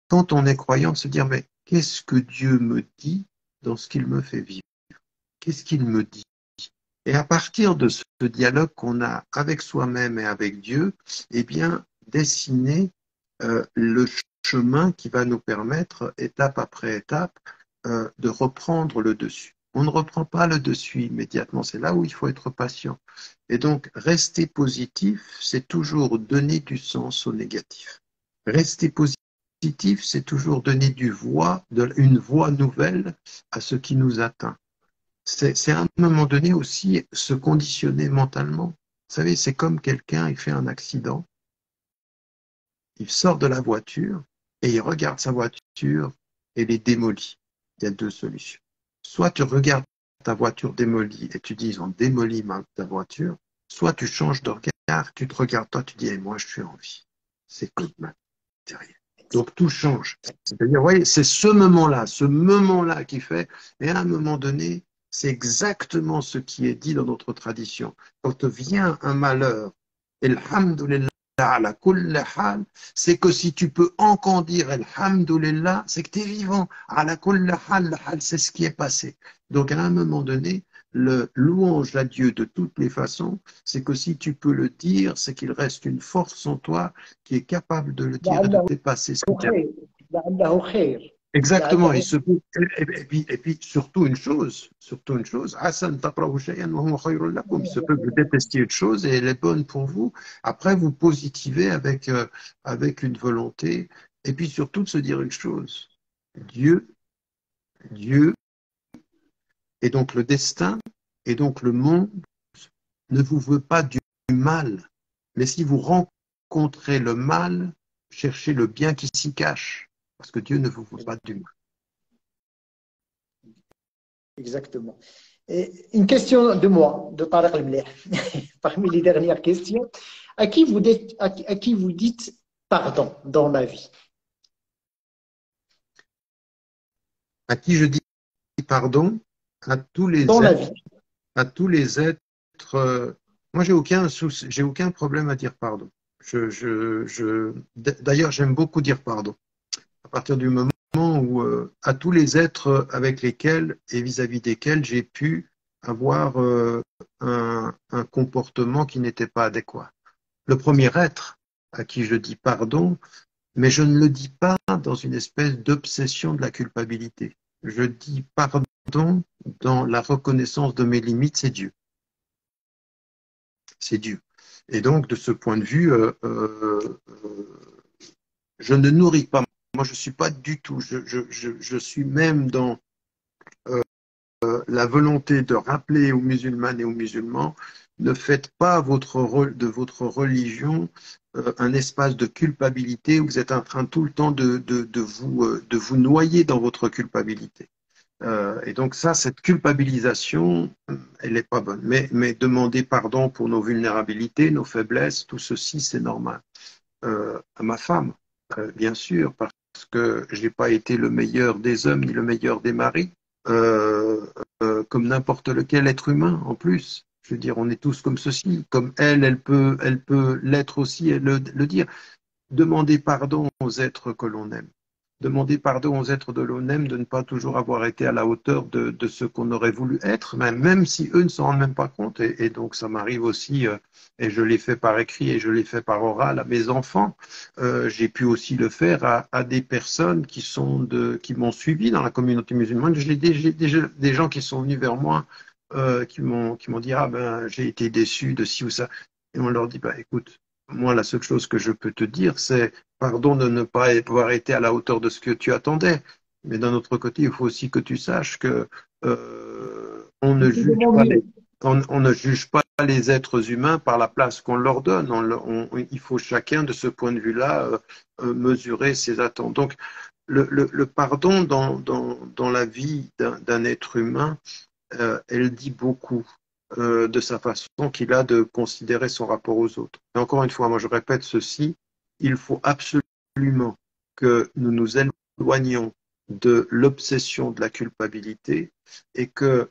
quand on est croyant, de se dire, mais qu'est-ce que Dieu me dit dans ce qu'il me fait vivre? Qu'est-ce qu'il me dit? Et à partir de ce dialogue qu'on a avec soi-même et avec Dieu, eh bien, dessiner le chemin qui va nous permettre, étape après étape, de reprendre le dessus. On ne reprend pas le dessus immédiatement, c'est là où il faut être patient. Et donc, rester positif, c'est toujours donner du sens au négatif. Rester positif, c'est toujours donner une voix nouvelle à ce qui nous atteint. C'est à un moment donné aussi se conditionner mentalement. Vous savez, c'est comme quelqu'un, il fait un accident, il sort de la voiture et il regarde sa voiture et les démolit. Il y a deux solutions. Soit tu regardes ta voiture démolie et tu dis, ils ont démoli ta voiture, soit tu changes de regard, tu te regardes toi, tu dis, hey, moi je suis en vie. C'est comme matériel. Donc tout change. C'est-à-dire, voyez, c'est ce moment-là qui fait, et à un moment donné, c'est exactement ce qui est dit dans notre tradition. Quand vient un malheur, Alhamdulillah ala kulli hal, c'est que si tu peux encore dire Alhamdulillah, c'est que tu es vivant. Ala kulli hal, c'est ce qui est passé. Donc à un moment donné, le louange à Dieu de toutes les façons, c'est que si tu peux le dire, c'est qu'il reste une force en toi qui est capable de le dire et de لعله dépasser ce qui t'arrive. خير لعله خير Exactement, لعله et puis surtout une chose, Hassan takrahu shay'an wa huwa khayrun lakum. Il se peut que vous détestiez une chose et elle est bonne pour vous. Après, vous positivez avec une volonté, et puis surtout de se dire une chose, Dieu, Dieu, et donc le destin, et donc le monde ne vous veut pas du mal, mais si vous rencontrez le mal, cherchez le bien qui s'y cache, parce que Dieu ne vous veut pas du mal. Exactement. Et une question de moi, de Tariq Al-Mleh, parmi les dernières questions. À qui vous dites pardon dans la vie? À qui je dis pardon? À tous Dans les la êtres, vie. à tous les êtres. Moi, j'ai aucun problème à dire pardon. D'ailleurs, j'aime beaucoup dire pardon. À partir du moment où, à tous les êtres avec lesquels et vis-à-vis desquels j'ai pu avoir un comportement qui n'était pas adéquat. Le premier être à qui je dis pardon, mais je ne le dis pas dans une espèce d'obsession de la culpabilité. Je dis pardon dans la reconnaissance de mes limites, c'est Dieu. C'est Dieu. Et donc, de ce point de vue, je ne nourris pas. Moi, je ne suis pas du tout. Je suis même dans la volonté de rappeler aux musulmanes et aux musulmans, ne faites pas de votre religion un espace de culpabilité où vous êtes en train tout le temps de vous noyer dans votre culpabilité. Et donc ça, cette culpabilisation, elle n'est pas bonne. Mais demander pardon pour nos vulnérabilités, nos faiblesses, tout ceci, c'est normal. À ma femme, bien sûr, parce que je n'ai pas été le meilleur des hommes ni le meilleur des maris, comme n'importe lequel être humain en plus. Je veux dire, on est tous comme ceci. Comme elle peut l'être aussi et le dire. Demander pardon aux êtres que l'on aime. demander pardon aux êtres de l'ONEM de ne pas toujours avoir été à la hauteur de ce qu'on aurait voulu être, même si eux ne s'en rendent même pas compte. Et donc, ça m'arrive aussi, et je l'ai fait par écrit et je l'ai fait par oral à mes enfants. J'ai pu aussi le faire à des personnes qui m'ont suivi dans la communauté musulmane. J'ai des gens qui sont venus vers moi, qui m'ont dit, ah ben, j'ai été déçu de ci ou ça. Et on leur dit, bah, écoute, moi, la seule chose que je peux te dire, c'est pardon de ne pas avoir été à la hauteur de ce que tu attendais. Mais d'un autre côté, il faut aussi que tu saches que on Je ne fais de juge mon pas mieux. on ne juge pas les êtres humains par la place qu'on leur donne. Il faut chacun, de ce point de vue-là, mesurer ses attentes. Donc, le pardon dans la vie d'un être humain, elle dit beaucoup de sa façon qu'il a de considérer son rapport aux autres. Et encore une fois, moi je répète ceci, il faut absolument que nous nous éloignions de l'obsession de la culpabilité et que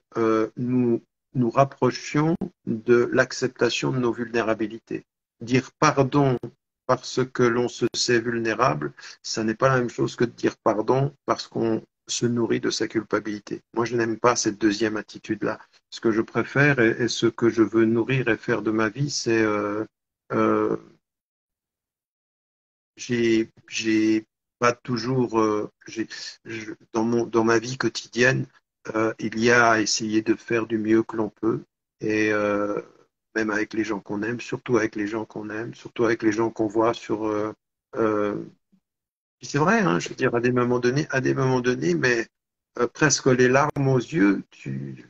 nous nous rapprochions de l'acceptation de nos vulnérabilités. Dire pardon parce que l'on se sait vulnérable, ça n'est pas la même chose que de dire pardon parce qu'on se nourrit de sa culpabilité. Moi, je n'aime pas cette deuxième attitude-là. Ce que je préfère et ce que je veux nourrir et faire de ma vie, c'est euh, j'ai pas toujours dans ma vie quotidienne, il y a à essayer de faire du mieux que l'on peut et même avec les gens qu'on aime, surtout avec les gens qu'on aime, surtout avec les gens qu'on voit sur euh, c'est vrai, hein, je veux dire, à des moments donnés, mais presque les larmes aux yeux,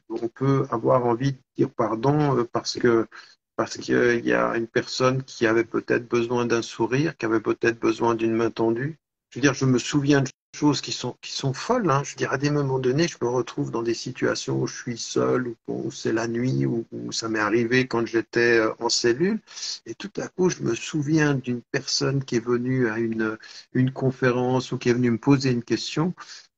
on peut avoir envie de dire pardon parce qu'il y a une personne qui avait peut-être besoin d'un sourire, qui avait peut-être besoin d'une main tendue. Je veux dire, je me souviens de choses qui sont folles. Hein. Je veux dire, à des moments donnés, je me retrouve dans des situations où je suis seul, où c'est la nuit, où ça m'est arrivé quand j'étais en cellule, et tout à coup, je me souviens d'une personne qui est venue à une conférence ou qui est venue me poser une question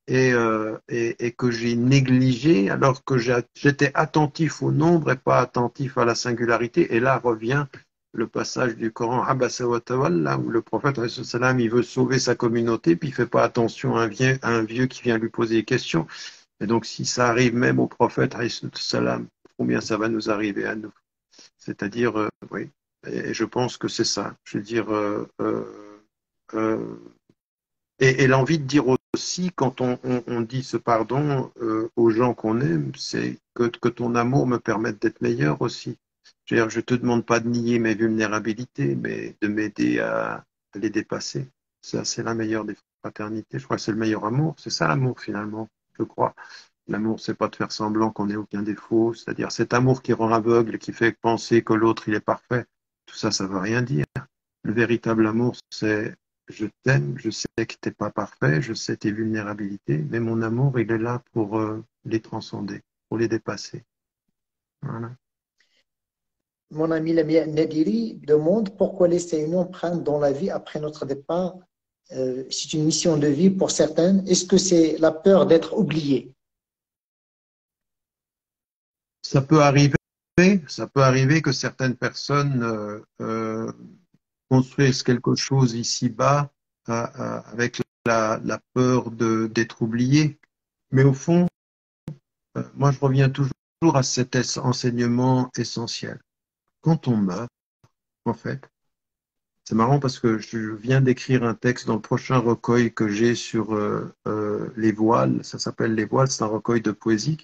et que j'ai négligé alors que j'étais attentif au nombre et pas attentif à la singularité. Et là revient le passage du Coran, Abasa wa Tawalla, où le prophète, alayhi salam, il veut sauver sa communauté, puis il fait pas attention à un vieux qui vient lui poser des questions. Et donc, si ça arrive même au prophète, alayhi salam, combien ça va nous arriver à nous? C'est-à-dire, oui, et je pense que c'est ça. Je veux dire, euh, et l'envie de dire aussi, quand on dit ce pardon aux gens qu'on aime, c'est que ton amour me permette d'être meilleur aussi. Je veux dire, je te demande pas de nier mes vulnérabilités, mais de m'aider à les dépasser. Ça, c'est la meilleure des fraternités. Je crois que c'est le meilleur amour. C'est ça l'amour finalement, je crois. L'amour, c'est pas de faire semblant qu'on n'ait aucun défaut. C'est-à-dire cet amour qui rend aveugle, qui fait penser que l'autre, il est parfait. Tout ça, ça veut rien dire. Le véritable amour, c'est je t'aime, je sais que t'es pas parfait, je sais tes vulnérabilités, mais mon amour, il est là pour les transcender, pour les dépasser. Voilà. Mon ami Lamia Nadiri demande pourquoi laisser une empreinte dans la vie après notre départ. C'est une mission de vie pour certaines. Est-ce que c'est la peur d'être oublié? Ça peut arriver, ça peut arriver que certaines personnes construisent quelque chose ici-bas avec la peur d'être oublié. Mais au fond, moi, je reviens toujours à cet enseignement essentiel. Quand on meurt, en fait, c'est marrant parce que je viens d'écrire un texte dans le prochain recueil que j'ai sur les voiles. Ça s'appelle Les voiles, c'est un recueil de poésie.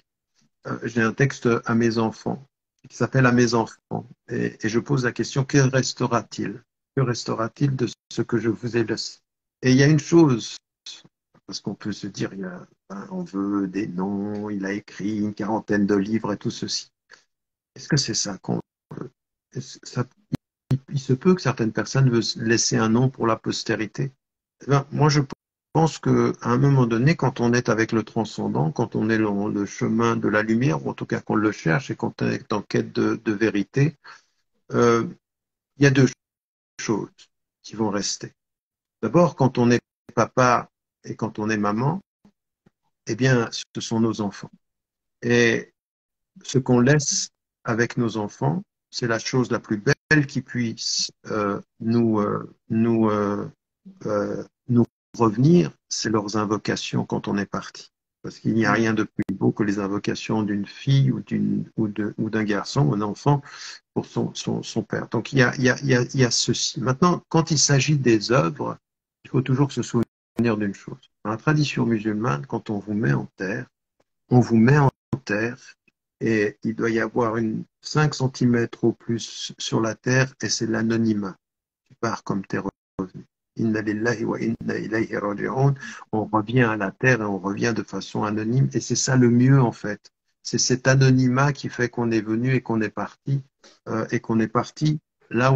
J'ai un texte à mes enfants qui s'appelle À mes enfants. Et je pose la question, que restera-t-il? Que restera-t-il de ce que je vous ai laissé? Et il y a une chose, parce qu'on peut se dire, on veut des noms, il a écrit une quarantaine de livres et tout ceci. Est-ce que c'est ça qu'on veut? Ça, il se peut que certaines personnes veulent laisser un nom pour la postérité. Eh ben, moi, je pense qu'à un moment donné, quand on est avec le transcendant, quand on est dans le chemin de la lumière, ou en tout cas qu'on le cherche et qu'on est en quête de vérité, euh, il y a deux choses qui vont rester. D'abord, quand on est papa et quand on est maman, eh bien, ce sont nos enfants. Et ce qu'on laisse avec nos enfants, c'est la chose la plus belle qui puisse nous revenir, c'est leurs invocations quand on est parti. Parce qu'il n'y a rien de plus beau que les invocations d'une fille ou d'un garçon, un enfant, pour son père. Donc il y a ceci. Maintenant, quand il s'agit des œuvres, il faut toujours se souvenir d'une chose. Dans la tradition musulmane, quand on vous met en terre, on vous met en terre et il doit y avoir 5 centimètres au plus sur la terre et c'est l'anonymat. Tu pars comme t'es revenu. Inna lillahi wa inna ilayhi raji'un. On revient à la terre et on revient de façon anonyme et c'est ça le mieux en fait. C'est cet anonymat qui fait qu'on est venu et qu'on est parti de là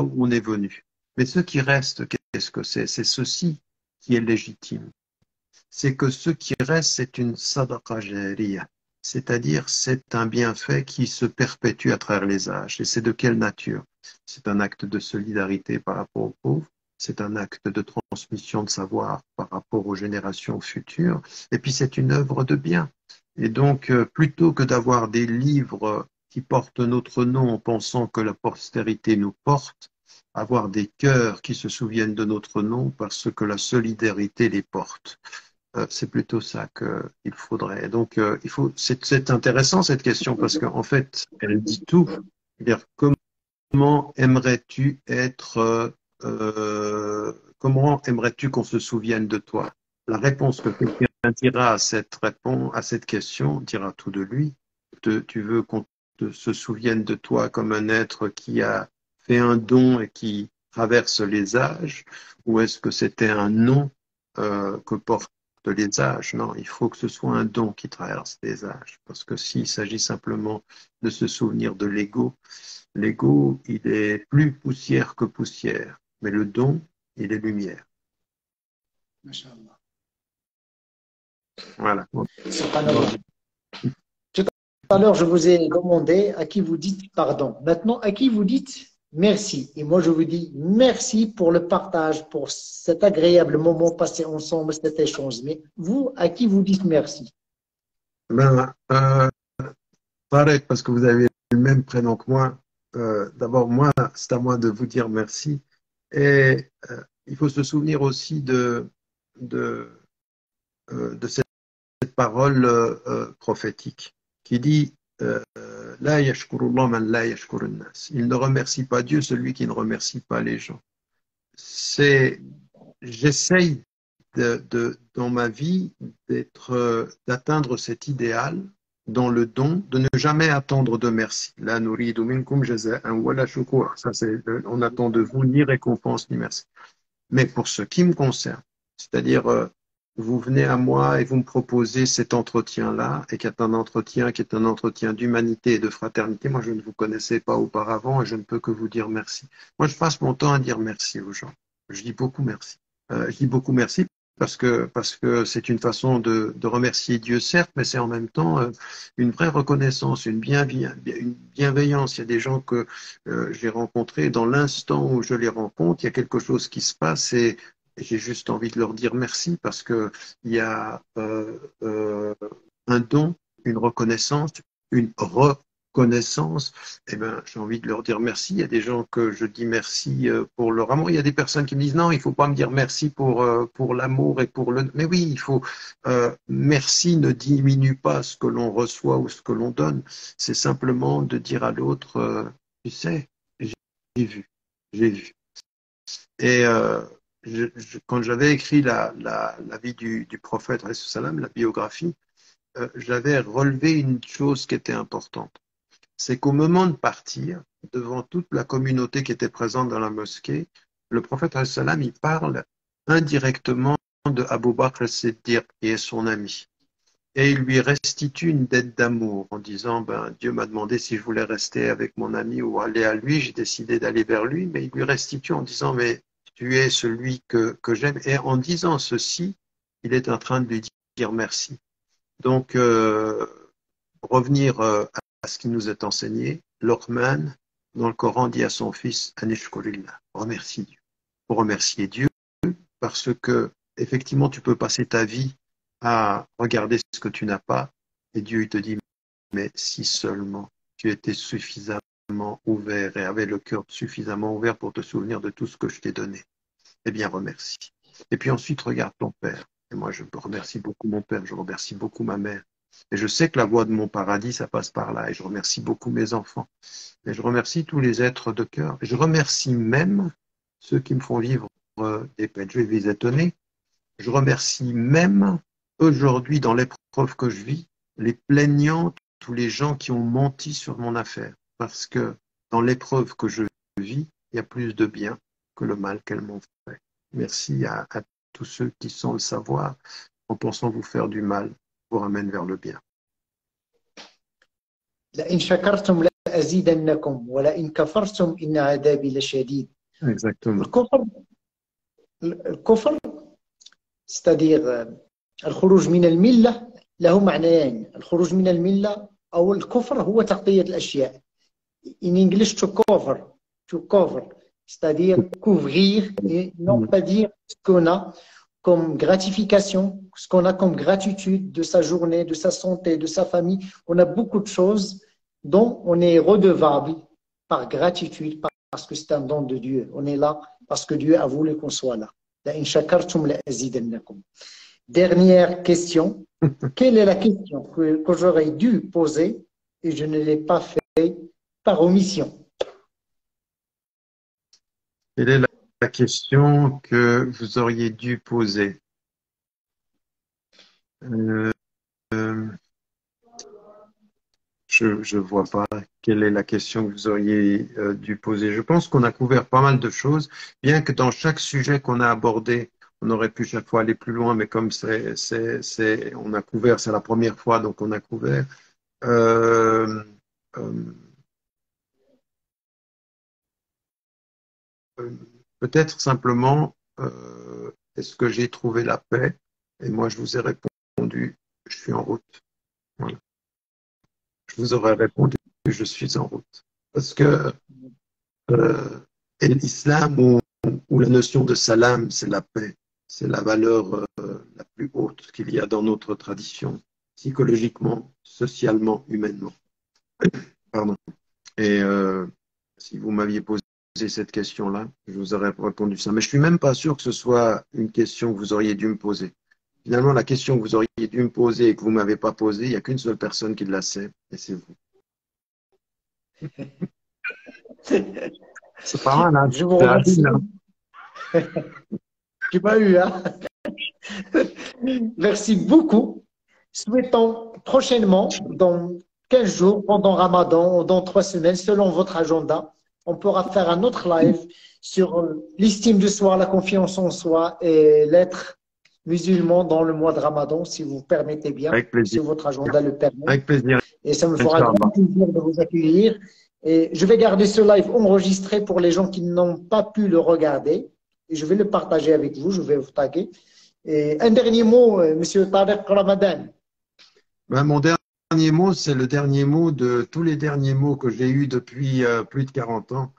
où on est venu. Mais ce qui reste, qu'est-ce que c'est? C'est ceci qui est légitime. C'est que ce qui reste, c'est une sadaqa jariya. C'est-à-dire, c'est un bienfait qui se perpétue à travers les âges. Et c'est de quelle nature? C'est un acte de solidarité par rapport aux pauvres. C'est un acte de transmission de savoir par rapport aux générations futures. Et puis, c'est une œuvre de bien. Et donc, plutôt que d'avoir des livres qui portent notre nom en pensant que la postérité nous porte, avoir des cœurs qui se souviennent de notre nom parce que la solidarité les porte. C'est plutôt ça qu'il faudrait. Donc, c'est intéressant cette question parce qu'en fait, elle dit tout. C'est-à-dire, comment aimerais-tu comment aimerais-tu qu'on se souvienne de toi? La réponse que quelqu'un dira à cette question dira tout de lui. Tu veux qu'on se souvienne de toi comme un être qui a fait un don et qui traverse les âges, ou est-ce que c'était un nom que portent les âges? Non, il faut que ce soit un don qui traverse les âges. Parce que s'il s'agit simplement de se souvenir de l'ego, il est plus poussière que poussière. Mais le don, il est lumière. Masha'Allah. Voilà. Tout à l'heure, je vous ai demandé à qui vous dites pardon. Maintenant, à qui vous dites merci. Et moi, je vous dis merci pour le partage, pour cet agréable moment passé ensemble, cet échange. Mais vous, à qui vous dites merci? Ben, pareil, parce que vous avez le même prénom que moi. D'abord, moi, c'est à moi de vous dire merci. Et il faut se souvenir aussi de, de cette parole prophétique qui dit La yashkurullah man la yashkurun nas. Il ne remercie pas Dieu celui qui ne remercie pas les gens. J'essaye dans ma vie d'atteindre cet idéal dans le don, de ne jamais attendre de merci. La nuridu minkum jaza'an wala shukur. Ça, on attend de vous ni récompense ni merci. Mais pour ce qui me concerne, c'est-à-dire vous venez à moi et vous me proposez cet entretien-là, et qui est un entretien d'humanité et de fraternité. Moi, je ne vous connaissais pas auparavant et je ne peux que vous dire merci. Moi, je passe mon temps à dire merci aux gens. Je dis beaucoup merci. Je dis beaucoup merci parce que c'est une façon de remercier Dieu, certes, mais c'est en même temps une vraie reconnaissance, une bienveillance. Il y a des gens que j'ai rencontrés, dans l'instant où je les rencontre, il y a quelque chose qui se passe et j'ai juste envie de leur dire merci parce que il y a un don, une reconnaissance, une reconnaissance. Eh ben, j'ai envie de leur dire merci. Il y a des gens que je dis merci pour leur amour. Il y a des personnes qui me disent non, il faut pas me dire merci pour l'amour et pour le. Mais oui, il faut. Merci ne diminue pas ce que l'on reçoit ou ce que l'on donne. C'est simplement de dire à l'autre, tu sais, j'ai vu, j'ai vu. Et quand j'avais écrit la vie du prophète, la biographie, j'avais relevé une chose qui était importante. C'est qu'au moment de partir, devant toute la communauté qui était présente dans la mosquée, le prophète, il parle indirectement de Abu Bakr al-Siddiq, qui est son ami. Et il lui restitue une dette d'amour en disant, Dieu m'a demandé si je voulais rester avec mon ami ou aller à lui, j'ai décidé d'aller vers lui, mais il lui restitue en disant, mais tu es celui que j'aime. Et en disant ceci, il est en train de lui dire merci. Donc, revenir à ce qui nous est enseigné, Luqman, dans le Coran, dit à son fils, Anishkurillah, remercie Dieu. Pour remercier Dieu, parce que, effectivement, tu peux passer ta vie à regarder ce que tu n'as pas, et Dieu il te dit, mais si seulement tu étais suffisamment ouvert et avais le cœur suffisamment ouvert pour te souvenir de tout ce que je t'ai donné, eh bien remercie. Et puis ensuite, regarde ton père. Et moi, je remercie beaucoup mon père, je remercie beaucoup ma mère. Et je sais que la voie de mon paradis, ça passe par là. Et je remercie beaucoup mes enfants. Et je remercie tous les êtres de cœur. Et je remercie même ceux qui me font vivre des peines. Je vais les étonner. Je remercie même aujourd'hui, dans l'épreuve que je vis, les plaignants, tous les gens qui ont menti sur mon affaire. Parce que dans l'épreuve que je vis, il y a plus de bien que le mal qu'elles m'ont fait. Merci à tous ceux qui, sans le savoir, en pensant vous faire du mal, vous ramènent vers le bien. لئن شكرتم لأزيدنكم ولئن كفرتم إن عذابي لشديد. Exactement. الكفر c'est-à-dire الخروج من الملة له معنيين. الخروج من الملة أو الكفر هو تغطية الأشياء. In English, to cover, c'est-à-dire couvrir et non pas dire ce qu'on a comme gratification, ce qu'on a comme gratitude de sa journée, de sa santé, de sa famille. On a beaucoup de choses dont on est redevable par gratitude, parce que c'est un don de Dieu. On est là parce que Dieu a voulu qu'on soit là. Dernière question. Quelle est la question que j'aurais dû poser et je ne l'ai pas fait par omission? Quelle est la question que vous auriez dû poser? Je ne vois pas quelle est la question que vous auriez dû poser. Je pense qu'on a couvert pas mal de choses, bien que dans chaque sujet qu'on a abordé, on aurait pu chaque fois aller plus loin, mais comme on a couvert, c'est la première fois, donc on a couvert. Euh, euh, Peut-être simplement, est-ce que j'ai trouvé la paix? Et moi, je vous ai répondu, je suis en route. Voilà. Je vous aurais répondu, je suis en route. Parce que et l'islam ou la notion de salam, c'est la paix. C'est la valeur la plus haute qu'il y a dans notre tradition, psychologiquement, socialement, humainement. Pardon. Et si vous m'aviez posé cette question-là, je vous aurais répondu ça. Mais je suis même pas sûr que ce soit une question que vous auriez dû me poser. Finalement, la question que vous auriez dû me poser et que vous ne m'avez pas posée, il n'y a qu'une seule personne qui la sait, et c'est vous. C'est pas mal, hein? Je vous C'est remercie. habile, hein? Je n'ai pas eu, hein? Merci beaucoup. Souhaitons prochainement, dans 15 jours, pendant Ramadan, ou dans 3 semaines, selon votre agenda, on pourra faire un autre live sur l'estime de soi, la confiance en soi et l'être musulman dans le mois de Ramadan, si vous permettez bien, Avec si plaisir. votre agenda le permet. Avec plaisir. Et ça me fera Inch'Allah. grand plaisir de vous accueillir. Et je vais garder ce live enregistré pour les gens qui n'ont pas pu le regarder. Et je vais le partager avec vous, je vais vous taguer. Et un dernier mot, Monsieur Tariq Ramadan. Ben, mon dernier mot, c'est le dernier mot de tous les derniers mots que j'ai eus depuis plus de 40 ans.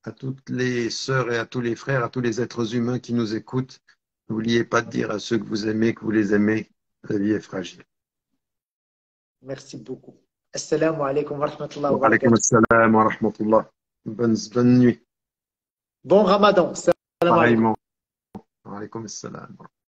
À toutes les sœurs et à tous les frères, à tous les êtres humains qui nous écoutent, n'oubliez pas de dire à ceux que vous aimez que vous les aimez. La vie est fragile. Merci beaucoup. Assalamu alaikum wa rahmatullahi wa Wa alaykum barakatuh. assalam wa rahmatullah. Bonne nuit. Bon Ramadan. Salam alaikum. Pareillement. Wa alaykum assalam.